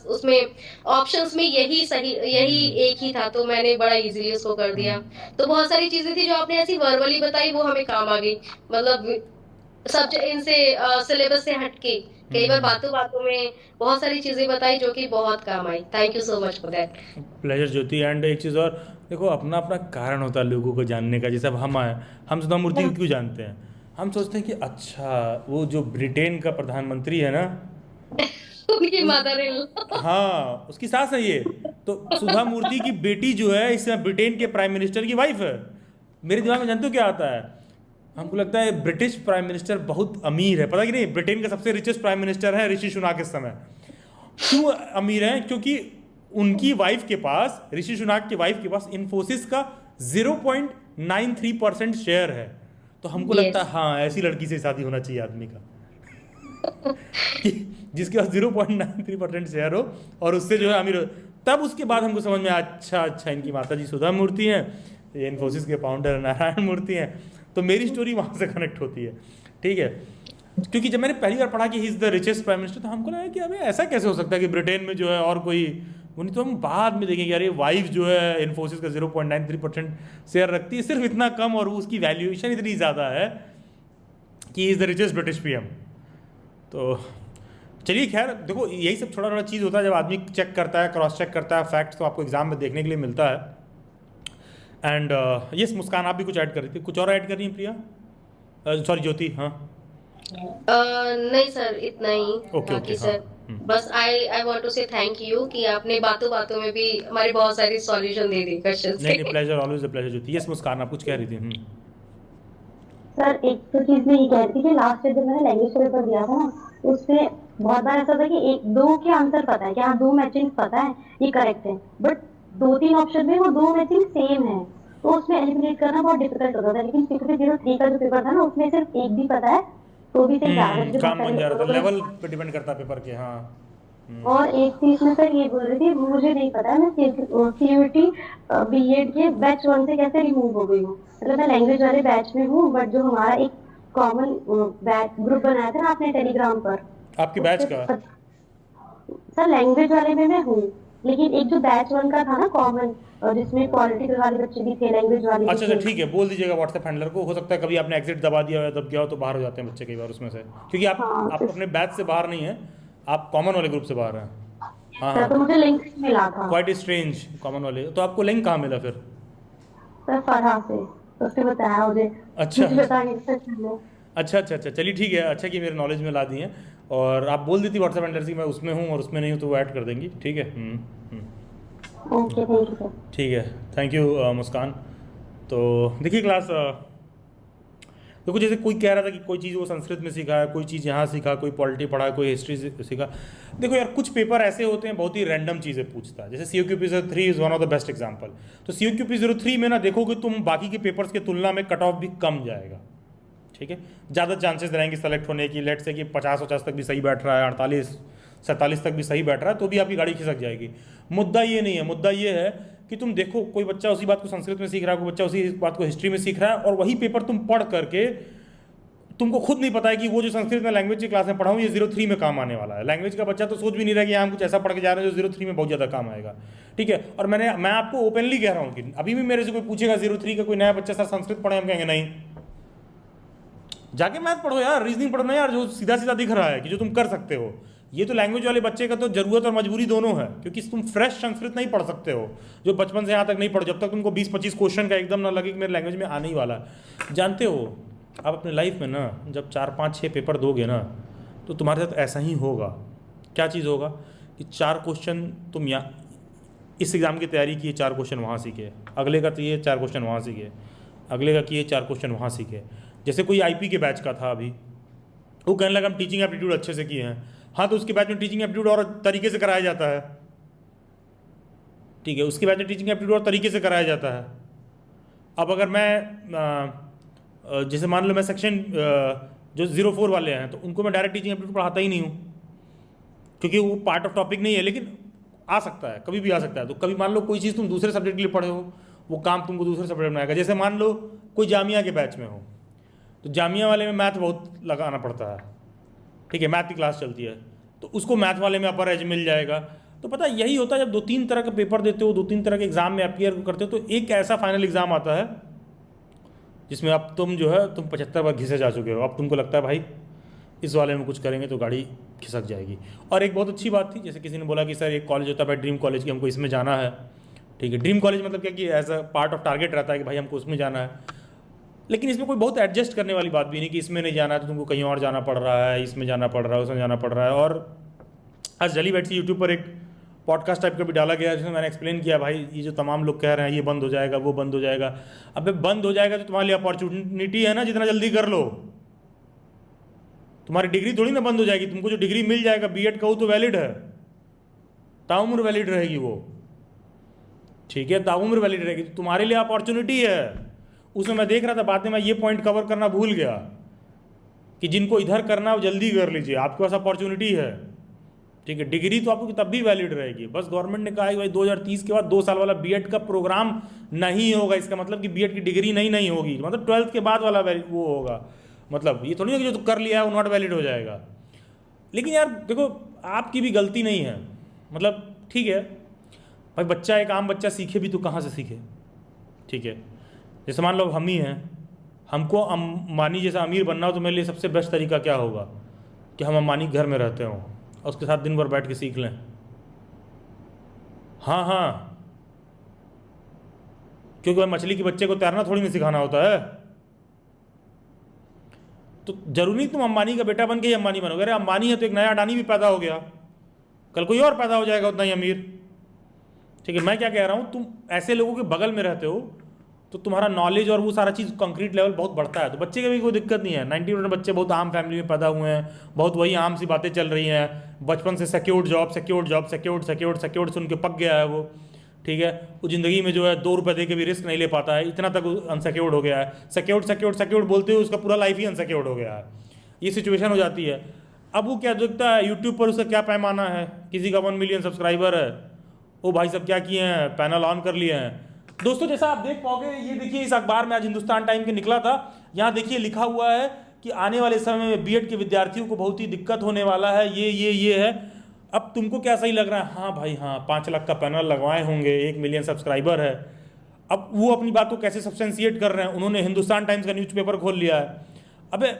उसमें ऑप्शंस में यही एक ही था, तो मैंने बड़ा इजीली उसको कर दिया। तो बहुत सारी चीजें थी जो आपने ऐसी वर्बली बताई वो हमें काम आ गई, मतलब सब्जेक्ट इनसे सिलेबस से हटके कई बार बातों बातों में बहुत सारी चीजें बताई जो कि बहुत काम आई। Thank you so much for that. Pleasure Jyoti. And एक चीज़ और, देखो अपना अपना कारण होता है लोगों को जानने का। जैसे अब हम आए, हम सुधा मूर्ति को क्यों जानते हैं? हम सोचते हैं कि अच्छा वो जो ब्रिटेन का प्रधानमंत्री है ना, उनकी मदर इन लॉ। हाँ उसकी सास है ये, तो सुधा मूर्ति की बेटी जो है इस समय ब्रिटेन के प्राइम मिनिस्टर की वाइफ है। मेरे दिमाग में जानते हो क्या आता है? हमको लगता है ब्रिटिश प्राइम मिनिस्टर बहुत अमीर है, पता कि नहीं? ब्रिटेन का सबसे रिचेस्ट प्राइम मिनिस्टर है ऋषि सुनाक इस समय। क्यों अमीर है? क्योंकि उनकी वाइफ के पास, ऋषि सुनाक की वाइफ के पास इन्फोसिस का 0.93% शेयर है। तो हमको लगता है हाँ ऐसी लड़की से शादी होना चाहिए आदमी का कि जिसके पास 0.93% शेयर हो और उससे जो है अमीर हो। तब उसके बाद हमको समझ में आया, अच्छा इनकी माता जी सुधा मूर्ति हैं, ये इन्फोसिस के फाउंडर नारायण मूर्ति हैं। तो मेरी स्टोरी वहाँ से कनेक्ट होती है, ठीक है? क्योंकि जब मैंने पहली बार पढ़ा कि he is the richest prime minister, तो हमको लगा कि अबे ऐसा कैसे हो सकता है कि ब्रिटेन में जो है और कोई नहीं। तो हम बाद में देखेंगे अरे वाइफ जो है इन्फोसिस का 0.93% शेयर रखती है, सिर्फ इतना कम, और उसकी वैल्यूएशन इतनी ज़्यादा है कि is the richest British PM. तो चलिए खैर, देखो यही सब थोड़ा थोड़ा चीज़ होता है जब आदमी चेक करता है, क्रॉस चेक करता है फैक्ट्स, तो आपको एग्जाम में देखने के लिए मिलता है। एंड यस मुस्कान, आप भी कुछ ऐड कर रही थी, कुछ और ऐड कर रही हैं प्रिया? सॉरी ज्योति। हाँ नहीं सर, इतना ही। ओके बाकी सर बस आई वांट टू से थैंक यू कि आपने बातों बातों में भी हमारी बहुत सारी सॉल्यूशन दे दी क्वेश्चंस के। नहीं pleasure, always a pleasure Jyoti. Yes Muskan, आप कुछ कह रही थी? सर एक तो चीज मैं ये कह रही थी कि लास्ट ईयर जब मैंने लैंग्वेज का पेपर दिया था ना, उसमें बहुत बार ऐसा था कि एक दो के आंसर पता है कि हाँ 2 मैचिंग पता है ये करेक्ट है, बट 2-3 ऑप्शन में वो 2 मैचिंग सेम है, तो उसमें एलिमिनेट करना बहुत डिफिकल्ट होता था। लेकिन 603 का जो पेपर था ना, उसमें सिर्फ एक भी पता है तो भी सही जा रहा है, काम बन जा रहा था, लेवल पे डिपेंड करता है पेपर के। हाँ और एक चीज मैं सर ये बोल रही थी, मुझे नहीं पता मैं सीयूटी बीएड के बैच 1 से कैसे रिमूव हो गई हूँ। मतलब मैं लैंग्वेज वाले बैच में हूँ, बट जो हमारा एक कॉमन बैच ग्रुप बनाया था ना आपने टेलीग्राम पर, आपके बैच का? सर लैंग्वेज वाले में मैं हूँ, लेकिन एक जो बैच 1 का था ना कॉमन, जिसमें पॉलिटिकल वाले बच्चे भी थे, लैंग्वेज वाले। अच्छा ठीक है, बोल दीजिएगा व्हाट्सएप हैंडलर को। हो सकता है कभी आपने एग्जिट दबा दिया हो या दब गया हो तो बाहर हो जाते हैं बच्चे कई बार उसमें से, क्योंकि आप अपने बैच से बाहर नहीं है, आप कॉमन वाले ग्रुप से बाहर हैं। हाँ तो मुझे लिंक मिला था। क्वाइट स्ट्रेंज, कॉमन वाले। तो आपको लिंक कहाँ मिला फिर? सर फरहा से, तो उसने बताया मुझे। अच्छा अच्छा अच्छा चलिए ठीक है, अच्छा कि मेरे नॉलेज में ला दी हैं। और आप बोल देती व्हाट्सएप हैंडलर से मैं उसमें हूँ और उसमें नहीं हूँ तो वो ऐड कर देंगी, ठीक है? Okay thank you sir. ठीक है, थैंक यू मुस्कान। तो देखिए क्लास, देखो जैसे कोई कह रहा था कि कोई चीज़ वो संस्कृत में सीखा है, कोई चीज़ यहाँ सीखा, कोई पॉलिटी पढ़ा, कोई हिस्ट्री सीखा। देखो यार कुछ पेपर ऐसे होते हैं बहुत ही रैंडम चीज़ें पूछता है, जैसे COQP03 is one of the best example. तो COQP03 में ना देखोगे तुम बाकी के पेपर्स के तुलना में कट ऑफ भी कम जाएगा, ठीक है? ज़्यादा चांसेस रहेंगे सेलेक्ट होने की। लेट से कि 50-50 तक भी सही बैठ रहा है, 48-47 तक भी सही बैठ रहा है, तो भी आपकी गाड़ी खिसक जाएगी। मुद्दा ये नहीं है, मुद्दा ये है कि तुम देखो कोई बच्चा उसी बात को संस्कृत में सीख रहा है, कोई बच्चा उसी बात को हिस्ट्री में सीख रहा है, और वही पेपर तुम पढ़ करके तुमको खुद नहीं पता है कि वो जो संस्कृत में लैंग्वेज की क्लास में पढ़ा हूँ ये 03 में काम आने वाला है। लैंग्वेज का बच्चा तो सोच भी नहीं रहा कि हम कुछ ऐसा पढ़ के जा रहे हैं जो 03 में बहुत ज़्यादा काम आएगा, ठीक है? और मैं आपको ओपनली कह रहा हूँ कि अभी भी मेरे से कोई पूछेगा 03 का कोई नया बच्चा सर संस्कृत पढ़े, हम कहेंगे नहीं, जाके मैथ पढ़ो यार, रीजनिंग पढ़ो ना यार, जो सीधा सीधा दिख रहा है कि जो तुम कर सकते हो। ये तो लैंग्वेज वाले बच्चे का तो जरूरत और मजबूरी दोनों है, क्योंकि तुम फ्रेश संस्कृत नहीं पढ़ सकते हो जो बचपन से यहाँ तक नहीं पढ़ो, जब तक तुमको 20-25 क्वेश्चन का एकदम ना लगे कि मेरे लैंग्वेज में आने ही वाला है। जानते हो आप अपने लाइफ में ना जब 4-5-6 पेपर दोगे ना तो तुम्हारे साथ ऐसा ही होगा। क्या चीज़ होगा कि 4 क्वेश्चन तुम यहाँ इस एग्ज़ाम की तैयारी किए, 4 क्वेश्चन वहाँ सीखे, अगले का तो ये 4 क्वेश्चन वहाँ सीखे, अगले का किए 4 क्वेश्चन वहाँ सीखे। जैसे कोई IP के बैच का था अभी, वो कहने लगा हम टीचिंग एप्टीट्यूड अच्छे से किए हैं। हाँ तो उसके बैच में टीचिंग एप्टीट्यूड और तरीके से कराया जाता है, ठीक है? उसके बैच में टीचिंग एप्टीट्यूड और तरीके से कराया जाता है। अब अगर मैं जैसे मान लो मैं सेक्शन जो 04 वाले हैं तो उनको मैं डायरेक्ट टीचिंग एप्टीट्यूड पढ़ाता ही नहीं हूँ, क्योंकि वो पार्ट ऑफ टॉपिक नहीं है, लेकिन आ सकता है, कभी भी आ सकता है। तो कभी मान लो कोई चीज़ तुम दूसरे सब्जेक्ट के लिए पढ़े हो, वो काम तुमको दूसरे सब्जेक्ट में आएगा। जैसे मान लो कोई जामिया के बैच में हो, तो जामिया वाले में मैथ बहुत लगाना पड़ता है, ठीक है? मैथ की क्लास चलती है तो उसको मैथ वाले में अपर एज मिल जाएगा। तो पता है यही होता है जब 2-3 तरह का पेपर देते हो, 2-3 तरह के एग्जाम में अपीयर करते हो, तो एक ऐसा फाइनल एग्जाम आता है जिसमें अब तुम जो है तुम 75 बार घिसे जा चुके हो। अब तुमको लगता है भाई इस वाले में कुछ करेंगे तो गाड़ी खिसक जाएगी। और एक बहुत अच्छी बात थी, जैसे किसी ने बोला कि सर एक कॉलेज होता है ड्रीम कॉलेज की, हमको इसमें जाना है, ठीक है। ड्रीम कॉलेज मतलब क्या कि as a part of target रहता है कि भाई हमको उसमें जाना है, लेकिन इसमें कोई बहुत एडजस्ट करने वाली बात भी नहीं कि इसमें नहीं जाना है तो तुमको कहीं और जाना पड़ रहा है, इसमें जाना पड़ रहा है, उसमें जाना पड़ रहा है। और आज जली बैठी यूट्यूब पर एक पॉडकास्ट टाइप का भी डाला गया जिसमें मैंने एक्सप्लेन किया, भाई ये जो तमाम लोग कह रहे हैं ये बंद हो जाएगा, वो बंद हो जाएगा, अबे बंद हो जाएगा तो तुम्हारे लिए अपॉर्चुनिटी है ना, जितना जल्दी कर लो। तुम्हारी डिग्री थोड़ी ना बंद हो जाएगी, तुमको जो डिग्री मिल जाएगा बीएड का वो तो वैलिड है, ताउम्र वैलिड रहेगी वो, ठीक है, ताउम्र वैलिड रहेगी, तो तुम्हारे लिए अपॉर्चुनिटी है। उसमें मैं देख रहा था, बाद में मैं ये पॉइंट कवर करना भूल गया कि जिनको इधर करना है वो जल्दी कर लीजिए, आपके पास अपॉर्चुनिटी है, ठीक है। डिग्री तो आपको तब भी वैलिड रहेगी, बस गवर्नमेंट ने कहा है भाई 2030 के बाद 2 साल वाला बीएड का प्रोग्राम नहीं होगा, इसका मतलब कि बीएड की डिग्री नहीं होगी, मतलब 12th के बाद वाला वो होगा, मतलब ये थोड़ी है कि जो कर लिया है वो नॉट वैलिड हो जाएगा। लेकिन यार देखो आपकी भी गलती नहीं है, मतलब ठीक है भाई, बच्चा एक आम बच्चा सीखे भी तो कहाँ से सीखे, ठीक है। जैसे मान लो हम ही हैं, हमको अंबानी जैसा अमीर बनना हो तो मेरे लिए सबसे बेस्ट तरीका क्या होगा कि हम अंबानी घर में रहते हों और उसके साथ दिन भर बैठ के सीख लें। हाँ, क्योंकि भाई मछली के बच्चे को तैरना थोड़ी नहीं सिखाना होता है, तो जरूरी नहीं तुम अंबानी का बेटा बन के ही अंबानी बनोगे। अरे अंबानी है तो एक नया अडानी भी पैदा हो गया, कल कोई और पैदा हो जाएगा उतना ही अमीर, ठीक है। मैं क्या कह रहा हूँ, तुम ऐसे लोगों के बगल में रहते हो तो तुम्हारा नॉलेज और वो सारा चीज़ कंक्रीट लेवल बहुत बढ़ता है, तो बच्चे के भी कोई दिक्कत नहीं है। 90% बच्चे बहुत आम फैमिली में पैदा हुए हैं, बहुत वही आम सी बातें चल रही हैं, बचपन से सिक्योर्ड जॉब सुन के पक गया है वो, ठीक है। वो ज़िंदगी में जो है 2 रुपये दे के भी रिस्क नहीं ले पाता है, इतना तक अनसिक्योर्ड हो गया है, सिक्योर्ड बोलते हुए उसका पूरा लाइफ ही अनसिक्योर्ड हो गया है, ये सिचुएशन हो जाती है। अब वो क्या देखता है यूट्यूब पर, उसका क्या पैमाना है, किसी का 1 मिलियन सब्सक्राइबर है, वो भाई सब क्या किए हैं, पैनल ऑन कर लिए हैं। दोस्तों जैसा आप देख पाओगे, ये देखिए इस अखबार में आज हिंदुस्तान टाइम के निकला था, यहाँ देखिए लिखा हुआ है कि आने वाले समय में बीएड के विद्यार्थियों को बहुत ही दिक्कत होने वाला है, ये है। अब तुमको क्या सही लग रहा है, हाँ भाई हाँ 5 लाख का पैनल लगवाए होंगे, 1 मिलियन सब्सक्राइबर है। अब वो अपनी बात को कैसे सब्सटेंशिएट कर रहे हैं, उन्होंने हिंदुस्तान टाइम्स का न्यूज़पेपर खोल लिया है। अबे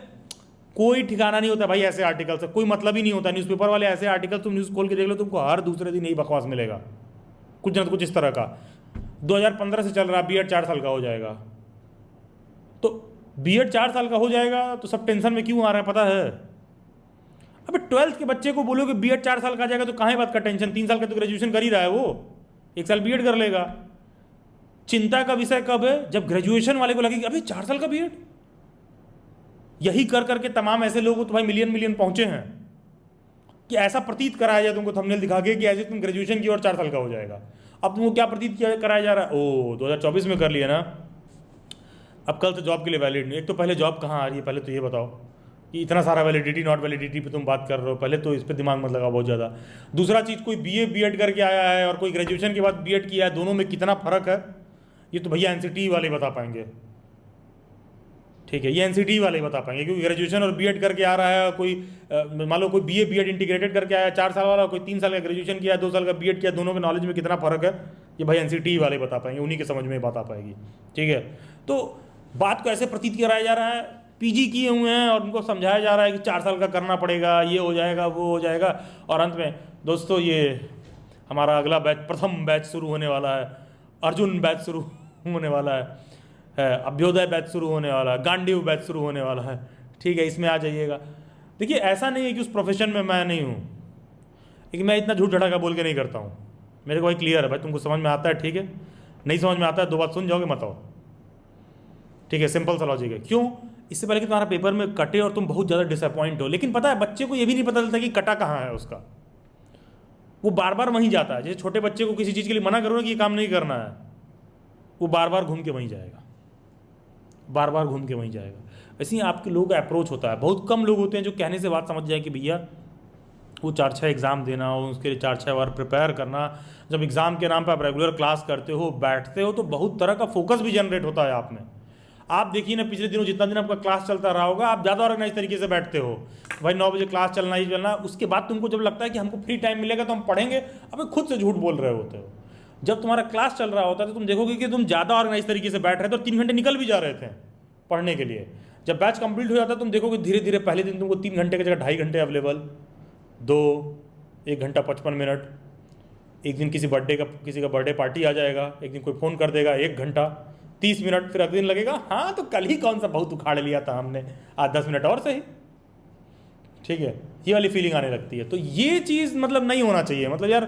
कोई ठिकाना नहीं होता भाई ऐसे आर्टिकल से, कोई मतलब ही नहीं होता। न्यूज़पेपर वाले ऐसे आर्टिकल तुम न्यूज़ खोल के देख लो, तुमको हर दूसरे दिन यही बकवास मिलेगा, कुछ ना कुछ इस तरह का। 2015 से चल रहा, बीएड 4 साल का हो जाएगा, तो बीएड 4 साल का हो जाएगा तो सब टेंशन में क्यों आ रहा है पता है। अबे 12th के बच्चे को बोलो कि बीएड 4 साल का आ जाएगा तो कहाँ बात का टेंशन, 3 साल का तो ग्रेजुएशन कर ही रहा है वो, 1 साल बीएड कर लेगा। चिंता का विषय कब है, जब ग्रेजुएशन वाले को लगे कि अबे 4 साल का बीएड। यही कर करके तमाम ऐसे लोग तो भाई मिलियन पहुंचे हैं कि ऐसा प्रतीत कराया जाए तुमको थंबनेल दिखा के कि ऐसे तुम ग्रेजुएशन की और 4 साल का हो जाएगा। अब तुमको क्या प्रतीत किया कराया जा रहा है, ओ 2024 में कर लिया ना, अब कल तो जॉब के लिए वैलिड नहीं। एक तो पहले जॉब कहाँ आ रही है, पहले तो ये बताओ कि इतना सारा वैलिडिटी नॉट वैलिडिटी पे तुम बात कर रहे हो, पहले तो इस पर दिमाग मत लगाओ बहुत ज़्यादा। दूसरा चीज़, कोई बीए बीएड करके आया है और कोई ग्रेजुएशन के बाद बीएड किया है, दोनों में कितना फ़र्क है ये तो भैया एनसीटी वाले बता पाएंगे, ठीक है, ये एनसीटी वाले बता पाएंगे। क्योंकि ग्रेजुएशन और बीएड करके आ रहा है, कोई मान लो कोई बीए बीएड इंटीग्रेटेड करके आया 4 साल वाला, कोई 3 साल का ग्रेजुएशन किया, 2 साल का बीएड किया, दोनों के नॉलेज में कितना फ़र्क है ये भाई एनसीटी वाले बता पाएंगे, उन्हीं के समझ में बात आ पाएगी, ठीक है। तो बात को ऐसे प्रतीत कराया जा रहा है, पीजी किए हुए हैं और उनको समझाया जा रहा है कि 4 साल का करना पड़ेगा, ये हो जाएगा वो हो जाएगा। और अंत में दोस्तों ये हमारा अगला बैच, प्रथम बैच शुरू होने वाला है, अर्जुन बैच शुरू होने वाला है, अभ्योदय बैच शुरू होने वाला है, गांडीव बैच शुरू होने वाला है, ठीक है, इसमें आ जाइएगा। देखिए ऐसा नहीं है कि उस प्रोफेशन में मैं नहीं हूँ, लेकिन मैं इतना झूठ झड़ाका बोल के नहीं करता हूँ, मेरे को भाई क्लियर है, भाई तुमको समझ में आता है, ठीक है, नहीं समझ में आता है 2 बात सुन जाओगे मत आओ, ठीक है, सिंपल सा लॉजिक है। क्यों, इससे पहले कि तुम्हारा पेपर में कटे और तुम बहुत ज़्यादा डिसअपॉइंट हो। लेकिन पता है बच्चे को ये भी नहीं पता चलता कि कटा कहाँ है उसका, वो बार बार वहीं जाता है। जैसे छोटे बच्चे को किसी चीज़ के लिए मना करो ना कि ये काम नहीं करना है, वो बार बार घूम के वहीं जाएगा, बार बार घूम के वहीं जाएगा। ऐसे ही आपके लोगों का अप्रोच होता है। बहुत कम लोग होते हैं जो कहने से बात समझ जाए कि भैया वो 4-6 एग्ज़ाम देना हो, उसके लिए 4-6 बार प्रिपेयर करना। जब एग्ज़ाम के नाम पर आप रेगुलर क्लास करते हो, बैठते हो, तो बहुत तरह का फोकस भी जनरेट होता है आप में। आप देखिए ना, पिछले दिनों जितना दिन आपका क्लास चलता रहा होगा, आप ज़्यादा ऑर्गेनाइज तरीके से बैठते हो, भाई 9 बजे क्लास चलना ही चलना। उसके बाद तुमको जब लगता है कि हमको फ्री टाइम मिलेगा तो हम पढ़ेंगे, अब खुद से झूठ बोल रहे होते हो। जब तुम्हारा क्लास चल रहा होता है तो तुम देखोगे कि तुम ज़्यादा ऑर्गेनाइज तरीके से बैठ रहे थे और 3 घंटे निकल भी जा रहे थे पढ़ने के लिए। जब बैच कंप्लीट हो जाता है तुम देखोगे धीरे धीरे पहले दिन तुमको 3 घंटे की जगह 2.5 घंटे अवेलेबल, 1 घंटा 55 मिनट, एक दिन किसी का बर्थडे पार्टी आ जाएगा, एक दिन कोई फ़ोन कर देगा 1 घंटा 30 मिनट, फिर अगले दिन लगेगा हाँ तो कल ही कौन सा बहुत उखाड़ लिया था हमने, आज 10 मिनट और सही, ठीक है, ये वाली फीलिंग आने लगती है। तो ये चीज़ मतलब नहीं होना चाहिए, मतलब यार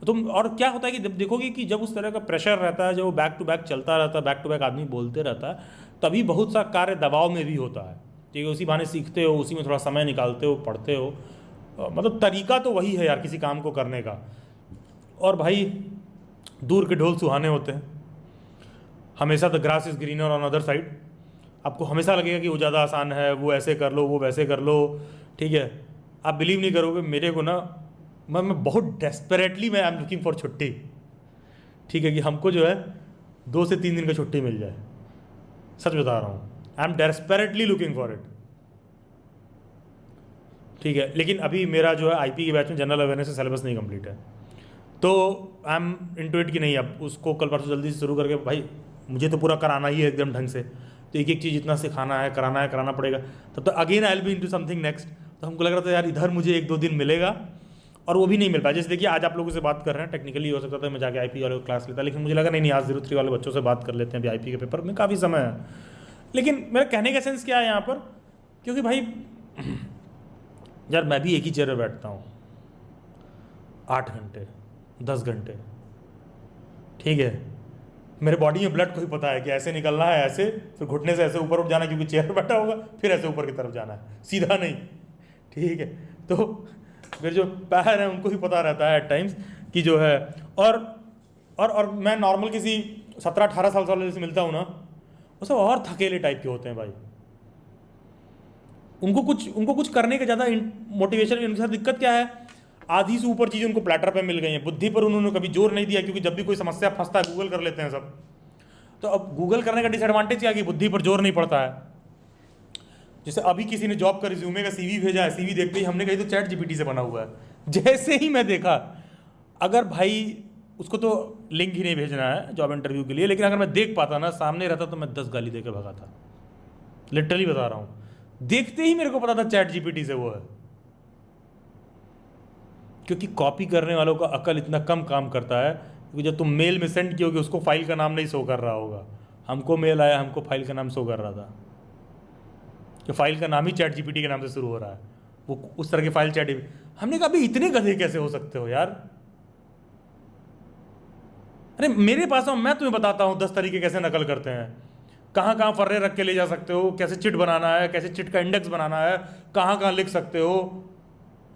तुम, और क्या होता है कि जब देखोगे कि जब उस तरह का प्रेशर रहता है, जब बैक टू बैक चलता रहता है, बैक टू बैक आदमी बोलते रहता है, तभी बहुत सा कार्य दबाव में भी होता है, ठीक है, उसी बहाने सीखते हो, उसी में थोड़ा समय निकालते हो, पढ़ते हो, मतलब तरीका तो वही है यार किसी काम को करने का। और भाई दूर के ढोल सुहाने होते हैं, हमेशा the grass is greener on other side. आपको हमेशा लगेगा कि वो ज़्यादा आसान है, वो ऐसे कर लो, वो वैसे कर लो, ठीक है। आप बिलीव नहीं करोगे, मेरे को ना मैं बहुत डेस्परेटली मैं आई एम लुकिंग फॉर छुट्टी, ठीक है, कि हमको जो है 2 से 3 दिन का छुट्टी मिल जाए, सच बता रहा हूँ, I am desperately looking for it, ठीक है। लेकिन अभी मेरा जो है आईपी के बैच में जनरल अवेयरनेस से सिलेबस नहीं कंप्लीट है, तो आई एम इनटू इट कि नहीं अब उसको कल परसों जल्दी से शुरू करके भाई मुझे तो पूरा कराना ही है एकदम ढंग से, तो एक चीज़ इतना सिखाना है, कराना पड़ेगा, तब तो again I will be into something next. तो हमको लग रहा था यार इधर मुझे 1-2 दिन मिलेगा, और वो भी नहीं मिल पाया। जैसे देखिए आज आप लोगों से बात कर रहे हैं, टेक्निकली हो सकता था मैं जाके आईपी वाले को क्लास लेता, लेकिन मुझे लगा नहीं आज 03 वाले बच्चों से बात कर लेते हैं, अभी आईपी के पेपर में काफ़ी समय है। लेकिन मेरा कहने का सेंस क्या है यहाँ पर, क्योंकि भाई यार मैं भी एक ही चेयर पर बैठता हूँ 8 घंटे 10 घंटे, ठीक है, मेरे बॉडी में ब्लड को ही पता है कि ऐसे निकलना है, ऐसे, फिर घुटने से ऐसे ऊपर उठ जाना क्योंकि चेयर पर बैठा होगा, फिर ऐसे ऊपर की तरफ जाना है, सीधा नहीं, ठीक है। तो मेरे जो पैर हैं उनको ही पता रहता है एट टाइम्स कि जो है, और मैं नॉर्मल किसी 17-18 साल वाले से मिलता हूँ ना, वो सब और थकेले टाइप के होते हैं भाई, उनको कुछ करने का ज़्यादा मोटिवेशन। उनके साथ दिक्कत क्या है, आधी से ऊपर चीज़ें उनको प्लेटर पे मिल गई हैं, बुद्धि पर उन्होंने कभी जोर नहीं दिया, क्योंकि जब भी कोई समस्या फंसता है गूगल कर लेते हैं सब। तो अब गूगल करने का डिसएडवांटेज क्या है कि बुद्धि पर जोर नहीं पड़ता है। जैसे अभी किसी ने जॉब का रिज्यूमे का सीवी भेजा है, सीवी देखते ही हमने कही तो चैट जीपीटी से बना हुआ है, जैसे ही मैं देखा, अगर भाई उसको तो लिंक ही नहीं भेजना है जॉब इंटरव्यू के लिए, लेकिन अगर मैं देख पाता ना, सामने रहता, तो मैं 10 गाली देकर भगा था, लिटरली बता रहा हूँ। देखते ही मेरे को पता था चैट जीपीटी से वो है, क्योंकि कॉपी करने वालों का अकल इतना कम काम करता है, क्योंकि जब तुम मेल में सेंड किए होगे उसको फाइल का नाम नहीं शो कर रहा होगा। हमको मेल आया, हमको फाइल का नाम शो कर रहा था, कि फाइल का नाम ही चैट जीपीटी के नाम से शुरू हो रहा है, वो उस तरह की फाइल चैट। हमने कहा भाई इतने गधे कैसे हो सकते हो यार, अरे मेरे पास आओ, मैं तुम्हें बताता हूँ 10 तरीके कैसे नकल करते हैं, कहाँ कहाँ फर्रे रख के ले जा सकते हो, कैसे चिट बनाना है, कैसे चिट का इंडेक्स बनाना है, कहाँ कहाँ लिख सकते हो।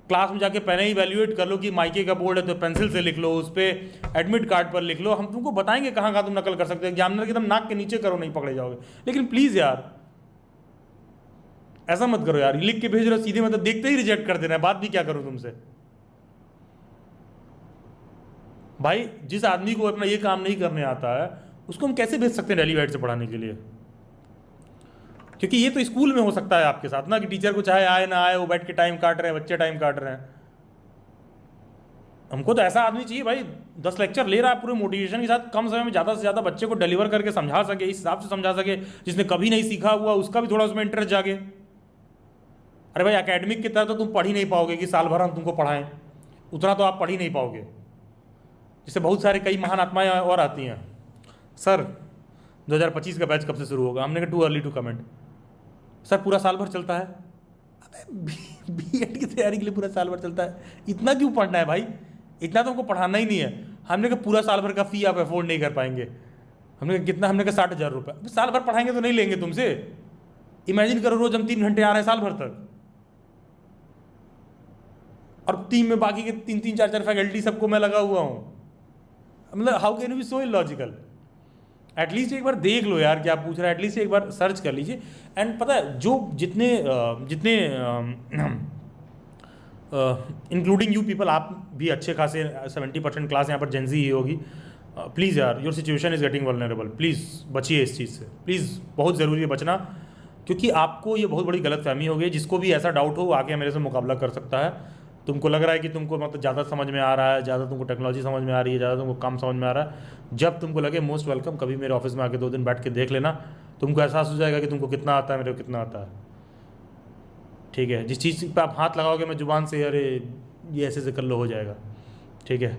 क्लास में जाके पहले ही इवैल्यूएट कर लो कि माइके का बोर्ड है तो पेंसिल से लिख लो, उस पर एडमिट कार्ड पर लिख लो, हम तुमको बताएंगे कहाँ कहाँ तुम नकल कर सकते हो। एग्जामिनर की एकदम नाक के नीचे करो, नहीं पकड़े जाओगे। लेकिन प्लीज़ यार ऐसा मत करो यार, लिख के भेज रहे हो सीधे, मतलब देखते ही रिजेक्ट कर देना है, बात भी क्या करूँ तुमसे। भाई जिस आदमी को अपना ये काम नहीं करने आता है उसको हम कैसे भेज सकते हैं डेली वाइट से पढ़ाने के लिए, क्योंकि ये तो स्कूल में हो सकता है आपके साथ ना, कि टीचर को चाहे आए ना आए, वो बैठ के टाइम काट रहे हैं, बच्चे टाइम काट रहे हैं। हमको तो ऐसा आदमी चाहिए भाई 10 लेक्चर ले रहा है पूरे मोटिवेशन के साथ, कम समय में ज़्यादा से ज़्यादा बच्चे को डिलीवर करके समझा सके, इस हिसाब से समझा सके जिसने कभी नहीं सीखा हुआ उसका भी थोड़ा उसमें इंटरेस्ट जागे। अरे भाई एकेडमिक की तरह तो तुम पढ़ ही नहीं पाओगे कि साल भर हम तुमको पढ़ाएं, उतना तो आप पढ़ ही नहीं पाओगे। जिससे बहुत सारे कई महान आत्माएं और आती हैं, सर 2025 का बैच कब से शुरू होगा? हमने कहा too early to comment. Sir पूरा साल भर चलता है? अबे बीएड की तैयारी के लिए पूरा साल भर चलता है, इतना क्यों पढ़ना है भाई, इतना तो हमको पढ़ाना ही नहीं है। हमने कहा पूरा साल भर का फी आप अफोर्ड नहीं कर पाएंगे। हमने कहा कितना? हमने कहा 60,000 रुपये। साल भर पढ़ाएंगे तो नहीं लेंगे तुमसे। इमेजिन करो रोज हम 3 घंटे आ रहे हैं साल भर तक, और टीम में बाकी के 3-3, 4-4 फैकल्टी सबको मैं लगा हुआ हूँ। मतलब how can you be so illogical? At least एक बार देख लो यार क्या पूछ रहा है, एटलीस्ट एक बार सर्च कर लीजिए। एंड पता है जो जितने इंक्लूडिंग यू पीपल, आप भी अच्छे खासे 70% क्लास यहाँ पर जेंजी ही होगी। प्लीज़ यार your situation is getting vulnerable, please बचिए इस चीज़ से, प्लीज़ बहुत ज़रूरी है बचना, क्योंकि आपको ये बहुत बड़ी गलतफहमी हो गई। जिसको भी ऐसा डाउट हो वो आके मेरे से मुकाबला कर सकता है। तुमको लग रहा है कि तुमको मतलब ज़्यादा समझ में आ रहा है, ज़्यादा तुमको टेक्नोलॉजी समझ में आ रही है, ज़्यादा तुमको कम समझ में आ रहा है, जब तुमको लगे मोस्ट वेलकम, कभी मेरे ऑफिस में आके 2 दिन बैठ के देख लेना। तुमको एहसास हो जाएगा कि तुमको कितना आता है, मेरे को कितना आता है। ठीक है, जिस चीज़ पे आप हाथ लगाओगे मैं जुबान से अरे ये ऐसे कर लो, हो जाएगा। ठीक है,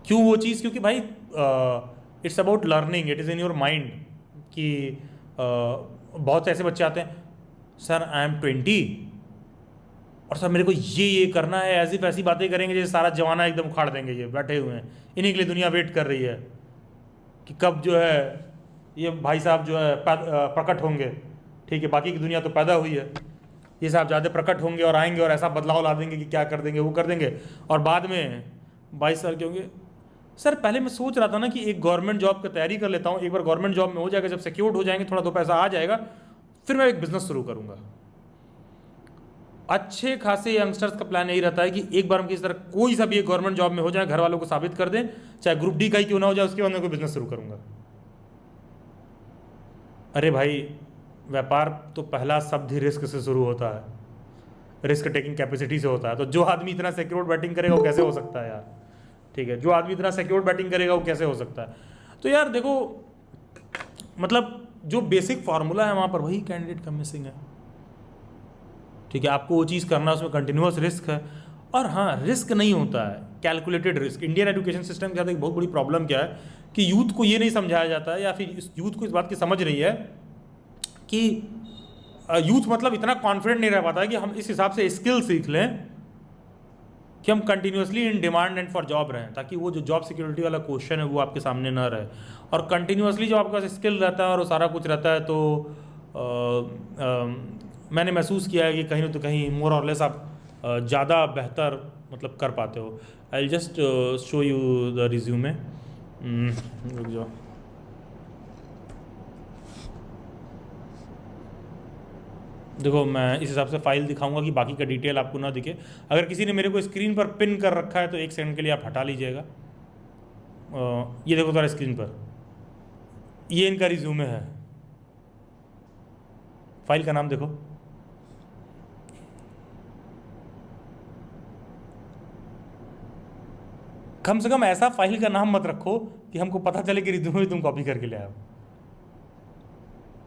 क्यों वो चीज़? क्योंकि भाई it's about learning, it is in your mind. कि बहुत ऐसे बच्चे आते हैं, सर आई एम 20 और सर मेरे को ये करना है, ऐसी वैसी बातें करेंगे जैसे सारा जमाना एकदम उखाड़ देंगे। ये बैठे हुए हैं, इन्हीं के लिए दुनिया वेट कर रही है कि कब जो है ये भाई साहब जो है प्रकट होंगे। ठीक है, बाकी की दुनिया तो पैदा हुई है, ये साहब ज़्यादा प्रकट होंगे और आएंगे और ऐसा बदलाव ला देंगे कि क्या कर देंगे, वो कर देंगे। और बाद में 22 साल के होंगे, सर पहले मैं सोच रहा था ना कि एक गवर्नमेंट जॉब की तैयारी कर लेता हूँ, एक बार गवर्नमेंट जॉब में हो जाएगा, जब सिक्योर्ड हो जाएंगे, थोड़ा दो पैसा आ जाएगा, फिर मैं एक बिजनेस शुरू करूँगा। अच्छे खासे यंगस्टर्स का प्लान यही रहता है कि एक बार हम किसी तरह कोई सा भी एक गवर्नमेंट जॉब में हो जाए, घर वालों को साबित कर दें, चाहे ग्रुप डी का ही क्यों ना हो जाए, उसके बाद मैं कोई बिजनेस शुरू करूँगा। अरे भाई, व्यापार तो पहला शब्द ही रिस्क से शुरू होता है, रिस्क टेकिंग कैपेसिटी से होता है। तो जो आदमी इतना सिक्योर्ड बैटिंग करेगा वो कैसे हो सकता है यार? ठीक है, जो आदमी इतना सिक्योर्ड बैटिंग करेगा वो कैसे हो सकता है? तो यार देखो, मतलब जो बेसिक फार्मूला है वहाँ पर वही कैंडिडेट का मिसिंग है। ठीक है, आपको वो चीज़ करना, उसमें कंटिन्यूस रिस्क है। और हाँ, रिस्क नहीं होता है, calculated risk. Indian education system के साथ एक बहुत बड़ी प्रॉब्लम क्या है कि यूथ को ये नहीं समझाया जाता है, या फिर इस यूथ को इस बात की समझ रही है कि यूथ मतलब इतना कॉन्फिडेंट नहीं रह पाता है कि हम इस हिसाब से स्किल सीख लें कि हम continuously in demand and for job रहें, ताकि वो जो जॉब सिक्योरिटी वाला क्वेश्चन है वो आपके सामने ना रहे। और कंटिन्यूसली जो आपके पास स्किल रहता है और वो सारा कुछ रहता है, तो मैंने महसूस किया है कि कहीं ना तो कहीं मोर और लेस आप ज़्यादा बेहतर मतलब कर पाते हो। I will just show you the resume. रुक जाओ, देखो मैं इस हिसाब से फाइल दिखाऊंगा कि बाकी का डिटेल आपको ना दिखे। अगर किसी ने मेरे को स्क्रीन पर पिन कर रखा है तो 1 सेकंड के लिए आप हटा लीजिएगा। ये देखो तुम्हारा स्क्रीन पर, ये इनका रिज्यूमे है। फाइल का नाम देखो, कम से कम ऐसा फाइल का नाम मत रखो कि हमको पता चले कि रिज्यूमे तुम कॉपी करके ले आओ।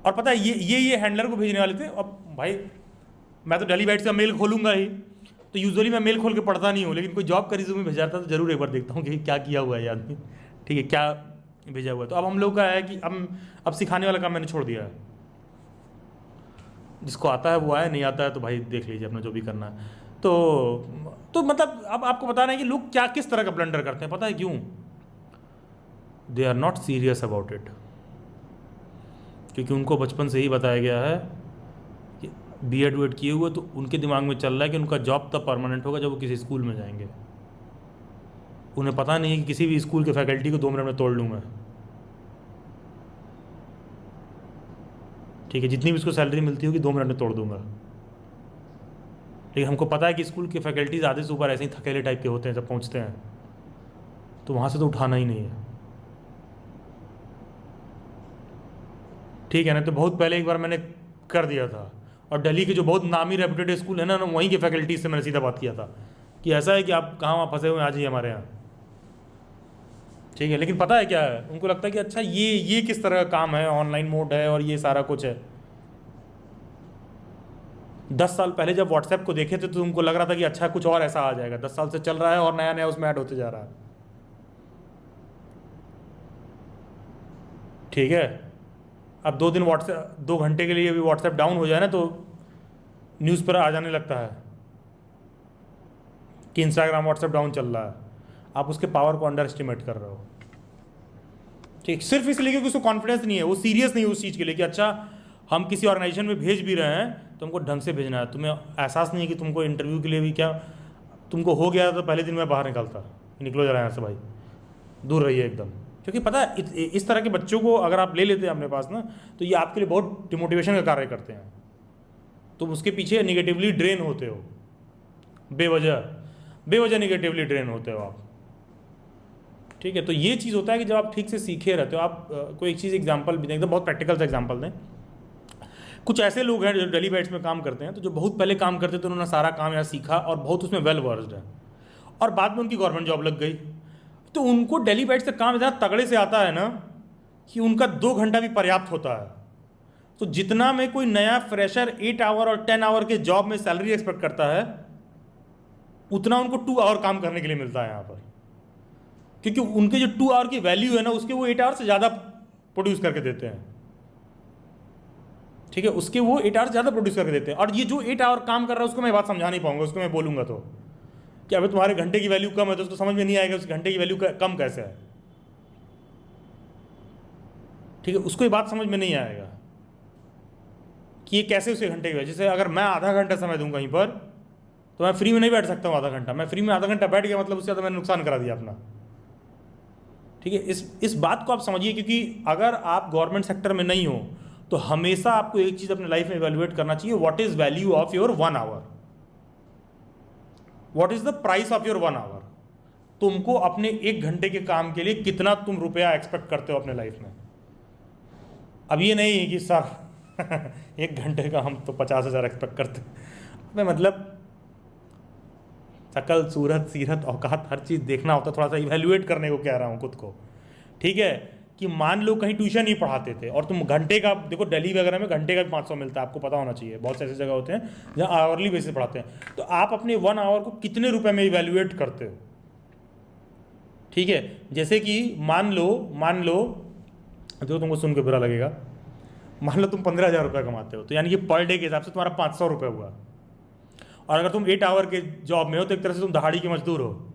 और पता है ये हैंडलर को भेजने वाले थे। अब भाई मैं तो डेली बाइट्स का मेल खोलूंगा ही, तो यूजुअली मैं मेल खोल के पढ़ता नहीं हूँ, लेकिन कोई जॉब का रिज्यूमे भेजा था तो जरूर एक बार देखता हूँ कि क्या किया हुआ है आदमी। ठीक है, क्या भेजा हुआ है। तो अब हम लोग का है कि अब सिखाने वाला काम मैंने छोड़ दिया है। जिसको आता है वो आए, नहीं आता है तो भाई देख लीजिए अपना जो भी करना है। तो मतलब अब आपको बताना है कि लोग क्या किस तरह का ब्लंडर करते हैं। पता है क्यों? They are not serious about it, क्योंकि उनको बचपन से ही बताया गया है कि B.Ed किए हुए, तो उनके दिमाग में चल रहा है कि उनका जॉब तब परमानेंट होगा जब वो किसी स्कूल में जाएंगे। उन्हें पता नहीं है कि किसी भी स्कूल के फैकल्टी को 2 मिनट में तोड़ लूँगा। ठीक है, जितनी भी उसको सैलरी मिलती होगी 2 मिनट में तोड़ दूंगा। लेकिन हमको पता है कि स्कूल के फैकल्टीज आधे से ऊपर ऐसे ही थकेले टाइप के होते हैं, जब पहुँचते हैं तो वहाँ से तो उठाना ही नहीं है। ठीक है ना, तो बहुत पहले एक बार मैंने कर दिया था, और दिल्ली के जो बहुत नामी रेपुटेड स्कूल है ना, वहीं के फैकल्टीज से मैंने सीधा बात किया था कि ऐसा है कि आप कहाँ वहाँ फंसे हुए हैं, आ जाइए हमारे यहाँ। ठीक है, लेकिन पता है क्या है, उनको लगता है कि अच्छा ये किस तरह का काम है, ऑनलाइन मोड है और ये सारा कुछ है। 10 साल पहले जब व्हाट्सएप को देखे थे तो उनको लग रहा था कि अच्छा कुछ और ऐसा आ जाएगा। 10 साल से चल रहा है और नया नया उसमें ऐड होते जा रहा है। ठीक है, अब 2 घंटे के लिए भी व्हाट्सएप डाउन हो जाए ना तो न्यूज़ पर आ जाने लगता है कि इंस्टाग्राम व्हाट्सएप डाउन चल रहा है। आप उसके पावर को अंडर एस्टिमेट कर रहे हो। ठीक, सिर्फ इसलिए क्योंकि उसको कॉन्फिडेंस नहीं है, वो सीरियस नहीं है उस चीज़ के लिए कि अच्छा हम किसी ऑर्गेनाइजेशन में भेज भी रहे हैं तो हमको ढंग से भेजना है। तुम्हें एहसास नहीं है कि तुमको इंटरव्यू के लिए भी क्या तुमको हो गया तो पहले दिन में बाहर निकलता, निकलो जरा यहाँ से भाई, दूर रहिए एकदम। क्योंकि पता है इस तरह के बच्चों को अगर आप ले लेते हैं अपने पास ना, तो ये आपके लिए बहुत डिमोटिवेशन का कार्य करते हैं। तुम उसके पीछे निगेटिवली ड्रेन होते हो, बेवजह निगेटिवली ड्रेन होते हो आप। ठीक है, तो ये चीज़ होता है कि जब आप ठीक से सीखे रहते हो। आप कोई एक चीज़ एग्जांपल भी दें, एकदम बहुत प्रैक्टिकल सा एग्जांपल दें। कुछ ऐसे लोग हैं जो डेली बाइट्स में काम करते हैं, तो जो बहुत पहले काम करते थे उन्होंने सारा काम यहाँ सीखा और बहुत उसमें वेल वर्स्ड है, और बाद में उनकी गवर्नमेंट जॉब लग गई। तो उनको डेली बाइट्स से काम इतना तगड़े से आता है ना कि उनका 2 घंटा भी पर्याप्त होता है। तो जितना में कोई नया फ्रेशर 8 आवर और 10 आवर के जॉब में सैलरी एक्सपेक्ट करता है, उतना उनको 2 आवर काम करने के लिए मिलता है यहाँ पर, क्योंकि उनके जो 2 आवर की वैल्यू है ना, उसके वो 8 आवर से ज़्यादा प्रोड्यूस करके देते हैं। ठीक है, उसके वो 8 आवर ज़्यादा प्रोड्यूस करके देते हैं। और ये जो 8 आवर काम कर रहा है उसको मैं बात समझा नहीं पाऊंगा, उसको मैं बोलूँगा तो कि अभी तुम्हारे घंटे की वैल्यू कम है, तो उसको समझ में नहीं आएगा उस घंटे की वैल्यू कम कैसे है। ठीक है, उसको ये बात समझ में नहीं आएगा कि ये कैसे उसे घंटे की वैल्यू। जैसे अगर मैं आधा घंटा समय दूँ कहीं पर, तो मैं फ्री में नहीं बैठ सकता हूँ आधा घंटा। मैं फ्री में आधा घंटा बैठ गया मतलब उससे ज़्यादा मैंने नुकसान करा दिया अपना। ठीक है, इस बात को आप समझिए, क्योंकि अगर आप गवर्नमेंट सेक्टर में नहीं हो तो हमेशा आपको एक चीज़ अपने लाइफ में इवैल्यूएट करना चाहिए, what is value of your 1 hour, what is the price of your 1 hour. तुमको अपने 1 घंटे के काम के लिए कितना तुम रुपया एक्सपेक्ट करते हो अपने लाइफ में। अब ये नहीं है कि सर 1 घंटे का हम तो 50,000 एक्सपेक्ट करते हैं। मतलब शकल सूरत सीरत औकात हर चीज़ देखना होता, थोड़ा सा इवैल्यूएट करने को कह रहा हूँ खुद को। ठीक है, कि मान लो कहीं ट्यूशन ही पढ़ाते थे और तुम घंटे का, देखो दिल्ली वगैरह में घंटे का भी 500 मिलता है, आपको पता होना चाहिए। बहुत से ऐसी जगह होते हैं जहाँ आवरली बेसिस पढ़ाते हैं, तो आप अपने 1 आवर को कितने रुपए में इवैल्यूएट करते हो। ठीक है, जैसे कि मान लो जो तुमको सुन के बुरा लगेगा, मान लो तुम 15,000 रुपये कमाते हो, तो यानी कि पर डे के हिसाब से तुम्हारा 500 रुपये हुआ। और अगर तुम 8 आवर के जॉब में हो तो एक तरह से तुम दहाड़ी के मजदूर हो।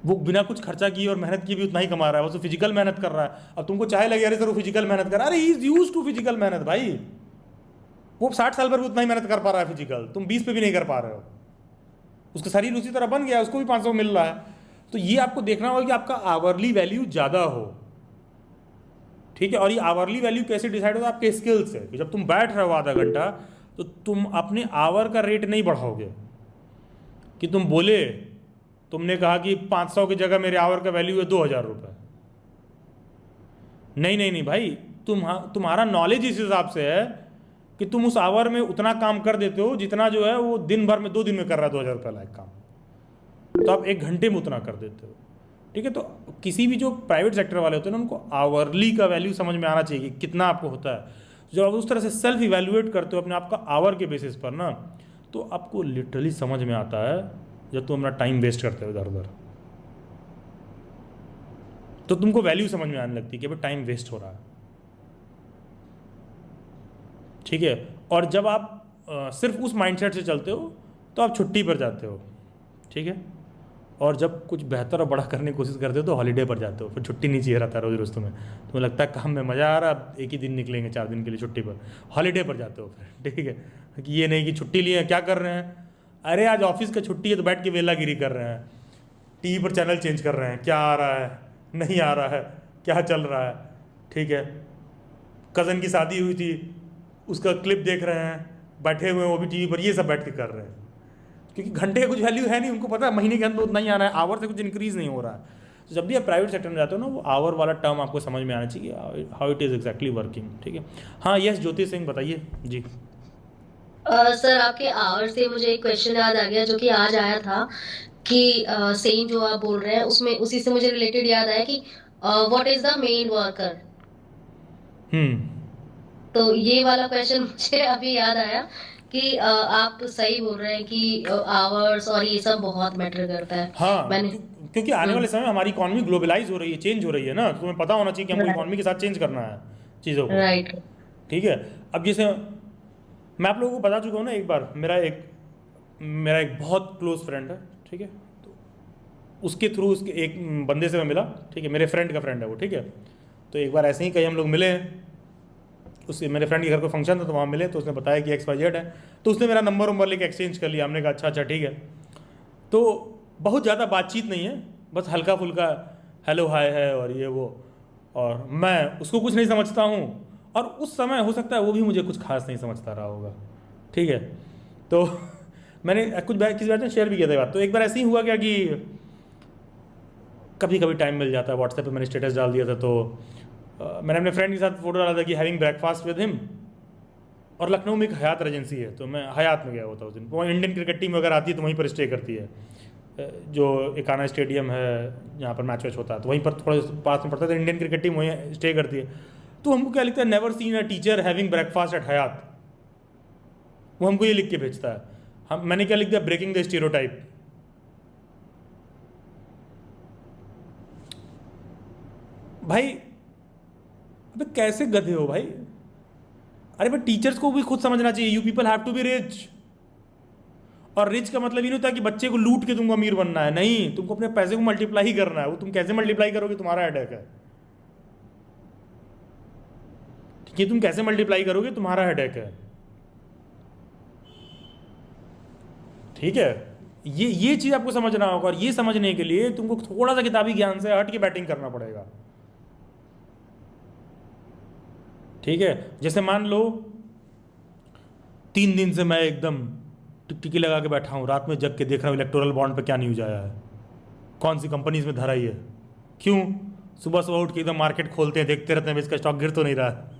वो बिना कुछ खर्चा किए और मेहनत की भी उतना ही कमा रहा है, वो तो फिजिकल मेहनत कर रहा है। अब तुमको चाहे लगे अरे सर वो फिजिकल मेहनत कर रहा है, अरे he is used to physical मेहनत भाई। वो 60 साल पर भी उतना ही मेहनत कर पा रहा है फिजिकल, तुम 20 पे भी नहीं कर पा रहे हो। उसका शरीर उसी तरह बन गया, उसको भी 500 मिल रहा है। तो ये आपको देखना होगा कि आपका आवरली वैल्यू ज़्यादा हो। ठीक है, और ये आवरली वैल्यू कैसे डिसाइड होता है? आपके स्किल से। जब तुम बैठ रहे हो आधा घंटा, तो तुम अपने आवर का रेट नहीं बढ़ाओगे कि तुम बोले, तुमने कहा कि 500 की जगह मेरे आवर का वैल्यू है 2,000 रुपये। नहीं भाई, तुम्हारा नॉलेज इस हिसाब से है कि तुम उस आवर में उतना काम कर देते हो जितना जो है वो दिन भर में 2 दिन में कर रहा है 2,000 रुपये लायक काम, तो आप 1 घंटे में उतना कर देते हो। ठीक है, तो किसी भी जो प्राइवेट सेक्टर वाले होते हैं ना, उनको आवरली का वैल्यू समझ में आना चाहिए कि कितना आपको होता है। जब आप उस तरह से सेल्फ इवैल्यूएट करते हो अपने आप का आवर के बेसिस पर ना, तो आपको लिटरली समझ में आता है जब तुम अपना टाइम वेस्ट करते हो इधर उधर, तो तुमको वैल्यू समझ में आने लगती है कि भाई टाइम वेस्ट हो रहा है। ठीक है, और जब आप सिर्फ उस माइंडसेट से चलते हो तो आप छुट्टी पर जाते हो। ठीक है, और जब कुछ बेहतर और बड़ा करने की कोशिश करते हो तो हॉलीडे पर जाते हो, फिर छुट्टी नहीं चाहिए रहता रोज़ रोज़ तुम्हें लगता है काम में मज़ा आ रहा है, एक ही दिन निकलेंगे 4 दिन के लिए छुट्टी पर, हॉलीडे पर जाते हो फिर। ठीक है, कि ये नहीं कि छुट्टी लिए क्या कर रहे हैं, अरे आज ऑफिस का छुट्टी है तो बैठ के वेलागिरी कर रहे हैं, टीवी पर चैनल चेंज कर रहे हैं, क्या आ रहा है नहीं आ रहा है, क्या चल रहा है। ठीक है, कज़न की शादी हुई थी उसका क्लिप देख रहे हैं, बैठे हुए हैं वो भी टीवी पर, ये सब बैठ के कर रहे हैं, क्योंकि घंटे का कुछ वैल्यू है नहीं, उनको पता है महीने के अंदर उतना ही आना है, आवर से कुछ इंक्रीज़ नहीं हो रहा है। तो जब भी आप प्राइवेट सेक्टर में जाते हो ना, वो आवर वाला टर्म आपको समझ में आना चाहिए, how it is exactly working. ठीक है, हाँ यस ज्योति सिंह बताइए जी। सर आपके आवर से मुझे एक क्वेश्चन याद आ गया जो कि आज आया था कि सेइंग जो आप बोल रहे हैं उसमें उसी से मुझे रिलेटेड याद आया कि what is the main worker. तो ये वाला क्वेश्चन मुझे अभी याद आया कि आप सही बोल रहे हैं कि आवर्स और ये सब बहुत मैटर करता है। हाँ, क्योंकि आने वाले समय में हमारी इकोनॉमी ग्लोबलाइज हो रही है, चेंज हो रही है ना, तो तुम्हें पता होना चाहिए कि हमको इकोनॉमी के साथ चेंज करना है चीज़ों को। राइट। ठीक है, अब जैसे मैं आप लोगों को बता चुका हूँ ना, एक बार मेरा एक बहुत क्लोज फ्रेंड है। ठीक है, तो उसके थ्रू उसके एक बंदे से मैं मिला। ठीक है, मेरे फ्रेंड का फ्रेंड है वो। ठीक है, तो एक बार ऐसे ही कहीं हम लोग मिले, उससे मेरे फ्रेंड के घर को फंक्शन था तो वहाँ मिले, तो उसने बताया कि XYZ है, तो उसने मेरा नंबर लेके एक्सचेंज कर लिया। हमने कहा अच्छा ठीक है। तो बहुत ज़्यादा बातचीत नहीं है, बस हल्का फुल्का हेलो हाय है और ये वो, और मैं उसको कुछ नहीं समझता हूँ, और उस समय हो सकता है वो भी मुझे कुछ खास नहीं समझता रहा होगा। ठीक है, तो मैंने किसी बात में शेयर भी किया था बात। तो एक बार ऐसे ही हुआ क्या कि कभी कभी टाइम मिल जाता है, व्हाट्सएप पे मैंने स्टेटस डाल दिया था, तो मैंने अपने फ्रेंड के साथ फोटो डाला था कि हैविंग ब्रेकफास्ट विद हिम, और लखनऊ में एक हयात रेजेंसी है, तो मैं हयात में गया होता उस दिन। वो इंडियन क्रिकेट टीम अगर आती है तो वहीं पर स्टे करती है, जो एकाना स्टेडियम है जहाँ पर मैच वैच होता है, तो वहीं पर थोड़ा पास में पड़ता है, तो इंडियन क्रिकेट टीम वहीं स्टे करती है। तो हमको क्या लिखता है, never seen a teacher having breakfast at Hyatt, वो हमको ये लिख के भेजता है। मैंने क्या लिख दिया, ब्रेकिंग द स्टीरियोटाइप। भाई अबे कैसे गधे हो भाई। अरे भाई टीचर्स को भी खुद समझना चाहिए, you people have to be rich. और रिच का मतलब ये नहीं होता कि बच्चे को लूट के तुमको अमीर बनना है, नहीं, तुमको अपने पैसे को मल्टीप्लाई ही करना है। वो तुम कैसे मल्टीप्लाई करोगे तुम्हारा हेडेक है, ठीक है, तुम कैसे मल्टीप्लाई करोगे तुम्हारा हेडेक है, ठीक है। ये चीज आपको समझना होगा, और ये समझने के लिए तुमको थोड़ा सा किताबी ज्ञान से हट के बैटिंग करना पड़ेगा, ठीक है। जैसे मान लो 3 दिन से मैं एकदम टिकटिकी लगा के बैठा हूँ, रात में जग के देख रहा हूँ इलेक्टोरल बॉन्ड पे क्या न्यूज आया है, कौन सी कंपनी इसमें धराई है, क्यों, सुबह सुबह उठ के एकदम मार्केट खोलते हैं, देखते रहते हैं इसका स्टॉक गिर तो नहीं रहा है,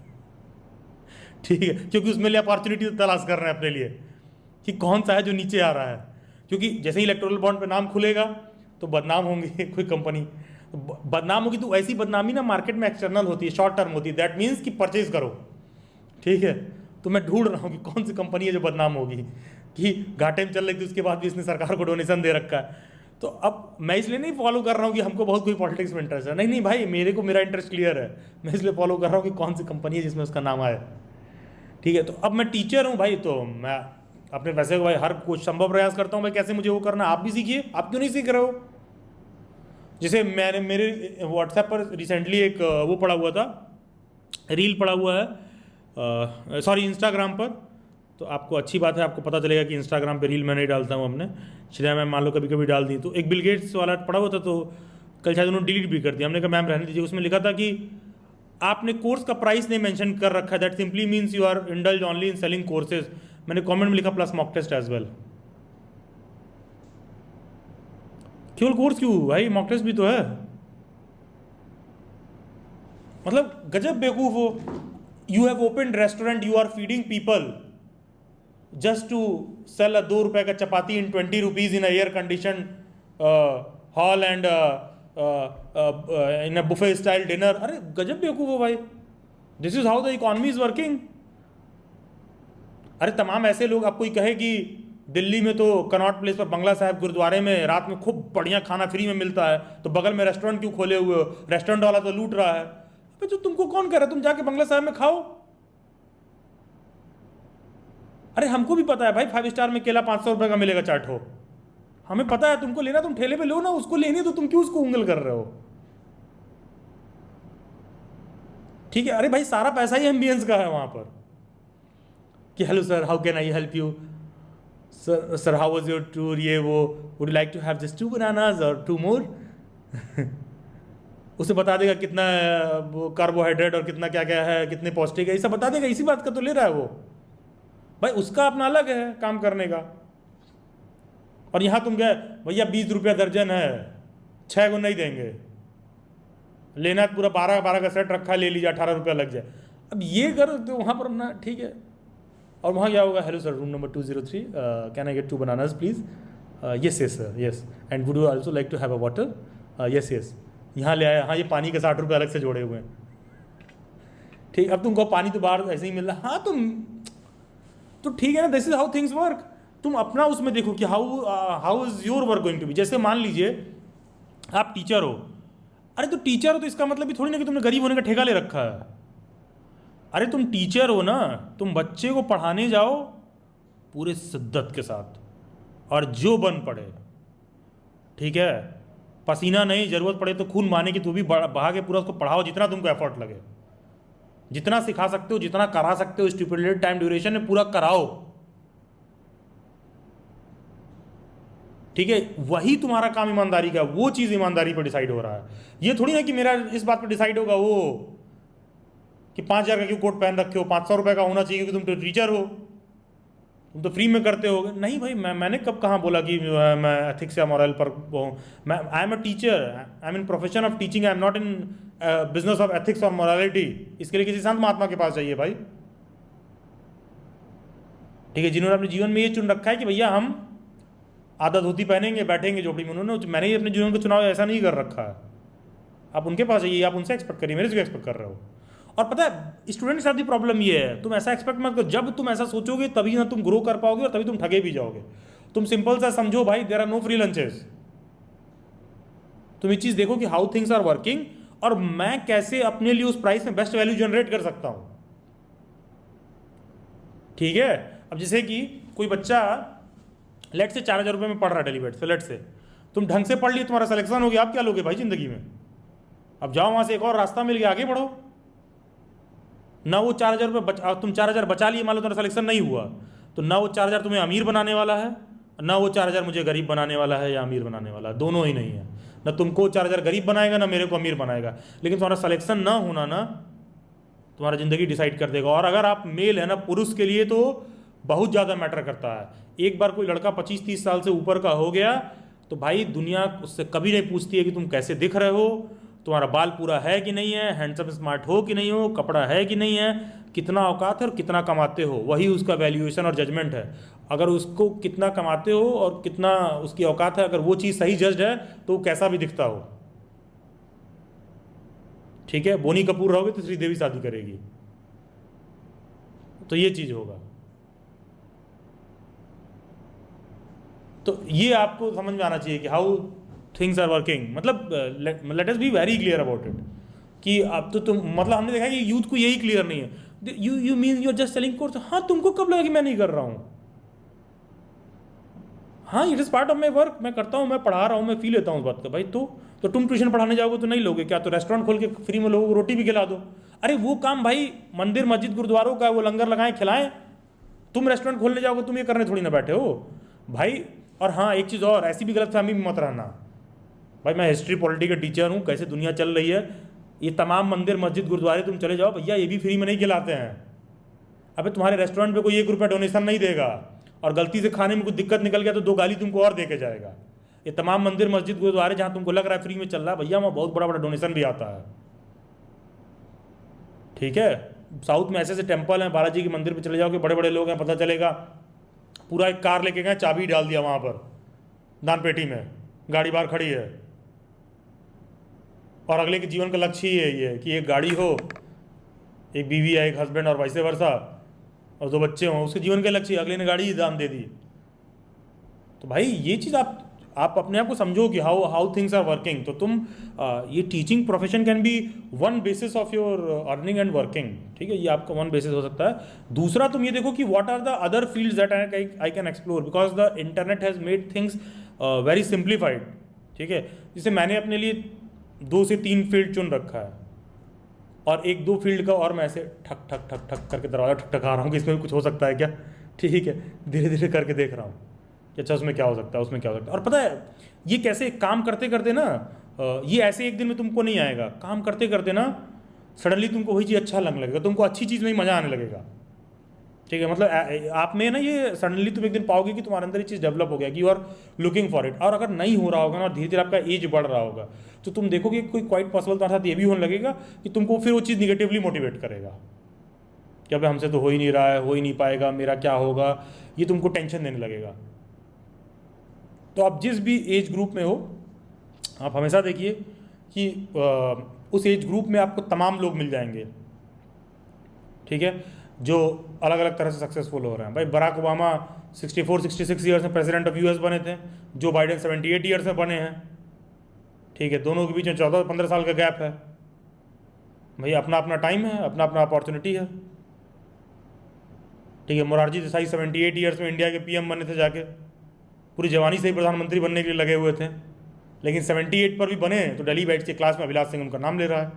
ठीक है, क्योंकि उसमें लिए अपॉर्चुनिटी तलाश कर रहे हैं अपने लिए कि कौन सा है जो नीचे आ रहा है। क्योंकि जैसे ही इलेक्टोरल बॉन्ड पे नाम खुलेगा तो बदनाम होंगे कोई कंपनी, बदनाम होगी, तो ऐसी बदनामी ना मार्केट में एक्सटर्नल होती है, शॉर्ट टर्म होती है, दैट मीन्स कि परचेज करो, ठीक है। तो मैं ढूंढ रहा हूँ कि कौन सी कंपनी है जो बदनाम होगी, कि घाटे में चल रही थी उसके बाद भी इसने सरकार को डोनेशन दे रखा है। तो अब मैं इसलिए नहीं फॉलो कर रहा हूँ कि हमको बहुत कोई पॉलिटिक्स में इंटरेस्ट है, नहीं नहीं भाई, मेरे को मेरा इंटरेस्ट क्लियर है, मैं इसलिए फॉलो कर रहा हूँ कि कौन सी कंपनी है जिसमें उसका नाम आए, ठीक है। तो अब मैं टीचर हूँ भाई, तो मैं अपने पैसे को भाई हर कुछ संभव प्रयास करता हूँ भाई, कैसे मुझे वो करना, आप भी सीखिए, आप क्यों नहीं सीख रहे हो। जैसे मैंने मेरे व्हाट्सएप पर रिसेंटली एक वो पड़ा हुआ था, रील पड़ा हुआ है, सॉरी इंस्टाग्राम पर, तो आपको अच्छी बात है, आपको पता चलेगा कि इंस्टाग्राम पे रील मैं नहीं डालता हूँ अपने, श्रेया मैम मान लो कभी कभी डाल दी, तो एक बिल गेट्स वाला पड़ा हुआ था, तो कल शायद उन्होंने डिलीट भी कर दिया, हमने कहा मैम रहने दीजिए। उसमें लिखा था कि आपने कोर्स का प्राइस नहीं मेंशन कर रखा है, that simply means you are indulge only in selling courses. मैंने कमेंट में लिखा plus mock test as well. केवल कोर्स क्यों भाई, मॉक टेस्ट भी तो है, मतलब गजब बेवकूफ हो। You have open restaurant, you are feeding people just to sell 2 रुपए का chapati in 20 rupees in air condition hall and in a buffet style dinner. अरे गजब बेवकूफ हो भाई, this is how the economy is working. अरे तमाम ऐसे लोग, आप कोई कहे कि दिल्ली में तो कनॉट प्लेस पर बंगला साहिब गुरुद्वारे में रात में खूब बढ़िया खाना फ्री में मिलता है, तो बगल में रेस्टोरेंट क्यों खोले हुए हो, रेस्टोरेंट वाला तो लूट रहा है। तो तुमको कौन कह रहा है, तुम जाके बंगला साहिब में खाओ। अरे हमको भी पता है भाई 5 स्टार में केला 500 रुपए का मिलेगा चाट हो, हमें पता है, तुमको लेना तुम ठेले पे लो ना, उसको लेनी है तो तुम क्यों उसको उंगल कर रहे हो, ठीक है। अरे भाई सारा पैसा ही एम्बियंस का है वहां पर, कि hello sir how can I help you, sir how was your tour, ये वो, would you like to have just 2 bananas और 2 मोर। उसे बता देगा कितना कार्बोहाइड्रेट और कितना क्या क्या है, कितने पौष्टिक है, ये सब बता देगा, इसी बात का तो ले रहा है वो भाई, उसका अपना अलग है काम करने का। और यहाँ तुम गए भैया 20 रुपया दर्जन है, 6 को नहीं देंगे, लेना पूरा 12 का सेट रखा, ले लीजिए 18 रुपया लग जाए। अब ये करो तो वहाँ पर अपना ठीक है। और वहाँ क्या होगा, hello sir room number 203 can I get 2 bananas please, yes yes sir yes, and would you also like to have a water, yes yes. यहाँ ले आया, हाँ ये पानी के 60 रुपये अलग से जोड़े हुए हैं, ठीक। अब तुमको पानी तो बाहर ऐसे ही मिल रहा, हाँ तुम तो ठीक है ना, this is how things work. तुम अपना उसमें देखो कि how is your work going to be. जैसे मान लीजिए आप टीचर हो, अरे तो टीचर हो तो इसका मतलब भी थोड़ी ना कि तुमने गरीब होने का ठेका ले रखा है। अरे तुम टीचर हो ना, तुम बच्चे को पढ़ाने जाओ पूरे शिद्दत के साथ, और जो बन पड़े, ठीक है, पसीना नहीं, जरूरत पड़े तो खून बहाने की तो भी बहा के पूरा उसको पढ़ाओ, जितना तुमको एफर्ट लगे, जितना सिखा सकते हो, जितना करा सकते हो, स्टिपुलेटेड टाइम ड्यूरेशन में पूरा कराओ, ठीक है। वही तुम्हारा काम ईमानदारी का, वो चीज़ ईमानदारी पर डिसाइड हो रहा है। ये थोड़ी ना कि मेरा इस बात पर डिसाइड होगा वो कि 5000 का क्यों कोट पहन रखे हो, 500 रुपये का होना चाहिए क्योंकि तुम तो टीचर हो, तुम तो फ्री में करते हो। नहीं भाई, मैंने कब कहाँ बोला कि मैं एथिक्स या मॉरल पर हूँ। मैं I am a teacher, I am in profession of teaching, I am not in business of ethics और मॉरलिटी। इसके लिए किसी संत महात्मा के पास जाइए भाई, ठीक है, जिन्होंने अपने जीवन में ये चुन रखा है कि भैया हम आधा धोती पहनेंगे, बैठेंगे झोपड़ी में। उन्होंने, मैंने ही अपने जीवन को चुनाव ऐसा नहीं कर रखा है। आप उनके पास जाइए, आप उनसे एक्सपेक्ट करिए, मेरे से क्यों एक्सपेक्ट कर रहे हो। और पता है स्टूडेंट के साथ भी प्रॉब्लम ये है, तुम ऐसा एक्सपेक्ट मत करो, जब तुम ऐसा सोचोगे तभी ना तुम ग्रो कर पाओगे और तभी तुम ठगे भी जाओगे। तुम सिंपल सा समझो भाई, there are no free lunches. तुम ये चीज़ देखो कि हाउ थिंग्स आर वर्किंग और मैं कैसे अपने लिए उस प्राइस में बेस्ट वैल्यू जनरेट कर सकता हूं। ठीक है, अब जैसे कि कोई बच्चा लेट से 4,000 रुपये में पढ़ रहा है डेलीवेट से, लेट से तुम ढंग से पढ़ लिए, तुम्हारा सिलेक्शन हो गया, आप क्या लोगे भाई जिंदगी में? अब जाओ वहां से एक और रास्ता मिल गया, आगे बढ़ो ना। वो 4,000 रुपये तुम 4,000 बचा लिए, मान लो तुम्हारा सिलेक्शन नहीं हुआ, तो ना वो 4,000 तुम्हें अमीर बनाने वाला है, ना वो 4,000 मुझे गरीब बनाने वाला है या अमीर बनाने वाला है, दोनों ही नहीं है। ना तुमको 4,000 गरीब बनाएगा ना मेरे को अमीर बनाएगा, लेकिन तुम्हारा सिलेक्शन ना होना ना तुम्हारा ज़िंदगी डिसाइड कर देगा। और अगर आप मेल है ना, पुरुष के लिए तो बहुत ज़्यादा मैटर करता है। एक बार कोई लड़का 25-30 साल से ऊपर का हो गया तो भाई दुनिया उससे कभी नहीं पूछती है कि तुम कैसे दिख रहे हो, तुम्हारा बाल पूरा है कि नहीं है, हैंडसम स्मार्ट हो कि नहीं हो, कपड़ा है कि नहीं है, कितना औकात है और कितना कमाते हो, वही उसका वैल्यूएशन और जजमेंट है। अगर उसको कितना कमाते हो और कितना उसकी औकात है, अगर वो चीज़ सही जज्ड है तो वो कैसा भी दिखता हो। ठीक है, बोनी कपूर रहोगे तो श्रीदेवी शादी करेगी, तो ये चीज़ होगा। तो ये आपको समझ में आना चाहिए कि हाउ थिंग्स आर वर्किंग। मतलब let us be very clear about it कि अब तो तुम, मतलब हमने देखा कि यूथ को यही क्लियर नहीं है। You mean you are just selling course. हाँ, तुमको कब लगा कि मैं नहीं कर रहा हूँ? हाँ, it is part of my work, मैं करता हूँ, मैं पढ़ा रहा हूँ, मैं फी लेता हूँ उस बात का। भाई तो तुम ट्यूशन पढ़ाने जाओगे तो नहीं लोगे क्या? तो रेस्टोरेंट खोल के फ्री में लोगों को रोटी भी खिला दो। अरे वो काम भाई मंदिर मस्जिद गुरुद्वारों का, वो लंगर लगाएं खिलाएं। तुम रेस्टोरेंट खोलने जाओगे, तुम ये करने थोड़ी ना बैठे हो भाई। और हाँ, एक चीज़ और, ऐसी भी गलतफहमी में मत रहना भाई। मैं हिस्ट्री पॉलिटी का टीचर हूँ, कैसे दुनिया चल रही है, ये तमाम मंदिर मस्जिद गुरुद्वारे तुम चले जाओ भैया, ये भी फ्री में नहीं खिलाते हैं। अबे तुम्हारे रेस्टोरेंट पे कोई 1 रुपया डोनेशन नहीं देगा, और गलती से खाने में कुछ दिक्कत निकल गया तो 2 गाली तुमको और दे के जाएगा। ये तमाम मंदिर मस्जिद गुरुद्वारे जहाँ तुमको लग रहा है फ्री में चल रहा है, भैया वहाँ बहुत बड़ा बड़ा डोनेशन भी आता है। ठीक है, साउथ में ऐसे ऐसे टेम्पल हैं, बालाजी के मंदिर पे चले जाओगे, बड़े बड़े लोग हैं, पता चलेगा पूरा एक कार लेके गए, चाबी डाल दिया वहाँ पर दान पेटी में, गाड़ी बाहर खड़ी है। और अगले के जीवन का लक्ष्य ही है ये कि एक गाड़ी हो, एक बीवी है, एक हस्बैंड और वाइस वर्सा, और 2 बच्चे हों, उसके जीवन का लक्ष्य, अगले ने गाड़ी ही दान दे दी। तो भाई ये चीज़ आप अपने आप को समझो कि हाउ थिंग्स आर वर्किंग। तो तुम ये teaching profession can B one basis of your earning and working. ठीक है, ये आपका वन बेसिस हो सकता है। दूसरा तुम ये देखो कि what are the other fields that I can explore, because the internet has made things very simplified. ठीक है, जैसे मैंने अपने लिए 2 से 3 फील्ड चुन रखा है, और 1-2 फील्ड का और मैं ऐसे ठक ठक ठक ठक करके दरवाजा ठकठका रहा हूँ कि इसमें भी कुछ हो सकता है क्या। ठीक है, धीरे धीरे करके देख रहा हूँ कि अच्छा उसमें क्या हो सकता है, उसमें क्या हो सकता है। और पता है ये कैसे काम करते करते ना, ये ऐसे एक दिन में तुमको नहीं आएगा, काम करते करते ना सडनली तुमको वही चीज़ अच्छा लगने लगेगा, तुमको अच्छी चीज़ में ही मज़ा आने लगेगा। ठीक है, मतलब आप में ना ये सडनली तुम एक दिन पाओगे कि तुम्हारे अंदर ये चीज़ डेवलप हो गया कि you are looking for it. और अगर नहीं हो रहा होगा ना, और धीरे धीरे आपका एज बढ़ रहा होगा, तो तुम देखोगे कोई क्वाइट पॉसिबल तुम्हारे साथ ये भी होने लगेगा कि तुमको फिर वो चीज़ निगेटिवली मोटिवेट करेगा कि अब हमसे तो हो ही नहीं रहा है, हो ही नहीं पाएगा, मेरा क्या होगा, ये तुमको टेंशन देने लगेगा। तो आप जिस भी एज ग्रुप में हो, आप हमेशा देखिए कि उस एज ग्रुप में आपको तमाम लोग मिल जाएंगे। ठीक है, जो अलग अलग तरह से सक्सेसफुल हो रहे हैं। भाई बराक ओबामा 64-66 ईयर्स में प्रेसिडेंट ऑफ यूएस बने थे, जो बाइडेन 78 ईयर्स में बने हैं। ठीक है, दोनों के बीच में 14-15 साल का गैप है। भाई अपना अपना टाइम है, अपना अपना अपॉर्चुनिटी है। ठीक है, मोरारजी देसाई 78 ईयर्स में इंडिया के पीएम बने थे, जाके पूरी जवानी से ही प्रधानमंत्री बनने के लिए लगे हुए थे, लेकिन 78 पर भी बने तो दिल्ली बैठ के क्लास में अभिलाष सिंह उनका नाम ले रहा है,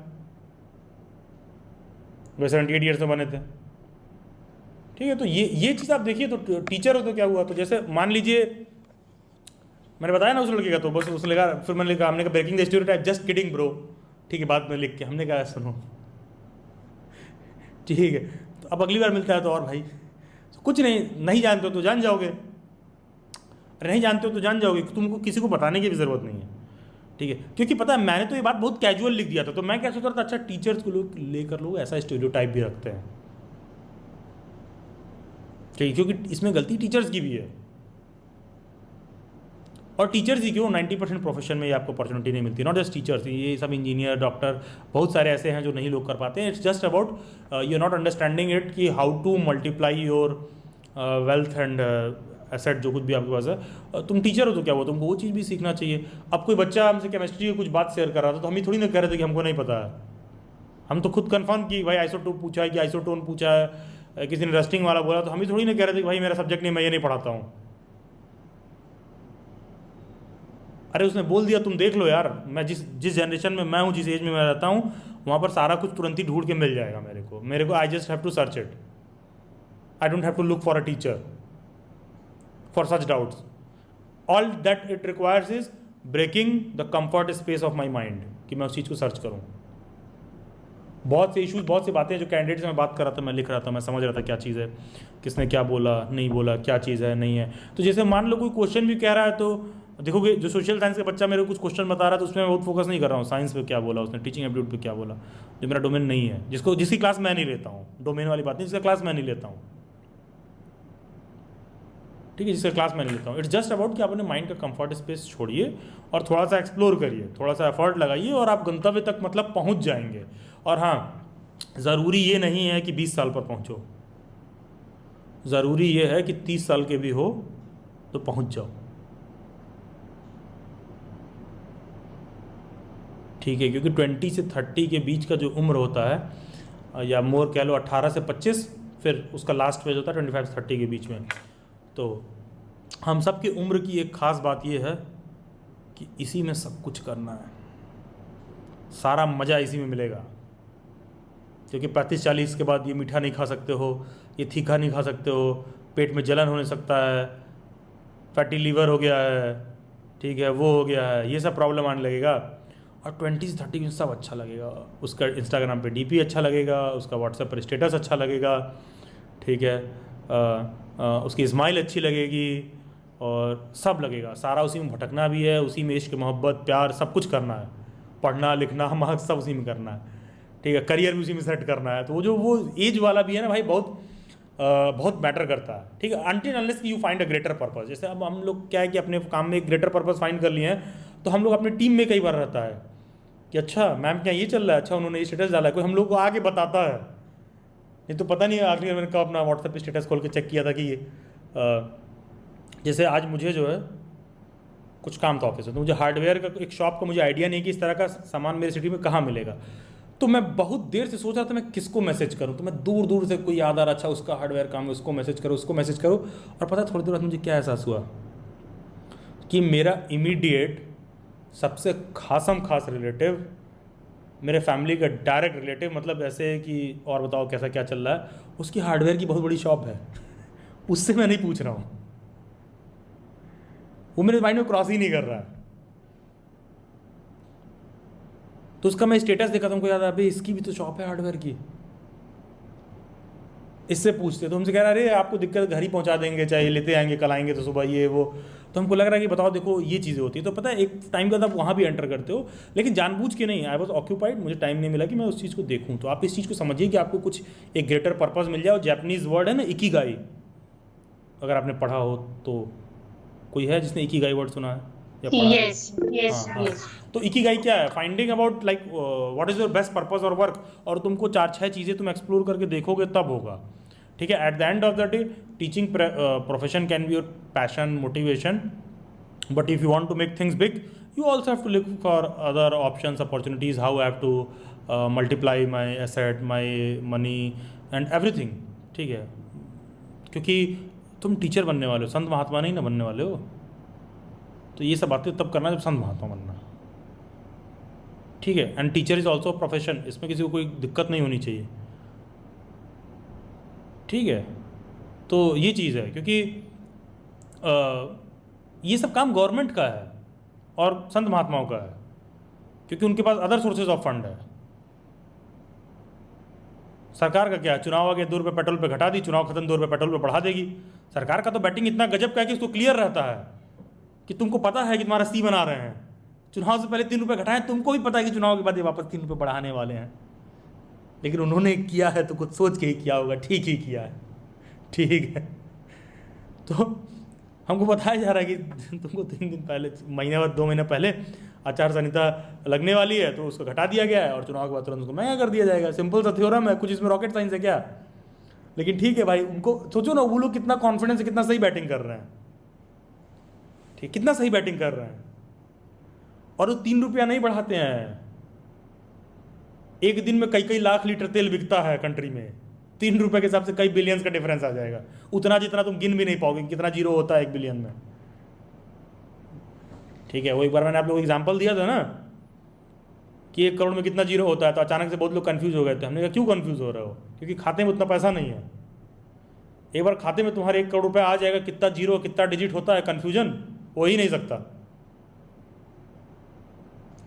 वे 78 ईयर्स में बने थे। ठीक है, तो ये चीज़ आप देखिए। तो टीचर हो तो क्या हुआ, तो जैसे मान लीजिए मैंने बताया ना उस लड़के का, तो बस उसने लिखा, फिर मैंने लिखा, हमने कहा breaking the stereotype, just kidding bro. ठीक है, बाद में लिख के हमने कहा सुनो। ठीक है, तो अब अगली बार मिलता है तो और भाई कुछ नहीं जानते हो तो जान जाओगे, नहीं जानते हो तो जान जाओगे, तुमको किसी को बताने की भी ज़रूरत नहीं है। ठीक है, क्योंकि पता है मैंने तो ये बात बहुत कैजुअल लिख दिया था, तो मैं क्या सोच रहा था, अच्छा टीचर्स को लोग लेकर लोग ऐसा स्टीरियोटाइप भी रखते हैं। ठीक है, क्योंकि इसमें गलती टीचर्स की भी है। और टीचर्स ही क्यों, 90% प्रोफेशन में ये आपको अपॉर्चुनिटी नहीं मिलती, नॉट जस्ट टीचर्स, ये सब इंजीनियर, डॉक्टर, बहुत सारे ऐसे हैं जो नहीं लोग कर पाते हैं. It's just about you not understanding it कि how to multiply your wealth and asset, जो कुछ भी आपके पास है. तुम टीचर हो तो क्या हुआ, तुमको वो चीज़ भी सीखना चाहिए. अब कोई बच्चा हमसे केमिस्ट्री की कुछ बात शेयर कर रहा था तो हम ही थोड़ी ना कह रहे थे कि हमको नहीं पता है. हम तो खुद कंफर्म कि भाई आइसोटोप पूछा है कि आइसोटोन पूछा है, किसी ने रस्टिंग वाला बोला, तो हम ही थोड़ी ना कह रहे थे कि भाई मेरा सब्जेक्ट नहीं, मैं ये नहीं पढ़ाता हूँ. अरे उसने बोल दिया, तुम देख लो यार, मैं जिस जनरेशन में मैं हूँ, जिस एज में मैं रहता हूँ, वहाँ पर सारा कुछ तुरंत ही ढूंढ के मिल जाएगा मेरे को. I just have to search it. I don't have to look for a teacher for such doubts. All that it requires is breaking the comfort space of my mind, कि मैं उस चीज़ को सर्च करूँ. बहुत से इशूज़, बहुत सी बातें जो कैंडिडेट से मैं बात कर रहा था, मैं लिख रहा था, मैं समझ रहा था क्या चीज़ है, किसने क्या बोला, नहीं बोला, क्या चीज़ है, नहीं है. तो जैसे मान लो कोई क्वेश्चन भी कह रहा है, तो देखोगे जो सोशल साइंस का बच्चा मेरे को कुछ क्वेश्चन बता रहा है, तो उसमें मैं बहुत फोकस नहीं कर रहा हूँ साइंस पे क्या बोला उसने, टीचिंग एप्टीट्यूड पे क्या बोला, जो मेरा डोमेन नहीं है, जिसकी क्लास मैं नहीं लेता हूँ. डोमेन वाली बात नहीं, जिसका क्लास मैं नहीं लेता हूँ, ठीक है, जिसका क्लास मैं नहीं लेता हूँ. इट्स जस्ट अबाउट कि आप अपने माइंड का कंफर्ट स्पेस छोड़िए और थोड़ा सा एक्सप्लोर करिए, थोड़ा सा एफर्ट लगाइए और आप गंतव्य तक मतलब पहुँच जाएंगे. और हाँ, ज़रूरी ये नहीं है कि 20 साल पर पहुँचो, ज़रूरी ये है कि 30 साल के भी हो तो पहुँच जाओ. ठीक है, क्योंकि 20 से 30 के बीच का जो उम्र होता है, या मोर कह लो 18 से 25, फिर उसका लास्ट फेज होता है 25 से 30 के बीच में. तो हम सब की उम्र की एक ख़ास बात ये है कि इसी में सब कुछ करना है, सारा मज़ा इसी में मिलेगा. क्योंकि 35-40 के बाद ये मीठा नहीं खा सकते हो, ये तीखा नहीं खा सकते हो, पेट में जलन होने सकता है, फैटी लीवर हो गया है, ठीक है, वो हो गया है, ये सब प्रॉब्लम आने लगेगा. और 20 से 30 में सब अच्छा लगेगा. उसका इंस्टाग्राम पे डीपी अच्छा लगेगा, उसका व्हाट्सएप पर स्टेटस अच्छा लगेगा, ठीक है, उसकी स्माइल अच्छी लगेगी और सब लगेगा. सारा उसी में भटकना भी है, उसी में इश्क, मोहब्बत, प्यार, सब कुछ करना है. पढ़ना, लिखना, मार्क्स सब उसी में करना है, ठीक है, करियर भी उसी में सेट करना है. तो वो एज वाला भी है ना भाई, बहुत मैटर करता है. ठीक है, until unless you find a greater purpose. जैसे अब हम लोग क्या है कि अपने काम में एक ग्रेटर पर्पस फाइंड कर लिए हैं, तो हम लोग अपने टीम में कई बार रहता है कि अच्छा मैम क्या ये चल रहा है, अच्छा उन्होंने ये स्टेटस डाला है, कोई हम लोग को आके बताता है. नहीं तो पता नहीं है. आखिर मैंने कब अपना व्हाट्सएप पे स्टेटस खोल के चेक किया था कि जैसे आज मुझे जो है कुछ काम था ऑफिस में, तो मुझे हार्डवेयर का एक शॉप का मुझे आइडिया नहीं कि इस तरह का सामान मेरे सिटी में कहाँ मिलेगा. तो मैं बहुत देर से सोच रहा था मैं किसको मैसेज करूँ. तो मैं दूर दूर से कोई याद आ रहा, अच्छा उसका हार्डवेयर काम है, उसको मैसेज करो, उसको मैसेज करो. और पता थोड़ी देर बाद मुझे क्या एहसास हुआ कि मेरा इमीडिएट सबसे खास रिलेटिव, मेरे फैमिली का डायरेक्ट रिलेटिव, मतलब ऐसे कि और बताओ कैसा क्या चल रहा है, उसकी हार्डवेयर की बहुत बड़ी शॉप है. उससे मैं नहीं पूछ रहा हूँ, वो मेरे माइंड में क्रॉस ही नहीं कर रहा है. तो उसका मैं स्टेटस देखा था, हमको याद आया अभी इसकी भी तो शॉप है हार्डवेयर की. इससे पूछते तो हमसे कह रहा अरे आपको दिक्कत घर ही पहुंचा देंगे, चाहे लेते आएंगे, कल आएंगे तो सुबह ये वो. तो हमको लग रहा है कि बताओ देखो ये चीज़ें होती है. तो पता है एक टाइम का आप वहाँ भी एंटर करते हो, लेकिन जानबूझ के नहीं. आई वॉज ऑक्यूपाइड, मुझे टाइम नहीं मिला कि मैं उस चीज़ को देखूँ. तो आप इस चीज़ को समझिए कि आपको कुछ एक ग्रेटर पर्पस मिल जाए. और जैपनीज़ वर्ड है ना इकिगाई, अगर आपने पढ़ा हो तो कोई है जिसने इकिगाई वर्ड सुना है या पढ़ा है? yes. तो इकिगाई क्या है? Finding about like what is your best purpose और वर्क. और तुमको 4-6 चीज़ें तुम एक्सप्लोर करके देखोगे तब होगा. ठीक है, at the end of the day teaching profession can be your passion, motivation, but if you want to make things big you also have to look for other options, opportunities, how I have to multiply my asset, my money and everything. ठीक है, क्योंकि तुम teacher बनने वाले हो, संत महात्मा नहीं ना बनने वाले हो. तो ये सब बातें तब करना जब संत महात्मा बनना. ठीक है, and teacher is also profession, इसमें किसी को कोई दिक्कत नहीं होनी चाहिए. ठीक है, तो ये चीज़ है, क्योंकि ये सब काम गवर्नमेंट का है और संत महात्माओं का है, क्योंकि उनके पास अदर सोर्सेज ऑफ फंड है. सरकार का क्या है, चुनाव आ गया 2 रुपये पेट्रोल पे घटा दी, चुनाव खत्म 2 रुपये पेट्रोल पे बढ़ा देगी. सरकार का तो बैटिंग इतना गजब का है कि उसको क्लियर रहता है कि तुमको पता है कि तुम्हारा सी बना रहे हैं, चुनाव से पहले 3 रुपये घटाएं, तुमको भी पता है कि चुनाव के बाद ये वापस 3 रुपये बढ़ाने वाले हैं. लेकिन उन्होंने किया है तो कुछ सोच के ही किया होगा, ठीक ही किया है. ठीक है, तो हमको बताया जा रहा है कि तुमको 3 दिन पहले, महीने बाद 2 महीने पहले आचार संहिता लगने वाली है, तो उसको घटा दिया गया है और चुनाव के बाद तुरंत उसको महंगा कर दिया जाएगा। सिंपल सा थ्योरम है, कुछ इसमें रॉकेट साइंस है क्या? लेकिन ठीक है भाई, उनको सोचो ना, वो लोग कितना कॉन्फिडेंस से कितना सही बैटिंग कर रहे हैं, ठीक, कितना सही बैटिंग कर रहे हैं, और वो 3 रुपया नहीं बढ़ाते हैं। एक दिन में कई लाख लीटर तेल बिकता है कंट्री में, 3 रुपये के हिसाब से कई बिलियंस का डिफरेंस आ जाएगा, उतना जितना तुम गिन भी नहीं पाओगे कितना जीरो होता है 1 बिलियन में। ठीक है, वो एक बार मैंने आप लोगों को एग्जाम्पल दिया था ना कि 1 करोड़ में कितना जीरो होता है, तो अचानक से बहुत लोग कंफ्यूज हो गए थे। हमने कहा क्यों कंफ्यूज हो रहे हो? क्योंकि खाते में उतना पैसा नहीं है। एक बार खाते में तुम्हारे 1 करोड़ रुपये आ जाएगा, कितना जीरो कितना डिजिट होता है, कन्फ्यूजन हो ही नहीं सकता।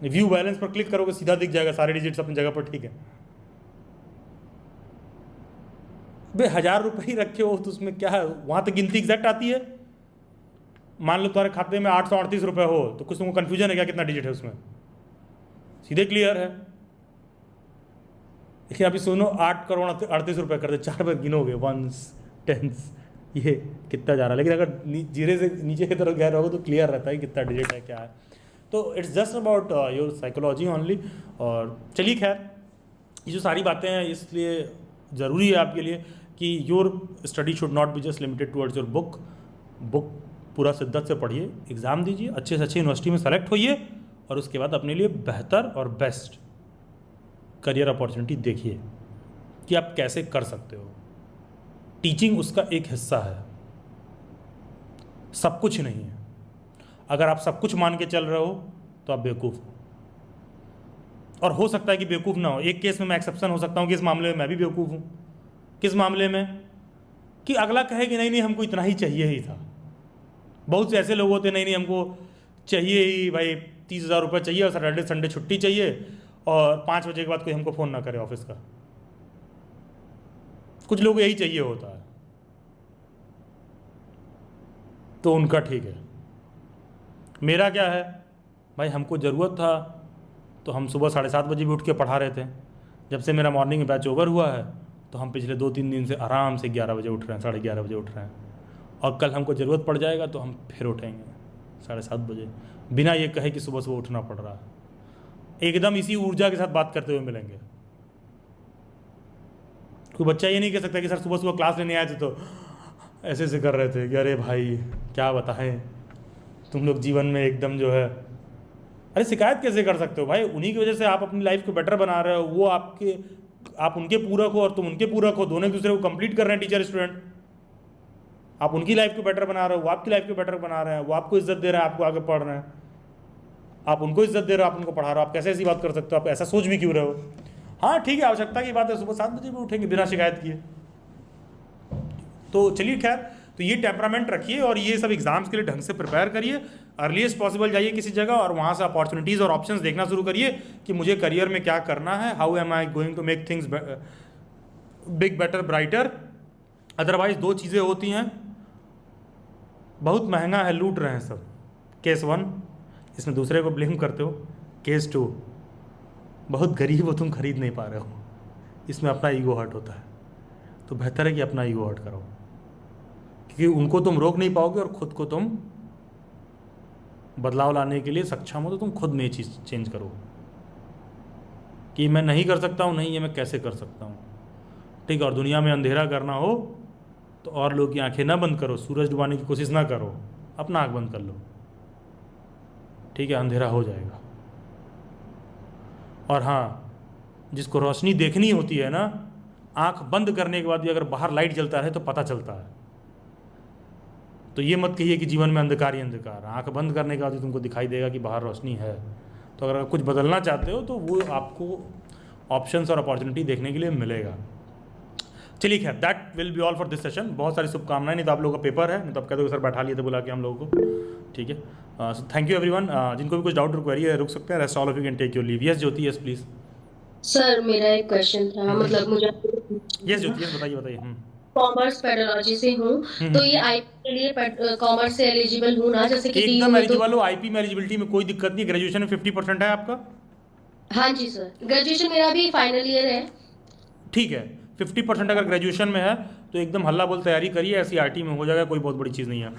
व्यू बैलेंस पर क्लिक करोगे, सीधा दिख जाएगा सारे डिजिट्स अपनी जगह पर। ठीक है भाई, 1000 रुपये ही रखे हो तो उसमें क्या है, वहां तक गिनती एग्जैक्ट आती है। मान लो तुम्हारे खाते में 838 रुपये हो, तो कुछ तुमको कन्फ्यूजन है क्या कितना डिजिट है उसमें? सीधे क्लियर है। देखिए अभी सुनो, 8 करोड़ 38 रुपये कर दे, 4 बार गिनोगे, 1s 10s, ये कितना जा रहा है। लेकिन अगर जीरे से नीचे की तरफ गया रहोगे तो क्लियर रहता है कितना डिजिट है क्या है। तो it's just about your psychology only. और चलिए खैर, ये जो सारी बातें हैं इसलिए ज़रूरी है आपके लिए कि your study should not be just limited towards your book पूरा शिद्दत से पढ़िए, एग्ज़ाम दीजिए, अच्छे से अच्छी यूनिवर्सिटी में सेलेक्ट होइए, और उसके बाद अपने लिए बेहतर और बेस्ट करियर अपॉर्चुनिटी देखिए कि आप कैसे कर सकते हो। टीचिंग उसका एक हिस्सा है, सब कुछ नहीं है। अगर आप सब कुछ मान के चल रहे हो तो आप बेवकूफ़ हो, और हो सकता है कि बेवकूफ़ ना हो। एक केस में मैं एक्सेप्शन हो सकता हूँ कि इस मामले में मैं भी बेवकूफ़ हूँ। किस मामले में? कि अगला कहे कि नहीं हमको इतना ही चाहिए ही था। बहुत से ऐसे लोग होते नहीं हमको चाहिए ही भाई 30,000 रुपये चाहिए और सैटरडे संडे छुट्टी चाहिए, और 5 बजे के बाद कोई हमको फ़ोन ना करे ऑफिस का। कुछ लोग यही चाहिए होता है, तो उनका ठीक है। मेरा क्या है भाई, हमको ज़रूरत था तो हम सुबह 7:30 बजे भी उठ के पढ़ा रहे थे। जब से मेरा मॉर्निंग बैच ओवर हुआ है तो हम पिछले 2-3 दिन से आराम से 11 बजे उठ रहे हैं, 11:30 बजे उठ रहे हैं, और कल हमको ज़रूरत पड़ जाएगा तो हम फिर उठेंगे 7:30 बजे, बिना ये कहे कि सुबह सुबह उठना पड़ रहा है। एकदम इसी ऊर्जा के साथ बात करते हुए मिलेंगे। कोई बच्चा ये नहीं कह सकता कि सर सुबह सुबह क्लास लेने आए थे तो ऐसे ऐसे कर रहे थे कि अरे भाई क्या बताएं, तुम लोग जीवन में एकदम जो है। अरे शिकायत कैसे कर सकते हो भाई? उन्हीं की वजह से आप अपनी लाइफ को बेटर बना रहे हो। वो आप उनके पूरक हो और तुम उनके पूरक हो, दोनों एक दूसरे को कंप्लीट कर रहे हैं, टीचर स्टूडेंट। आप उनकी लाइफ को बेटर बना रहे हो, वो आपकी लाइफ को बेटर बना रहे हैं। वो आपको इज्जत दे रहे हैं, आपको आगे पढ़ रहे हैं। आप उनको इज्जत दे रहे हो, आप उनको पढ़ा रहे हो। आप कैसे ऐसी बात कर सकते हो? आप ऐसा सोच भी क्यों रहे हो? हाँ ठीक है, आवश्यकता की बात है, सुबह 7 बजे भी उठेंगे बिना शिकायत किए। तो चलिए खैर, तो ये टेम्परामेंट रखिए और ये सब एग्जाम्स के लिए ढंग से प्रिपेयर करिए। अर्लीस्ट पॉसिबल जाइए किसी जगह और वहाँ से अपॉर्चुनिटीज़ और ऑप्शंस देखना शुरू करिए कि मुझे करियर में क्या करना है, how am I going to make things big better brighter. Otherwise 2 चीज़ें होती हैं, बहुत महंगा है, लूट रहे हैं सब। केस 1, इसमें दूसरे को ब्लेम करते हो। केस 2, बहुत गरीब हो, तुम खरीद नहीं पा रहे हो, इसमें अपना ईगो हर्ट होता है। तो बेहतर है कि अपना ईगो हर्ट करो, क्योंकि उनको तुम रोक नहीं पाओगे और ख़ुद को तुम बदलाव लाने के लिए सक्षम हो। तो तुम खुद में ये चीज़ चेंज करो कि मैं नहीं कर सकता हूँ, नहीं ये मैं कैसे कर सकता हूँ। ठीक है, और दुनिया में अंधेरा करना हो तो और लोग की आंखें ना बंद करो, सूरज डुबाने की कोशिश ना करो, अपना आँख बंद कर लो। ठीक है, अंधेरा हो जाएगा। और हाँ, जिसको रोशनी देखनी होती है ना, आंख बंद करने के बाद भी अगर बाहर लाइट जलता है तो पता चलता है। तो ये मत कहिए कि जीवन में अंधकार ही अंधकार। आंख बंद करने के बाद भी तुमको दिखाई देगा कि बाहर रोशनी है। तो अगर कुछ बदलना चाहते हो तो वो आपको ऑप्शंस और अपॉर्चुनिटी देखने के लिए मिलेगा। चलिए खैर, that will be all for this session. बहुत सारी शुभकामनाएं। नहीं तो आप लोगों का पेपर है, नहीं तो आप कहते हो सर बैठा लिए थे बुला के हम लोगों को। ठीक है, थैंक यू एवरीवन। जिनको भी कुछ डाउट और क्वेरी है रुक सकते हैं। Rest all of you can take your leave. Yes Jyoti, yes please. Sir मेरा एक क्वेश्चन था, मतलब मुझे यस ज्योति, यस बताइए। कॉमर्स पेडोलॉजी से हूँ, तो ये आईपी के लिए कॉमर्स से एलिजिबल हूँ ना? जैसे कि एकदम एलिजिबल हो। आईपी में एलिजिबिलिटी में कोई दिक्कत नहीं। ग्रेजुएशन में 50% है आपका? हाँ जी सर, ग्रेजुएशन मेरा भी फाइनल ईयर है। ठीक है, 50% अगर ग्रेजुएशन में है तो एकदम हल्ला बोल तैयारी करिए, एससीईआरटी में हो जाएगा, कोई बहुत बड़ी चीज़ नहीं है।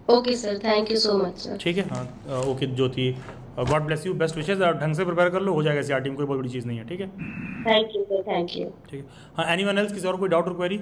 Okay sir, thank you so much sir. ठीक है, हाँ okay Jyoti, God bless you, best wishes, और ढंग से प्रिपेयर कर लो, हो जाएगा सीआरटी में, कोई बहुत बड़ी चीज़ नहीं है। ठीक है, thank you sir, thank you. ठीक है। हाँ, एनीवन एल्स, किसी और कोई डाउट और क्वेरी?